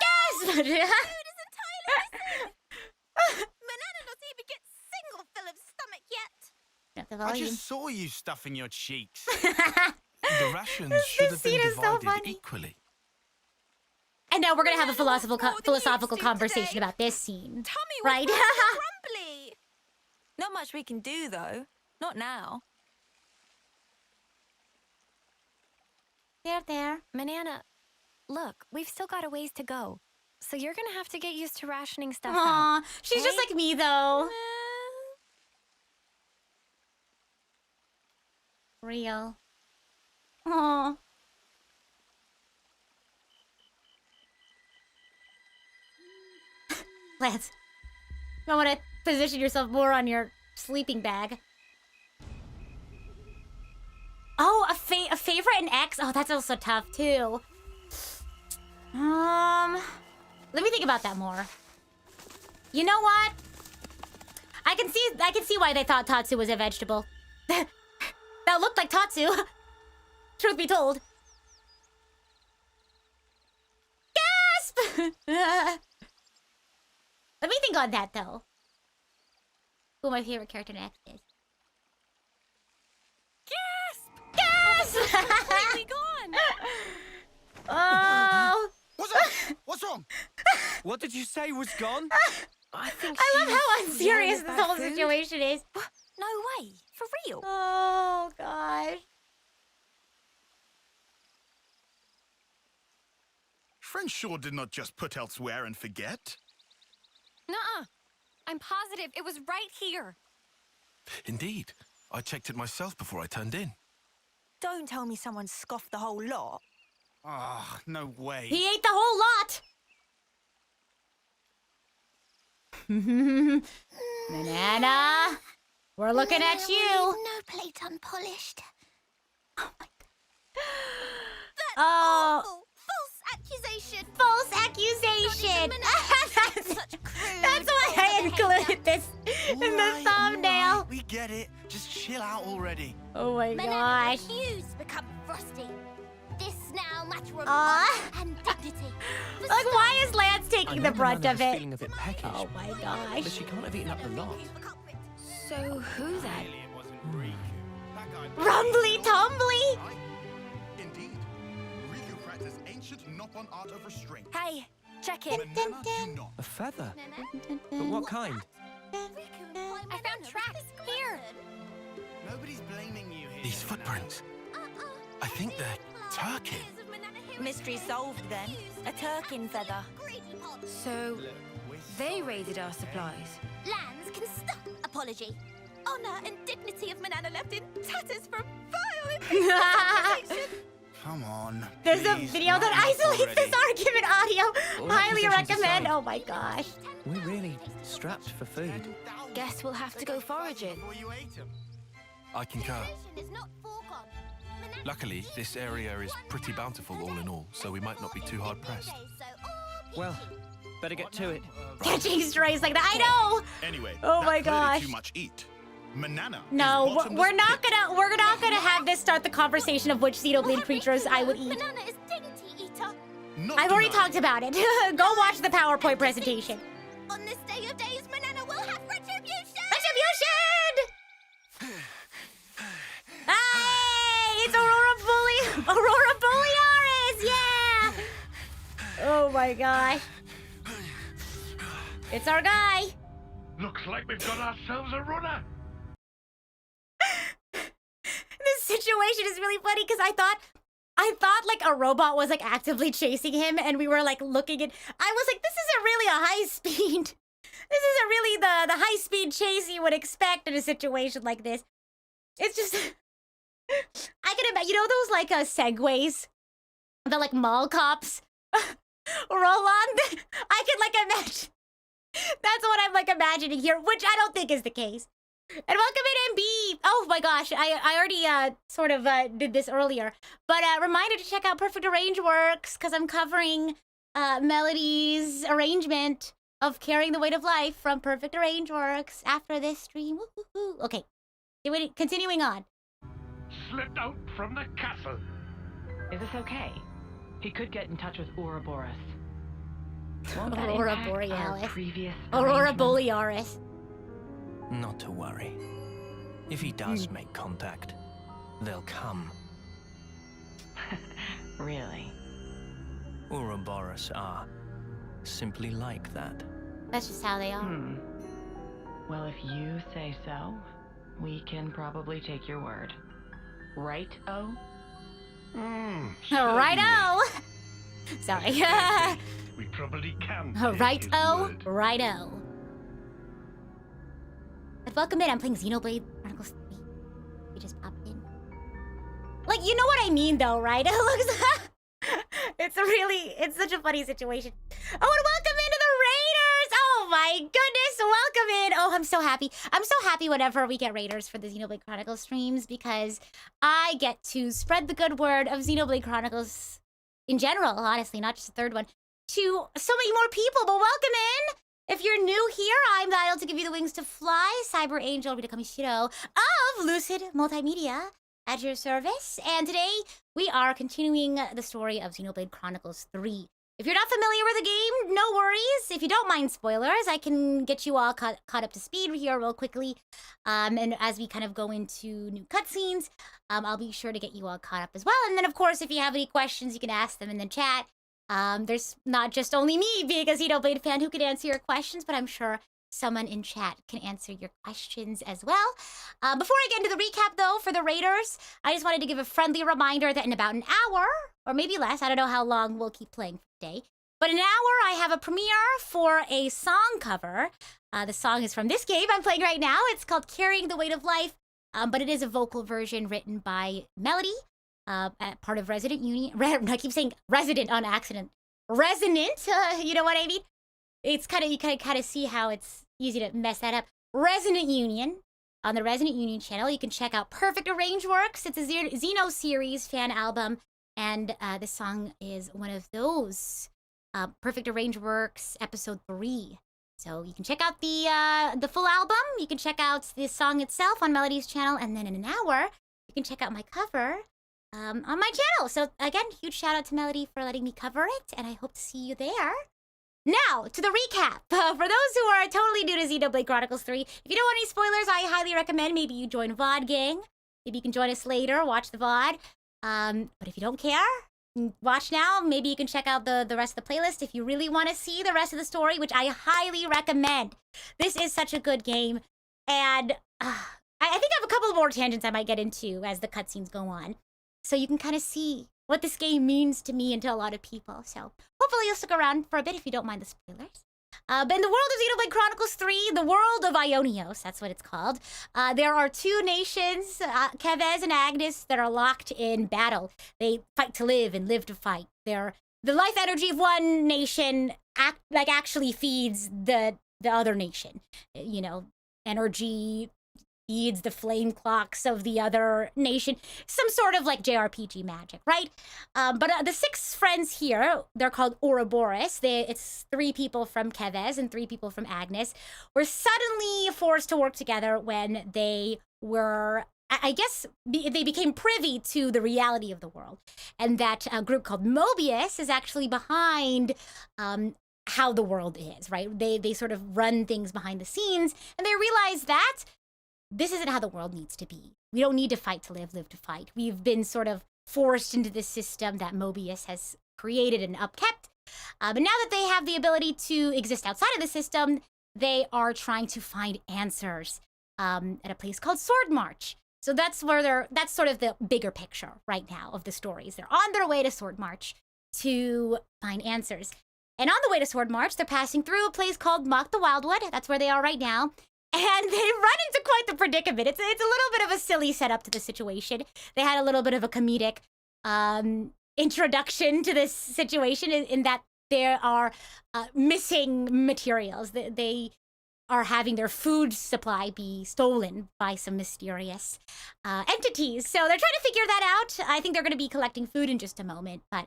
[SPEAKER 1] Yes!
[SPEAKER 10] Food is entirely missing! Banana not even get single fill of stomach yet.
[SPEAKER 3] I just saw you stuffing your cheeks.
[SPEAKER 5] The rations should have been divided equally.
[SPEAKER 1] And now we're gonna have a philosophical conversation about this scene, right?
[SPEAKER 4] Grumbly. Not much we can do, though. Not now.
[SPEAKER 1] There.
[SPEAKER 16] Banana, look, we've still got a ways to go. So you're gonna have to get used to rationing stuff
[SPEAKER 1] Aw,
[SPEAKER 16] out.
[SPEAKER 1] she's just like me, though. Real. Aw. Lance, you want to position yourself more on your sleeping bag. Oh, a favorite and X? Oh, that's also tough, too. Let me think about that more. You know what? I can see why they thought Tatsu was a vegetable. That looked like Tatsu. Truth be told. Gasp! Let me think on that, though. Who my favorite character in X is. Gasp!
[SPEAKER 4] Completely gone.
[SPEAKER 1] Oh.
[SPEAKER 12] What's up? What's wrong?
[SPEAKER 2] What did you say was gone?
[SPEAKER 11] I think
[SPEAKER 1] I love how
[SPEAKER 4] she's
[SPEAKER 1] unserious
[SPEAKER 4] yelling
[SPEAKER 1] this
[SPEAKER 4] about
[SPEAKER 1] whole
[SPEAKER 4] food.
[SPEAKER 1] situation is.
[SPEAKER 4] No way. For real?
[SPEAKER 1] Oh, gosh.
[SPEAKER 12] Friends sure did not just put elsewhere and forget.
[SPEAKER 16] Nuh-uh. I'm positive it was right here.
[SPEAKER 5] Indeed. I checked it myself before I turned in.
[SPEAKER 4] Don't tell me someone scoffed the whole lot.
[SPEAKER 3] Ah, no way.
[SPEAKER 1] He ate the whole lot. Banana, we're looking
[SPEAKER 10] Banana
[SPEAKER 1] at
[SPEAKER 10] will
[SPEAKER 1] you.
[SPEAKER 10] leave no plate unpolished.
[SPEAKER 1] Oh my god.
[SPEAKER 10] That's
[SPEAKER 1] Oh.
[SPEAKER 10] awful. False accusation.
[SPEAKER 1] False accusation. That's why I included this in the thumbnail.
[SPEAKER 3] We get it. Just chill out already.
[SPEAKER 1] Oh my
[SPEAKER 10] Banana
[SPEAKER 1] gosh.
[SPEAKER 10] refused become frosty. This now matter of
[SPEAKER 1] Aw.
[SPEAKER 10] honor and dignity. For
[SPEAKER 1] Like, why
[SPEAKER 10] starters,
[SPEAKER 1] is Lance
[SPEAKER 2] I
[SPEAKER 1] taking
[SPEAKER 2] know
[SPEAKER 1] the brunt
[SPEAKER 2] Banana's
[SPEAKER 1] of it?
[SPEAKER 2] feeling a bit peckish,
[SPEAKER 1] Oh my
[SPEAKER 2] but
[SPEAKER 1] gosh.
[SPEAKER 2] she can't have eaten up the lot.
[SPEAKER 16] So who then?
[SPEAKER 1] Rumbly tumbly.
[SPEAKER 12] Indeed. Riku practiced ancient Noppon art of restraint.
[SPEAKER 4] Hey, check it.
[SPEAKER 12] Banana do not.
[SPEAKER 2] A feather? But what kind?
[SPEAKER 16] I found tracks. Here.
[SPEAKER 3] Nobody's blaming you here.
[SPEAKER 5] These footprints. I think they're Turkin.
[SPEAKER 4] Mystery solved then. A Turkin feather.
[SPEAKER 16] So they raided our supplies.
[SPEAKER 10] Lands can stop apology. Honor and dignity of Manana left in tatters from vile
[SPEAKER 3] Come on.
[SPEAKER 1] There's a
[SPEAKER 3] please,
[SPEAKER 1] video that
[SPEAKER 3] line up
[SPEAKER 1] isolates
[SPEAKER 3] already.
[SPEAKER 1] this argument audio.
[SPEAKER 2] All
[SPEAKER 1] Highly
[SPEAKER 2] accusations
[SPEAKER 1] recommend.
[SPEAKER 2] aside.
[SPEAKER 1] Oh my gosh.
[SPEAKER 2] We're really strapped for food.
[SPEAKER 16] Guess we'll have to go foraging.
[SPEAKER 5] I concur.
[SPEAKER 10] is not foregone. Manana
[SPEAKER 5] Luckily, this area is pretty bountiful all in all, so we might not be too hard pressed.
[SPEAKER 2] Well, better get to it.
[SPEAKER 1] Catching strays like that. I know.
[SPEAKER 12] Anyway,
[SPEAKER 1] Oh
[SPEAKER 12] that
[SPEAKER 1] my
[SPEAKER 12] clearly
[SPEAKER 1] gosh.
[SPEAKER 12] too much eat. Manana.
[SPEAKER 1] No,
[SPEAKER 12] is
[SPEAKER 1] we're
[SPEAKER 12] bottomless
[SPEAKER 1] not
[SPEAKER 12] pit.
[SPEAKER 1] gonna have this start the conversation of which Xenoblade creatures I would eat.
[SPEAKER 10] Manana is dignity eater.
[SPEAKER 12] Not
[SPEAKER 1] I've already
[SPEAKER 12] denied.
[SPEAKER 1] talked about it. Go watch the PowerPoint presentation.
[SPEAKER 10] On this day of days, Manana will have retribution.
[SPEAKER 1] Retribution! Hey, it's Aurora Borealis, yeah! Oh my gosh. It's our guy.
[SPEAKER 7] Looks like we've got ourselves a runner.
[SPEAKER 1] This situation is really funny because I thought like a robot was like actively chasing him and we were like looking at, I was like, this isn't really a high speed. This isn't really the high speed chase you would expect in a situation like this. It's just, I can imagine, you know those like segways that like mall cops roll on? I could like imagine, that's what I'm like imagining here, which I don't think is the case. And welcome in, MB! Oh my gosh, I already sort of did this earlier. But reminder to check out Perfect Arrange Works, because I'm covering Melody's arrangement of Carrying the Weight of Life from Perfect Arrange Works after this stream. Woo-hoo-hoo. Okay, continuing on.
[SPEAKER 7] Slipped out from the castle.
[SPEAKER 6] Is this okay? He could get in touch with Ouroboros.
[SPEAKER 1] Aurora Borealis.
[SPEAKER 6] Previous
[SPEAKER 1] Aurora
[SPEAKER 6] arrangements?
[SPEAKER 1] Borealis.
[SPEAKER 2] Not to worry. If he does make contact, they'll come.
[SPEAKER 6] Really?
[SPEAKER 2] Ouroboros are simply like that.
[SPEAKER 1] That's just how they are.
[SPEAKER 6] Well, if you say so, we can probably take your word. Right, O?
[SPEAKER 1] Righto! Sorry.
[SPEAKER 7] We probably can. take his
[SPEAKER 1] Righto,
[SPEAKER 7] word.
[SPEAKER 1] righto. Welcome in, I'm playing Xenoblade Chronicles 3. You just popped in. Like, you know what I mean though, right? It looks... it's such a funny situation. Oh, and welcome into the Raiders! Oh my goodness, welcome in! Oh, I'm so happy. I'm so happy whenever we get Raiders for the Xenoblade Chronicles streams because I get to spread the good word of Xenoblade Chronicles in general, honestly, not just the third one, to so many more people, but welcome in! If you're new here, I'm the idol to give you the wings to fly, Cyber Angel Rita Kamishiro of Lucid Multimedia at your service. And today, we are continuing the story of Xenoblade Chronicles 3. If you're not familiar with the game, no worries. If you don't mind spoilers, I can get you all caught up to speed here real quickly. And as we kind of go into new cutscenes, I'll be sure to get you all caught up as well. And then, of course, if you have any questions, you can ask them in the chat. There's not just only me being a Xenoblade fan who can answer your questions, but I'm sure someone in chat can answer your questions as well. Before I get into the recap, though, for the Raiders, I just wanted to give a friendly reminder that in about an hour, or maybe less, I don't know how long we'll keep playing today, but in an hour I have a premiere for a song cover. The song is from this game I'm playing right now. It's called Carrying the Weight of Life, but it is a vocal version written by Melody, part of Resident Union. I keep saying Resident on accident. Resonant, you know what I mean? It's kind of, you can kind of see how it's easy to mess that up. Resonant Union, on the Resonant Union channel. You can check out Perfect Arrange Works. It's a Xeno series fan album, and this song is one of those. Perfect Arrange Works, episode 3. So you can check out the full album. You can check out the song itself on Melody's channel, and then in an hour, you can check out my cover on my channel. So again, huge shout out to Melody for letting me cover it, and I hope to see you there. Now, to the recap. For those who are totally new to Xenoblade Chronicles 3, if you don't want any spoilers, I highly recommend maybe you join VOD Gang. Maybe you can join us later, watch the VOD. But if you don't care, watch now. Maybe you can check out the rest of the playlist if you really want to see the rest of the story, which I highly recommend. This is such a good game. And I think I have a couple more tangents I might get into as the cutscenes go on. So you can kind of see what this game means to me and to a lot of people. So hopefully you'll stick around for a bit if you don't mind the spoilers. But in the world of Xenoblade Chronicles 3, the world of Ionios, that's what it's called, there are two nations, Kevez and Agnes, that are locked in battle. They fight to live and live to fight. The life energy of one nation actually feeds the other nation. You know, energy feeds the flame clocks of the other nation. Some sort of like JRPG magic, right? But the 6 friends here, they're called Ouroboros. It's 3 people from Kevez and 3 people from Agnes, were suddenly forced to work together when they were, I guess, they became privy to the reality of the world. And that group called Moebius is actually behind how the world is, right? They sort of run things behind the scenes, and they realize that this isn't how the world needs to be. We don't need to fight to live to fight. We've been sort of forced into this system that Moebius has created and upkept. But now that they have the ability to exist outside of the system, they are trying to find answers at a place called Sword March. So that's that's sort of the bigger picture right now of the stories. They're on their way to Sword March to find answers. And on the way to Sword March, they're passing through a place called Maktha Wildwood. That's where they are right now. And they run into quite the predicament. It's a little bit of a silly setup to the situation. They had a little bit of a comedic introduction to this situation in that there are missing materials. They are having their food supply be stolen by some mysterious entities. So they're trying to figure that out. I think they're going to be collecting food in just a moment. But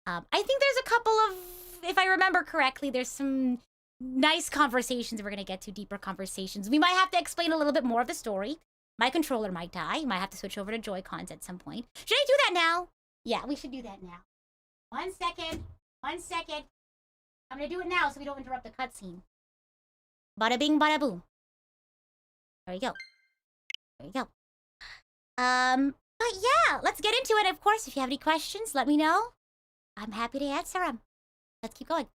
[SPEAKER 1] I think there's a couple of, if I remember correctly, there's some nice conversations we're going to get to, deeper conversations. We might have to explain a little bit more of the story. My controller might die. Might have to switch over to Joy-Cons at some point. Should I do that now? Yeah, we should do that now. 1 second. 1 second. I'm going to do it now so we don't interrupt the cutscene. Bada bing, bada boom. There we go. There we go. But yeah, let's get into it. Of course, if you have any questions, let me know. I'm happy to answer them. Let's keep going.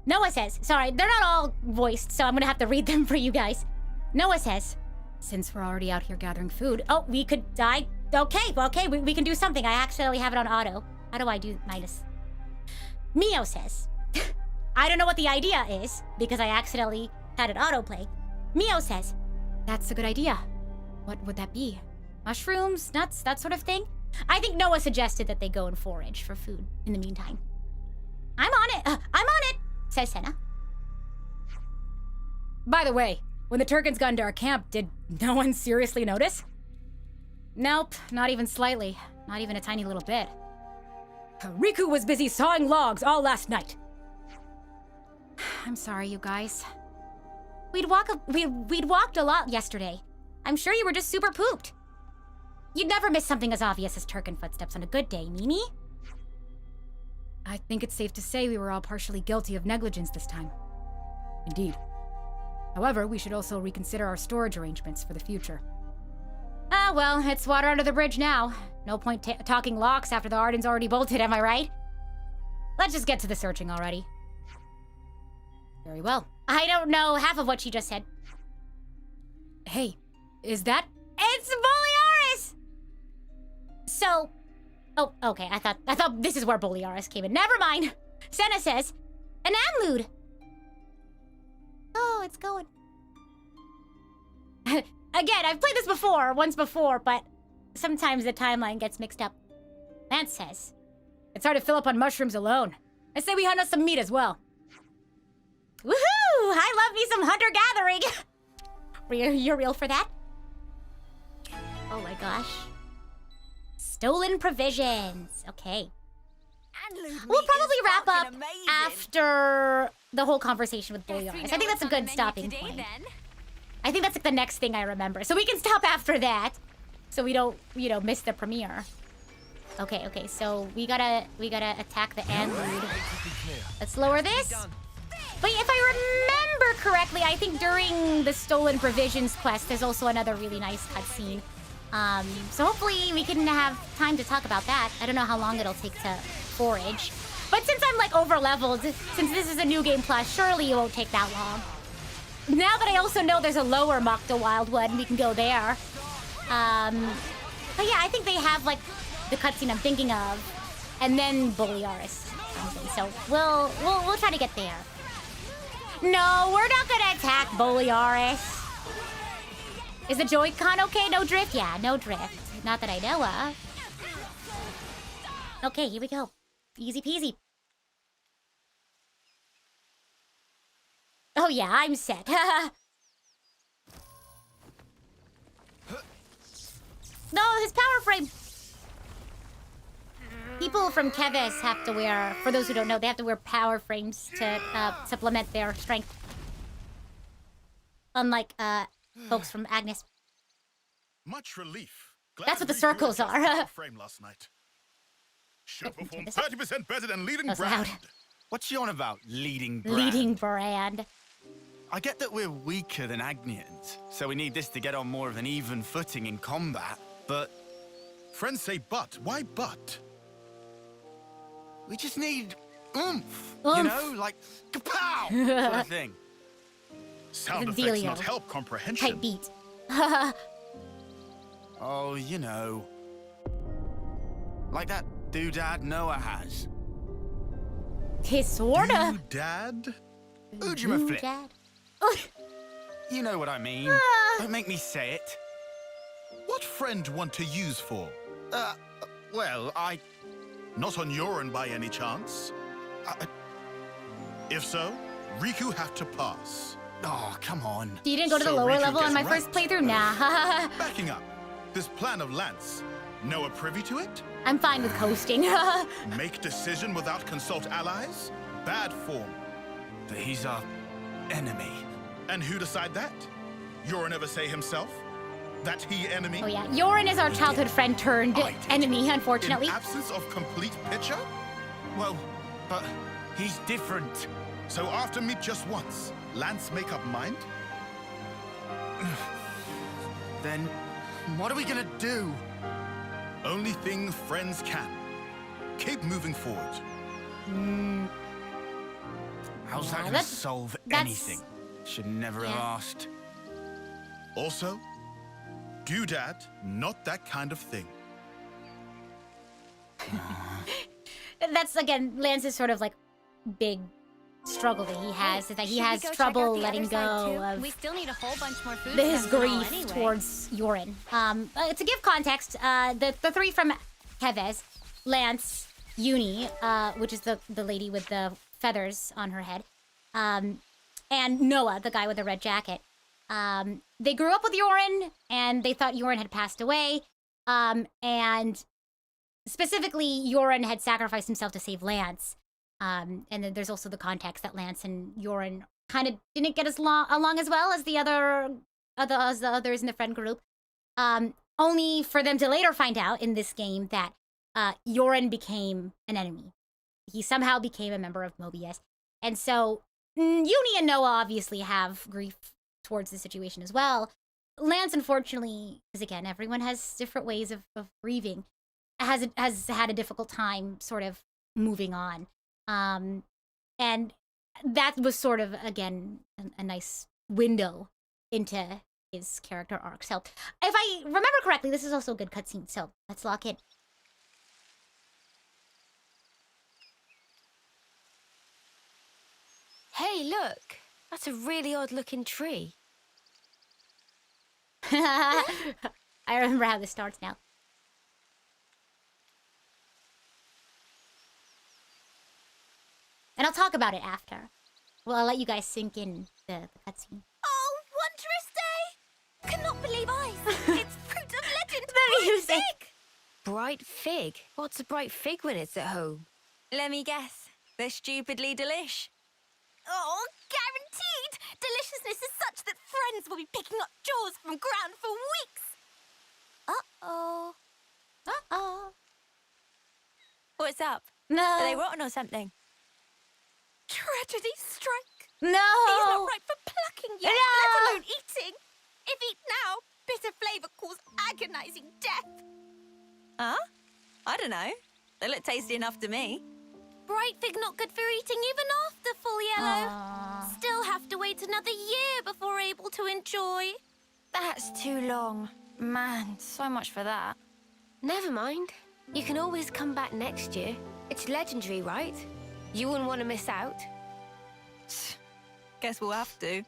[SPEAKER 1] Noah says, sorry, they're not all voiced, so I'm gonna have to read them for you guys. Noah says,
[SPEAKER 17] since we're already out here gathering food.
[SPEAKER 1] Oh, we could die. Okay, we can do something. I accidentally have it on auto. How do I do minus? Mio says, I don't know what the idea is, because I accidentally had it autoplay. Mio says,
[SPEAKER 17] that's a good idea. What would that be?
[SPEAKER 1] Mushrooms, nuts, that sort of thing? I think Noah suggested that they go and forage for food in the meantime. I'm on it, says Senna.
[SPEAKER 17] By the way, when the Turkins got into our camp, did no one seriously notice?
[SPEAKER 1] Nope, not even slightly. Not even a tiny little bit.
[SPEAKER 17] Riku was busy sawing logs all last night.
[SPEAKER 1] I'm sorry, you guys. We'd walked a lot yesterday. I'm sure you were just super pooped. You'd never miss something as obvious as Turkin footsteps on a good day, Mimi.
[SPEAKER 17] I think it's safe to say we were all partially guilty of negligence this time. Indeed. However, we should also reconsider our storage arrangements for the future. Ah, well, it's water under the bridge now. No point talking locks after the Arden's already bolted, am I right? Let's just get to the searching already. Very well. I don't know half of what she just said. Hey, is that... It's Boliaris! So... Oh, okay, I thought this is where Boliaris came in. Never mind. Senna says, an Amlude. Oh, it's going. Again, I've played this once before, but sometimes the timeline gets mixed up. Lance says, it's hard to fill up on mushrooms alone. I say we hunt us some meat as well. Woohoo! I love me some hunter-gathering. You're real for that? Oh my gosh. Stolen provisions. Okay. We'll probably wrap up after the whole conversation with Boliaris. I think that's a good stopping point. I think that's like the next thing I remember. So we can stop after that. So we don't, miss the premiere. Okay, so we gotta attack the Amlude. Let's lower this. But if I remember correctly, I think during the Stolen Provisions quest, there's also another really nice cutscene. So hopefully we can have time to talk about that. I don't know how long it'll take to forage. But since I'm like over-leveled, since this is a new game plus, surely it won't take that long. Now that I also know there's a lower Maktha Wildwood, we can go there. But yeah, I think they have like the cutscene I'm thinking of, and then Boliaris comes in. So we'll try to get there. No, we're not gonna attack Boliaris. Is the Joy-Con okay? No drift? Yeah, no drift. Not that I know of. Okay, here we go. Easy peasy. Oh yeah, I'm set. No, his power frame. People from Keves have to wear, for those who don't know, they have to wear power frames to supplement their strength. Unlike folks from Agnes.
[SPEAKER 12] Much relief.
[SPEAKER 17] That's what the circles are.
[SPEAKER 12] Frame last night. Should perform 30% better than leading brand.
[SPEAKER 3] What's you on about, leading brand?
[SPEAKER 17] Leading brand.
[SPEAKER 3] I get that we're weaker than Agnians, so we need this to get on more of an even footing in combat, but...
[SPEAKER 12] Friends say but. Why but?
[SPEAKER 3] We just need oomph. You know, like kapow sort of thing.
[SPEAKER 12] Sound effects not help comprehension.
[SPEAKER 17] Type beat.
[SPEAKER 3] Oh, you know. Like that doodad Noah has.
[SPEAKER 17] His sorta.
[SPEAKER 12] Doodad?
[SPEAKER 3] Ujima flip. You know what I mean. Don't make me say it.
[SPEAKER 12] What friend want to use for? Well, Not on Yoran by any chance? If so, Riku have to pass.
[SPEAKER 3] Oh, come on.
[SPEAKER 17] You didn't go to the lower level on my first playthrough? Nah.
[SPEAKER 12] Backing up. This plan of Lance, Noah privy to it?
[SPEAKER 17] I'm fine with coasting.
[SPEAKER 12] Make decision without consult allies? Bad form.
[SPEAKER 3] But he's our enemy.
[SPEAKER 12] And who decide that? Yoran ever say himself? That he enemy?
[SPEAKER 17] Oh yeah, Yoran is our childhood friend turned enemy, unfortunately.
[SPEAKER 12] In absence of complete picture?
[SPEAKER 3] Well, but he's different.
[SPEAKER 12] So after meet just once, Lance make up mind?
[SPEAKER 3] Then what are we gonna do?
[SPEAKER 12] Only thing friends can. Keep moving forward.
[SPEAKER 3] How's that gonna solve anything? Should never have asked.
[SPEAKER 12] Also, doodad, not that kind of thing.
[SPEAKER 17] That's, again, Lance's sort of, like, big struggle that he has, is that he has trouble letting go of
[SPEAKER 16] we still need a whole bunch more food
[SPEAKER 17] his grief towards Yoran. To give context, the three from Keves, Lance, Uni, which is the lady with the feathers on her head, and Noah, the guy with the red jacket. They grew up with Yoran, and they thought Yoran had passed away. And specifically, Yoran had sacrificed himself to save Lance. And then there's also the context that Lance and Yoran kind of didn't get along as well as the others in the friend group. Only for them to later find out in this game that Yoran became an enemy. He somehow became a member of Moebius. And so Uni and Noah obviously have grief towards the situation as well. Lance, unfortunately, because again, everyone has different ways of grieving, has had a difficult time sort of moving on. And that was sort of, again, a nice window into his character arc. So, if I remember correctly, this is also a good cutscene, so let's lock in.
[SPEAKER 16] Hey, look! That's a really odd-looking tree.
[SPEAKER 17] I remember how this starts now. And I'll talk about it after. Well, I'll let you guys sink in the cutscene.
[SPEAKER 10] Oh, wondrous day! Cannot believe ice. It's fruit of legend.
[SPEAKER 17] The music.
[SPEAKER 16] Fig. Bright fig? What's a bright fig when it's at home? Let me guess. They're stupidly delish.
[SPEAKER 10] Oh, guaranteed! Deliciousness is such that friends will be picking up jaws from ground for weeks. Uh-oh.
[SPEAKER 17] Uh-oh.
[SPEAKER 16] What's up?
[SPEAKER 17] No.
[SPEAKER 16] Are they rotten or something?
[SPEAKER 10] Tragedy strike.
[SPEAKER 17] No.
[SPEAKER 10] He's not ripe for plucking yet,
[SPEAKER 17] No.
[SPEAKER 10] let alone eating. If eat now, bitter flavour cause agonizing death.
[SPEAKER 16] Huh? I don't know. They look tasty enough to me.
[SPEAKER 10] Bright fig not good for eating even after full yellow.
[SPEAKER 17] Aww.
[SPEAKER 10] Still have to wait another year before able to enjoy.
[SPEAKER 16] That's too long. Man, so much for that.
[SPEAKER 18] Never mind. You can always come back next year. It's legendary, right? You wouldn't want to miss out.
[SPEAKER 16] Guess we'll have to.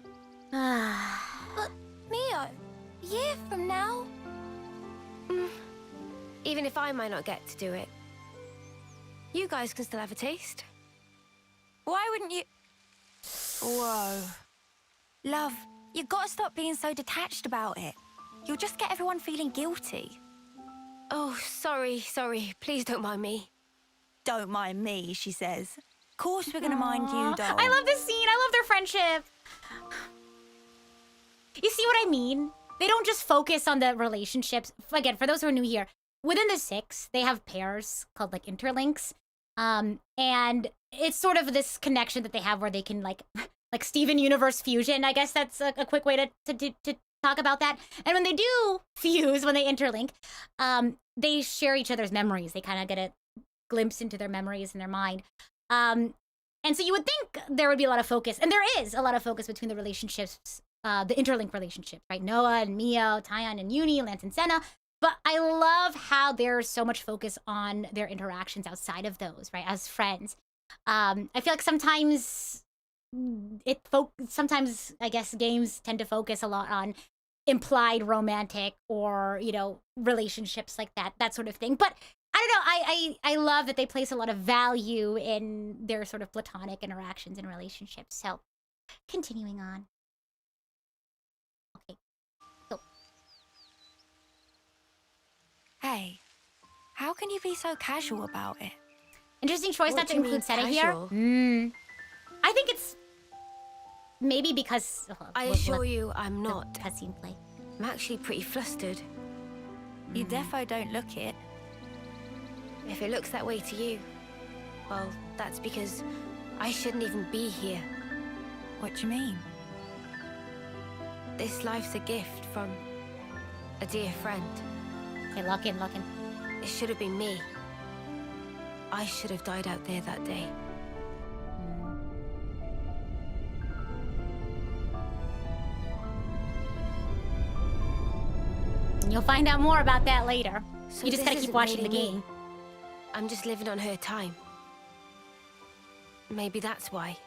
[SPEAKER 10] But, Mio, a year from now?
[SPEAKER 18] Even if I might not get to do it, you guys can still have a taste.
[SPEAKER 16] Why wouldn't you... Whoa. Love, you gotta stop being so detached about it. You'll just get everyone feeling guilty.
[SPEAKER 18] Oh, sorry. Please don't mind me.
[SPEAKER 16] Don't mind me, she says. Of course we're gonna mind you, doll.
[SPEAKER 17] I love this scene. I love their friendship. You see what I mean? They don't just focus on the relationships. Again, for those who are new here, within the 6, they have pairs called like interlinks. And it's sort of this connection that they have where they can like Steven Universe fusion. I guess that's a quick way to talk about that. And when they do fuse, when they interlink, they share each other's memories. They kind of get a glimpse into their memories in their mind. And so you would think there would be a lot of focus, and there is a lot of focus between the relationships, the interlink relationships, right? Noah and Mio, Tyon and Uni, Lance and Senna. But I love how there's so much focus on their interactions outside of those, right? As friends. I feel like sometimes sometimes I guess games tend to focus a lot on implied romantic or, you know, relationships like that sort of thing. But I don't know, I love that they place a lot of value in their sort of platonic interactions and relationships. So, continuing on. Okay. So.
[SPEAKER 16] Hey, how can you be so casual about it?
[SPEAKER 17] Interesting choice not to include Senna here. I think it's maybe because
[SPEAKER 18] I assure you, I'm not.
[SPEAKER 17] Cutscene play.
[SPEAKER 18] I'm actually pretty flustered.
[SPEAKER 16] You defo don't look it.
[SPEAKER 18] If it looks that way to you, well, that's because I shouldn't even be here.
[SPEAKER 16] What do you mean?
[SPEAKER 18] This life's a gift from a dear friend.
[SPEAKER 17] Okay, lock in.
[SPEAKER 18] It should have been me. I should have died out there that day.
[SPEAKER 17] You'll find out more about that later.
[SPEAKER 18] So
[SPEAKER 17] you just gotta keep watching the game.
[SPEAKER 18] I'm just living on her time. Maybe that's why.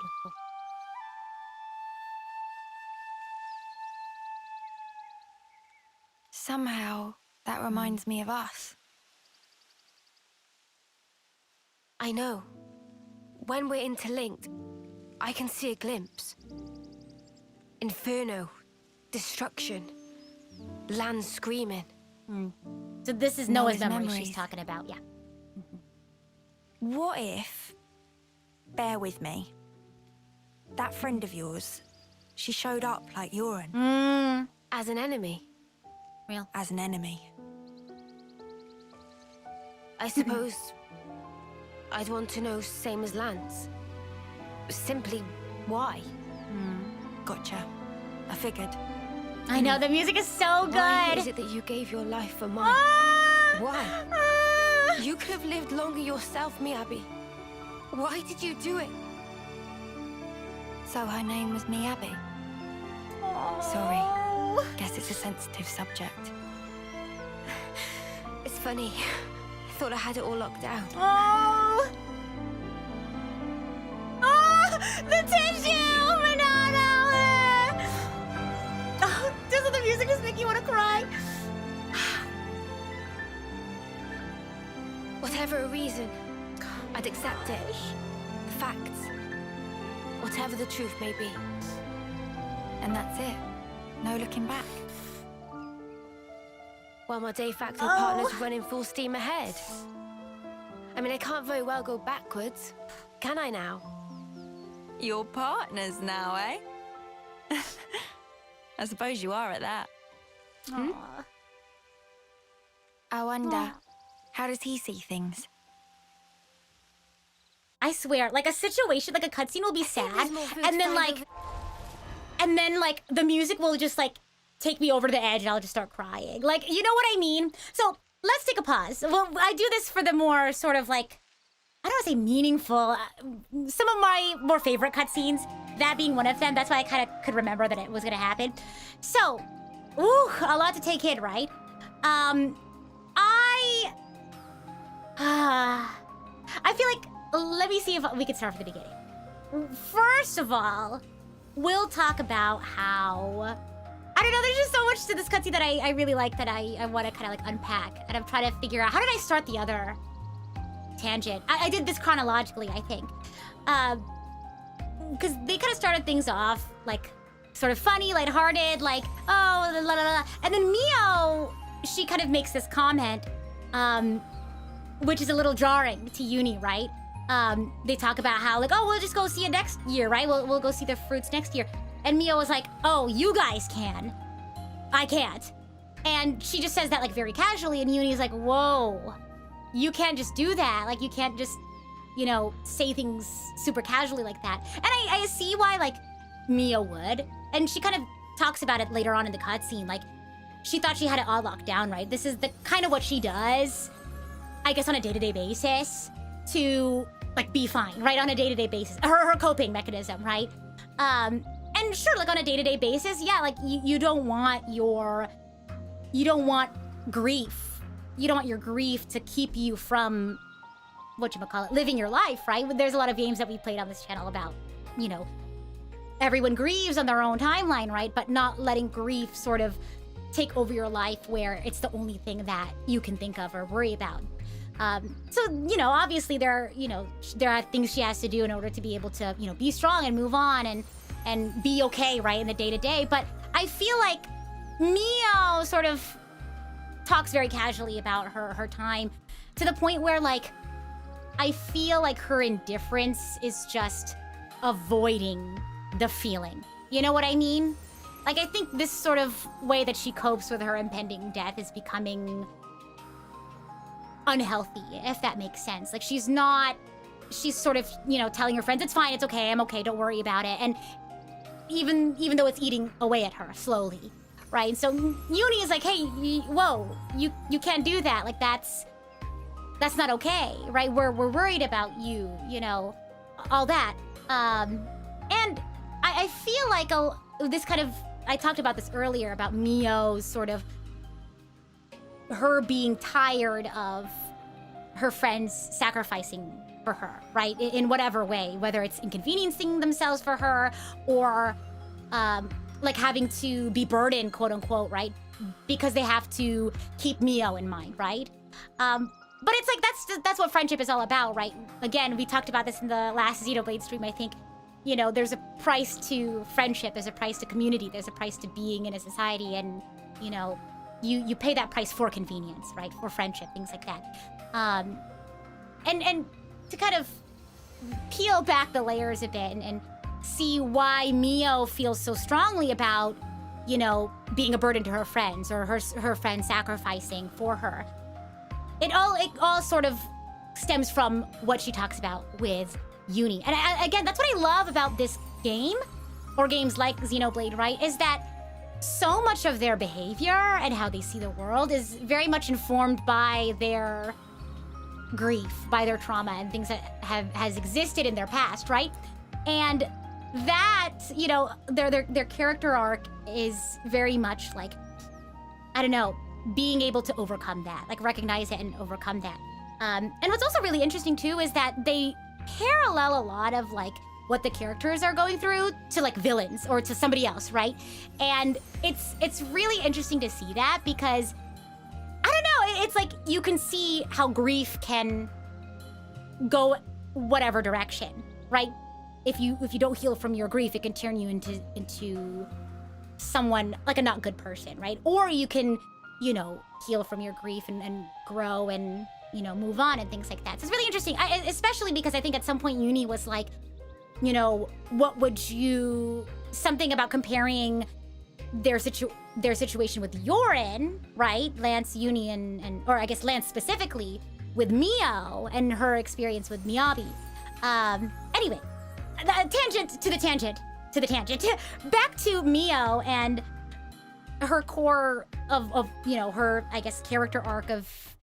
[SPEAKER 17] Beautiful.
[SPEAKER 16] Somehow, that reminds me of us.
[SPEAKER 18] I know. When we're interlinked, I can see a glimpse. Inferno, destruction, land screaming.
[SPEAKER 17] So this is Noah's memory she's talking about, yeah.
[SPEAKER 16] What if, bear with me, that friend of yours, she showed up like Yoren?
[SPEAKER 18] As an enemy?
[SPEAKER 17] Real?
[SPEAKER 16] As an enemy.
[SPEAKER 18] I suppose I'd want to know same as Lance. Simply why?
[SPEAKER 16] Gotcha. I figured.
[SPEAKER 17] I know, the music is so good.
[SPEAKER 18] Why is it that you gave your life for mine? Why? You could have lived longer yourself, Miyabi. Why did you do it?
[SPEAKER 16] So her name was Miyabi? Sorry. Guess it's a sensitive subject.
[SPEAKER 18] It's funny. I thought I had it all locked down.
[SPEAKER 17] Oh! Oh! The tissue! Banana! Oh, doesn't the music just make you want to cry?
[SPEAKER 18] Whatever a reason, I'd accept it. The facts. Whatever the truth may be.
[SPEAKER 16] And that's it. No looking back.
[SPEAKER 18] While my de facto partner's running full steam ahead. I mean, I can't very well go backwards, can I now?
[SPEAKER 16] Your partners now, eh? I suppose you are at that. I wonder, how does he see things?
[SPEAKER 17] I swear, like a situation, like a cutscene will be sad, and then like the music will just like take me over to the edge and I'll just start crying. Like, you know what I mean? So let's take a pause. Well, I do this for the more sort of like, I don't want to say meaningful, some of my more favorite cutscenes, that being one of them. That's why I kind of could remember that it was going to happen. So, a lot to take in, right? I feel like, let me see if we can start from the beginning. First of all, we'll talk about how, I don't know, there's just so much to this cutscene that I really like that I want to kind of like unpack. And I'm trying to figure out, how did I start the other tangent? I did this chronologically, I think. Because they kind of started things off like sort of funny, lighthearted, like, oh, la la la. And then Mio, she kind of makes this comment, which is a little jarring to Uni, right? They talk about how like, oh, we'll just go see it next year, right? We'll go see the fruits next year. And Mio was like, oh, you guys can. I can't. And she just says that like very casually, and Uni's like, whoa, you can't just do that. Like, you can't just, you know, say things super casually like that. And I see why like Mio would. And she kind of talks about it later on in the cutscene. Like, she thought she had it all locked down, right? This is the kind of what she does, I guess, on a day-to-day basis to like be fine, right? On a day-to-day basis, her coping mechanism, right? And sure, like on a day-to-day basis, yeah, like you don't want grief. You don't want your grief to keep you from, whatchamacallit, living your life, right? There's a lot of games that we played on this channel about, you know, everyone grieves on their own timeline, right? But not letting grief sort of take over your life where it's the only thing that you can think of or worry about. So, you know, obviously there are things she has to do in order to be able to, you know, be strong and move on and be okay, right, in the day-to-day. But I feel like Mio sort of talks very casually about her time to the point where, like, I feel like her indifference is just avoiding the feeling. You know what I mean? Like, I think this sort of way that she copes with her impending death is becoming unhealthy, if that makes sense. Like, she's sort of, you know, telling her friends, it's fine, it's okay, I'm okay, don't worry about it. And even though it's eating away at her slowly, right? So Uni is like, hey, whoa, you can't do that. Like, that's not okay, right? We're worried about you, you know, all that. And I feel like this kind of, I talked about this earlier about Mio's sort of, her being tired of her friends sacrificing for her, right? In whatever way, whether it's inconveniencing themselves for her or like having to be burdened, quote unquote, right? because they have to keep Mio in mind, right? But it's like, that's what friendship is all about, right? Again, we talked about this in the last Xenoblade stream, I think. You know, there's a price to friendship, there's a price to community, there's a price to being in a society, and, you know, you pay that price for convenience, right? For friendship, things like that. And to kind of peel back the layers a bit and see why Mio feels so strongly about, you know, being a burden to her friends, or her friends sacrificing for her. It all sort of stems from what she talks about with Uni. And again, that's what I love about this game, or games like Xenoblade, right? Is that so much of their behavior and how they see the world is very much informed by their grief, by their trauma, and things that has existed in their past, right? And that, you know, their character arc is very much like, I don't know, being able to overcome that, like recognize it and overcome that. And what's also really interesting too is that they parallel a lot of like what the characters are going through to like villains or to somebody else, right? And it's really interesting to see that, because I don't know, it's like you can see how grief can go whatever direction, right? If you don't heal from your grief, it can turn you into someone like a not good person, right? Or you can, you know, heal from your grief and grow and, you know, move on and things like that. So it's really interesting, especially because I think at some point Uni was like, you know, what would you, something about comparing their situation with Yorin, right? Lance, Uni, or I guess Lance specifically, with Mio and her experience with Miyabi. Anyway, tangent to the tangent. Back to Mio and her core of you know, her, I guess, character arc of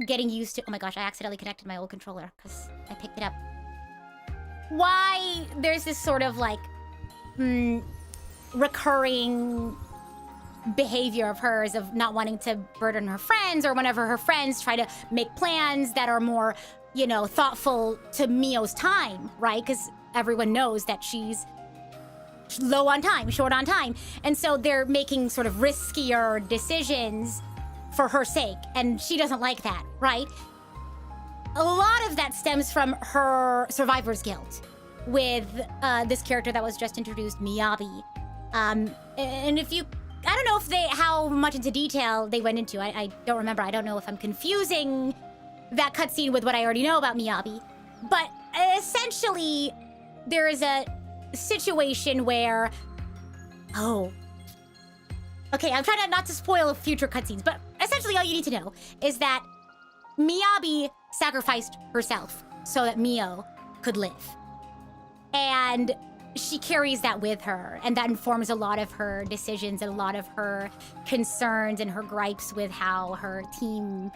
[SPEAKER 17] getting used to, oh my gosh, I accidentally connected my old controller because I picked it up. Why there's this sort of like recurring behavior of hers of not wanting to burden her friends, or whenever her friends try to make plans that are more, you know, thoughtful to Mio's time, right? Because everyone knows that she's low on time, short on time. And so they're making sort of riskier decisions for her sake, and she doesn't like that, right? A lot of that stems from her survivor's guilt with this character that was just introduced, Miyabi. And if you, I don't know if how much into detail they went into. I don't remember. I don't know if I'm confusing that cutscene with what I already know about Miyabi. But essentially, there is a situation where, okay, I'm trying not to spoil future cutscenes, but essentially all you need to know is that Miyabi sacrificed herself so that Mio could live. And she carries that with her, and that informs a lot of her decisions and a lot of her concerns and her gripes with how her team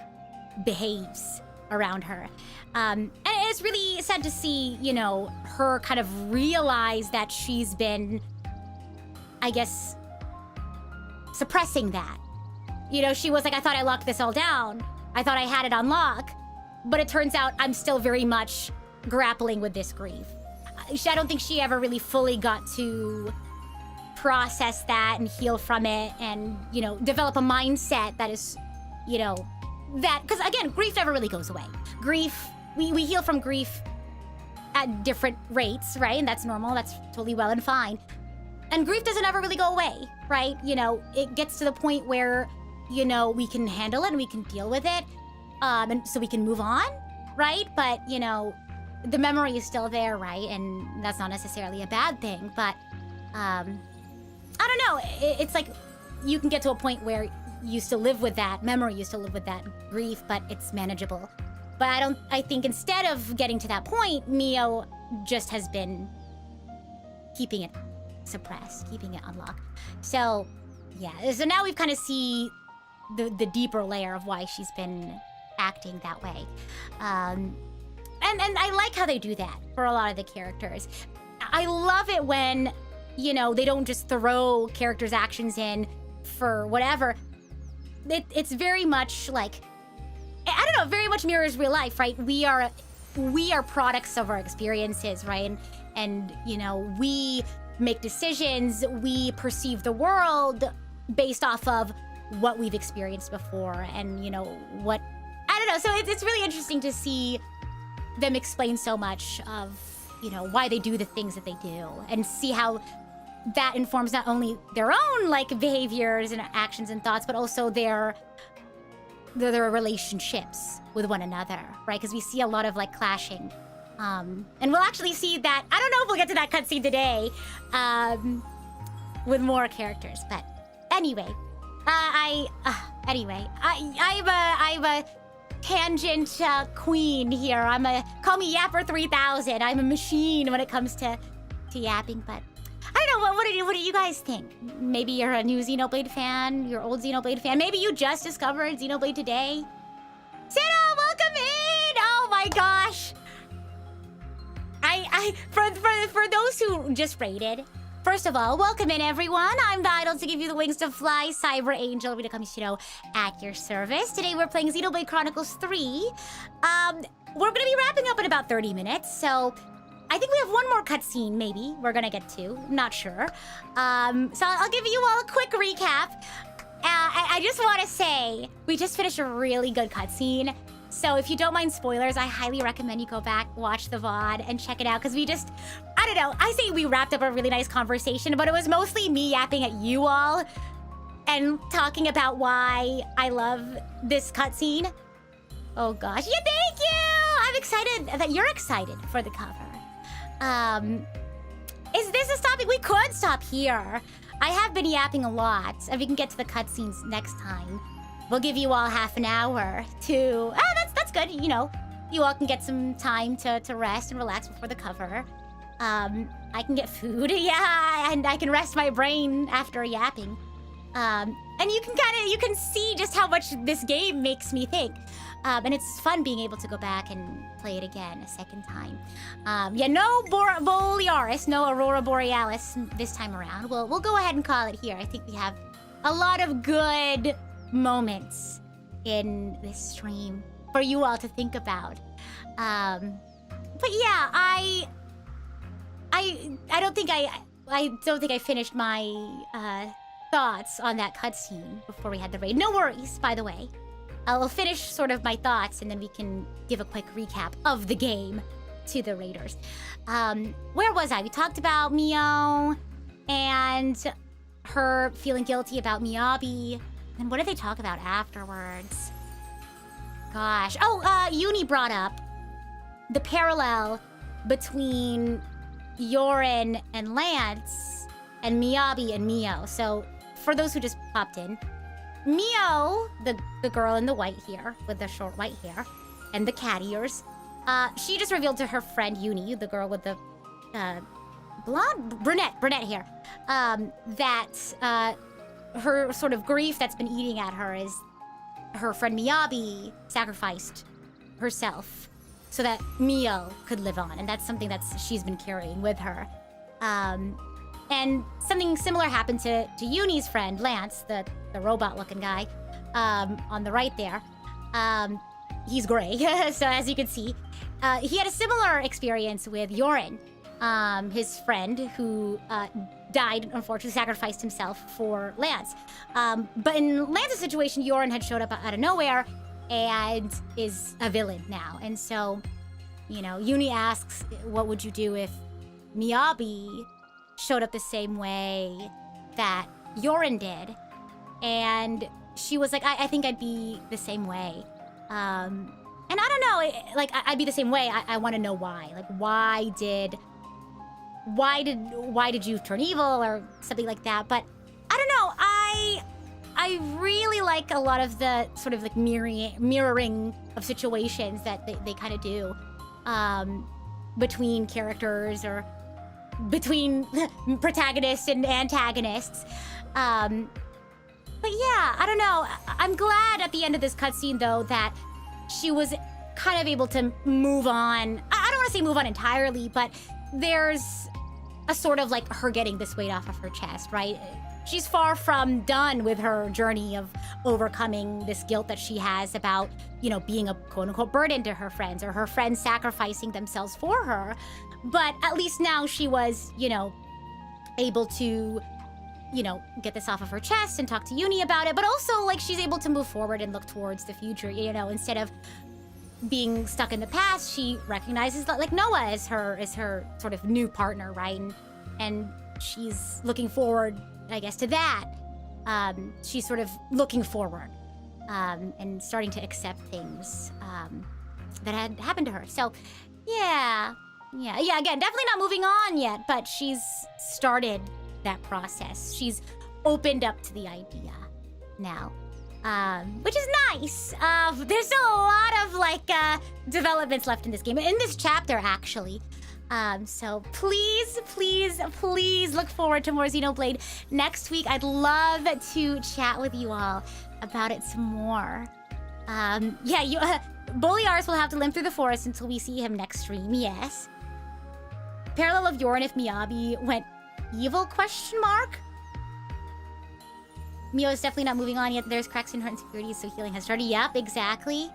[SPEAKER 17] behaves around her. And it's really sad to see, you know, her kind of realize that she's been, I guess, suppressing that. You know, she was like, I thought I locked this all down. I thought I had it on lock. But it turns out I'm still very much grappling with this grief. I don't think she ever really fully got to process that and heal from it and, you know, develop a mindset that is, you know, that, because again, grief never really goes away. Grief, we heal from grief at different rates, right? And that's normal, that's totally well and fine. And grief doesn't ever really go away, right? You know, it gets to the point where, you know, we can handle it and we can deal with it. And so we can move on, right? But, you know, the memory is still there, right? And that's not necessarily a bad thing, but I don't know. It's like you can get to a point where you still live with that memory, you still live with that grief, but it's manageable. But I think instead of getting to that point, Mio just has been keeping it suppressed, keeping it unlocked. So yeah, so now we've kind of see the deeper layer of why she's been acting that way. And I like how they do that for a lot of the characters. I love it when, you know, they don't just throw characters' actions in for whatever. It's very much like, I don't know, very much mirrors real life, right? We are products of our experiences, right? And you know, we make decisions, we perceive the world based off of what we've experienced before and, you know, what... I don't know, so it's really interesting to see them explain so much of, you know, why they do the things that they do and see how that informs not only their own, like, behaviors and actions and thoughts, but also their relationships with one another, right? Because we see a lot of, like, clashing. And we'll actually see that... I don't know if we'll get to that cutscene today with more characters, but anyway. I'm a tangent queen here. Call me Yapper 3000. I'm a machine when it comes to yapping, but I don't know, what do you guys think? Maybe you're a new Xenoblade fan, you're old Xenoblade fan. Maybe you just discovered Xenoblade today. Sarah, welcome in! Oh my gosh! For those who just raided, first of all, welcome in everyone. I'm the idol to give you the wings to fly, Cyber Angel, Kamishiro, at your service. Today we're playing Xenoblade Chronicles 3. We're gonna be wrapping up in about 30 minutes, so I think we have one more cutscene, maybe, we're gonna get to. I'm not sure. So I'll give you all a quick recap. I just want to say, we just finished a really good cutscene. So if you don't mind spoilers, I highly recommend you go back, watch the VOD, and check it out. Because we just, I don't know, I say we wrapped up a really nice conversation, but it was mostly me yapping at you all and talking about why I love this cutscene. Oh gosh, yeah, thank you! I'm excited that you're excited for the cover. Is this a stopping? We could stop here. I have been yapping a lot, and we can get to the cutscenes next time. We'll give you all half an hour to... that's good, you know. You all can get some time to rest and relax before the cover. I can get food, yeah, and I can rest my brain after yapping. And you can see just how much this game makes me think. And it's fun being able to go back and play it again a second time. Yeah, no Borealis, no Aurora Borealis this time around. We'll go ahead and call it here. I think we have a lot of good moments in this stream for you all to think about. But yeah, I don't think I finished my thoughts on that cutscene before we had the raid. No worries, by the way. I'll finish sort of my thoughts and then we can give a quick recap of the game to the raiders. Where was I? We talked about Mio and her feeling guilty about Miyabi. And what did they talk about afterwards? Gosh. Oh, Uni brought up the parallel between Yorin and Lance and Miyabi and Mio. So, for those who just popped in, Mio, the girl in the white hair, with the short white hair, and the cat ears, she just revealed to her friend Uni, the girl with the brunette hair, that her sort of grief that's been eating at her is her friend Miyabi sacrificed herself so that Mio could live on, and that's something she's been carrying with her. And something similar happened to Uni's friend, Lance, the robot-looking guy, on the right there. He's gray, so as you can see. He had a similar experience with Yorin, his friend who died, unfortunately, sacrificed himself for Lance. But in Lance's situation, Yorin had showed up out of nowhere and is a villain now. And so, you know, Uni asks, what would you do if Miyabi showed up the same way that Yorin did? And she was like, I think I'd be the same way. And I don't know, like, I'd be the same way. I want to know why. Like, why did you turn evil or something like that? But I don't know, I really like a lot of the sort of like mirroring of situations that they kind of do between characters or between protagonists and antagonists. But yeah, I don't know. I'm glad at the end of this cutscene, though, that she was kind of able to move on. I don't want to say move on entirely, but there's a sort of like her getting this weight off of her chest, right? She's far from done with her journey of overcoming this guilt that she has about, you know, being a quote-unquote burden to her friends or her friends sacrificing themselves for her. But at least now she was, you know, able to you know, get this off of her chest and talk to Uni about it, but also, like, she's able to move forward and look towards the future, you know, instead of being stuck in the past. She recognizes that, like, Noah is her sort of new partner, right? And she's looking forward, I guess, to that. She's sort of looking forward and starting to accept things that had happened to her. So, yeah, again, definitely not moving on yet, but she's started that process. She's opened up to the idea now, which is nice. There's still a lot of, like, developments left in this game, in this chapter, actually. So please look forward to more Xenoblade next week. I'd love to chat with you all about it some more. Boliars will have to limp through the forest until we see him next stream, yes. Parallel of Yorin if Miyabi went evil, question mark? Mio is definitely not moving on yet. There's cracks in her insecurities, so healing has started. Yep, exactly.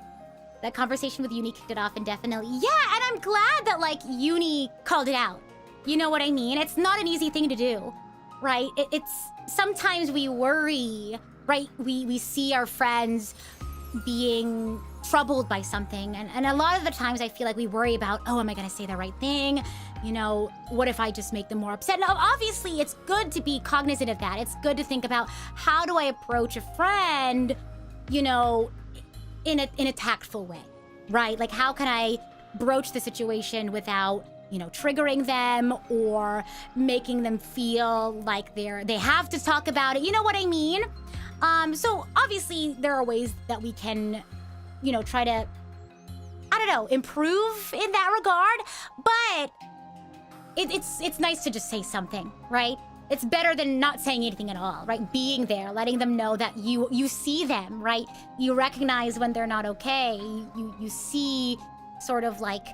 [SPEAKER 17] That conversation with Uni kicked it off indefinitely. Yeah, and I'm glad that, like, Uni called it out. You know what I mean? It's not an easy thing to do, right? It's sometimes we worry, right? We see our friends being troubled by something, and a lot of the times I feel like we worry about, oh, am I gonna say the right thing? You know, what if I just make them more upset? Now, obviously, it's good to be cognizant of that. It's good to think about, how do I approach a friend, you know, in a tactful way, right? Like, how can I broach the situation without, you know, triggering them or making them feel like they have to talk about it? You know what I mean? So obviously there are ways that we can, you know, try to, I don't know, improve in that regard, but it's nice to just say something, right? It's better than not saying anything at all, right? Being there, letting them know that you see them, right? You recognize when they're not okay. You see sort of, like,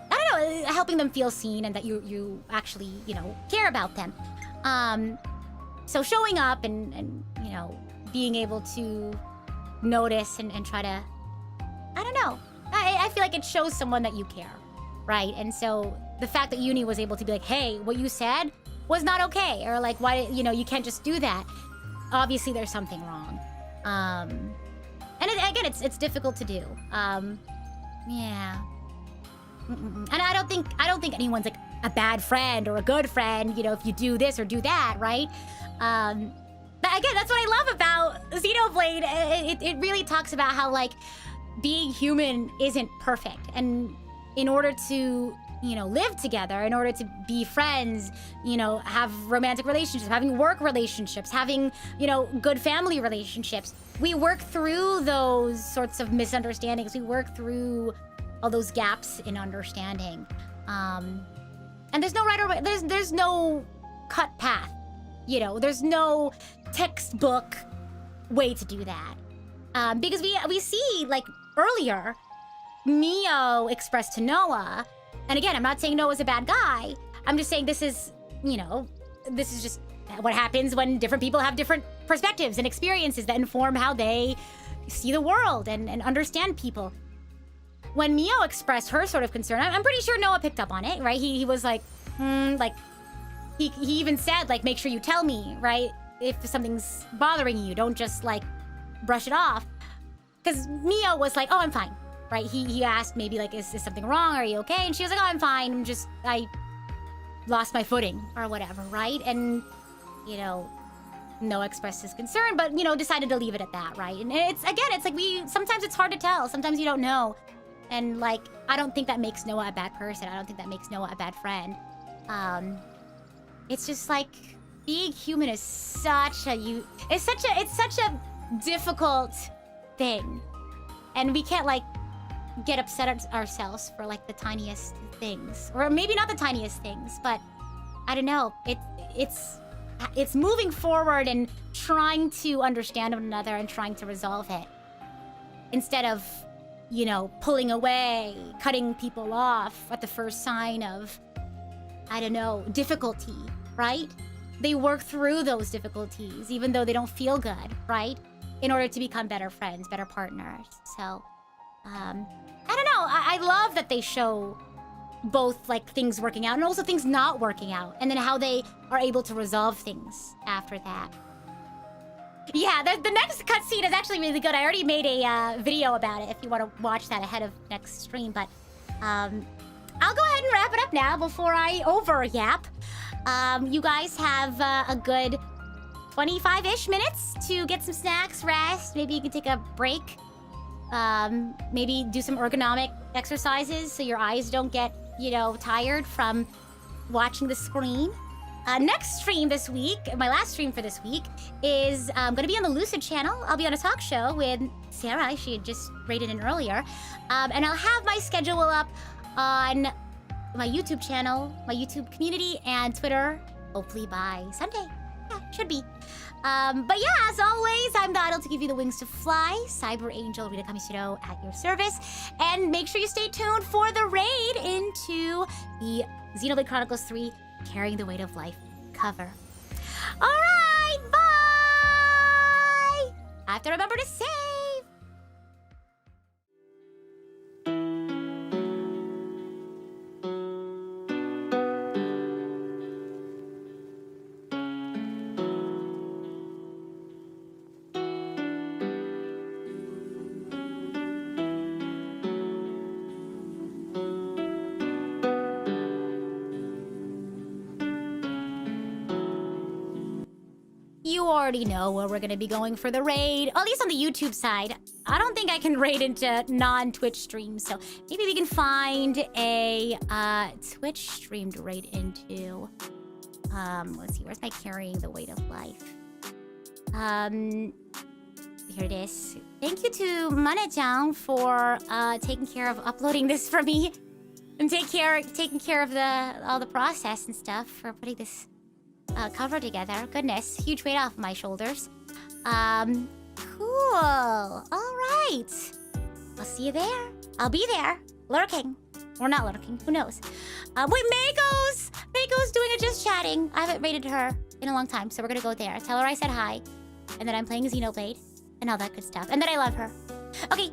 [SPEAKER 17] I don't know, helping them feel seen and that you actually, you know, care about them. So showing up and you know, being able to notice and try to, I don't know. I feel like it shows someone that you care, right? And so the fact that Uni was able to be like, hey, what you said was not okay, or like, why, you know, you can't just do that. Obviously there's something wrong. And again, it's difficult to do. Yeah. And I don't think anyone's like a bad friend or a good friend, you know, if you do this or do that, right? But again, that's what I love about Xenoblade. It really talks about how, like, being human isn't perfect, and in order to, you know, live together, in order to be friends, you know, have romantic relationships, having work relationships, having, you know, good family relationships, we work through those sorts of misunderstandings. We work through all those gaps in understanding. And there's no right or way, there's no cut path, you know, there's no textbook way to do that. Because we see, like, earlier, Mio expressed to Noah, and again, I'm not saying Noah's a bad guy. I'm just saying this is, you know, this is just what happens when different people have different perspectives and experiences that inform how they see the world and understand people. When Mio expressed her sort of concern, I'm pretty sure Noah picked up on it, right? He was like, like, he even said, like, make sure you tell me, right? If something's bothering you, don't just, like, brush it off. Because Mio was like, oh, I'm fine. Right, he asked maybe, like, is something wrong? Are you okay? And she was like, oh, I'm fine. I lost my footing or whatever, right? And, you know, Noah expressed his concern, but, you know, decided to leave it at that, right? And it's like, sometimes it's hard to tell. Sometimes you don't know. And, like, I don't think that makes Noah a bad person. I don't think that makes Noah a bad friend. It's just, like, being human is such a difficult thing. And we can't, like, get upset at ourselves for, like, the tiniest things, or maybe not the tiniest things, but I don't know. It's moving forward and trying to understand one another and trying to resolve it instead of, you know, pulling away, cutting people off at the first sign of, I don't know, difficulty, right? They work through those difficulties even though they don't feel good, right? In order to become better friends, better partners. So I don't know. I love that they show both like things working out and also things not working out, and then how they are able to resolve things after that. Yeah, the next cutscene is actually really good. I already made a video about it if you want to watch that ahead of next stream, but I'll go ahead and wrap it up now before I over-yap. You guys have a good 25-ish minutes to get some snacks, rest. Maybe you can take a break. Maybe do some ergonomic exercises so your eyes don't get, you know, tired from watching the screen. Next stream this week, my last stream for this week, is going to be on the Lucid channel. I'll be on a talk show with Sarah. She had just rated in earlier. And I'll have my schedule up on my YouTube channel, my YouTube community, and Twitter, hopefully by Sunday. Yeah, should be. But yeah, as always, I'm the idol to give you the wings to fly. Cyber Angel Rita Kamishiro at your service. And make sure you stay tuned for the raid into the Xenoblade Chronicles 3 Carrying the Weight of Life cover. All right, bye! I have to remember to save. You already know where we're gonna be going for the raid, at least on the YouTube side. I don't think I can raid into non-Twitch streams, so maybe we can find a Twitch stream to raid into. Let's see, where's my Carrying the Weight of Life? Here it is. Thank you to Mana-chan for taking care of uploading this for me, and taking care of all the process and stuff for putting this cover together. Goodness, huge weight off my shoulders. Cool. All right. I'll see you there. I'll be there, lurking, or not lurking. Who knows? Wait, Mako's doing a just chatting. I haven't rated her in a long time, so we're gonna go there. Tell her I said hi, and that I'm playing Xenoblade and all that good stuff, and that I love her. Okay,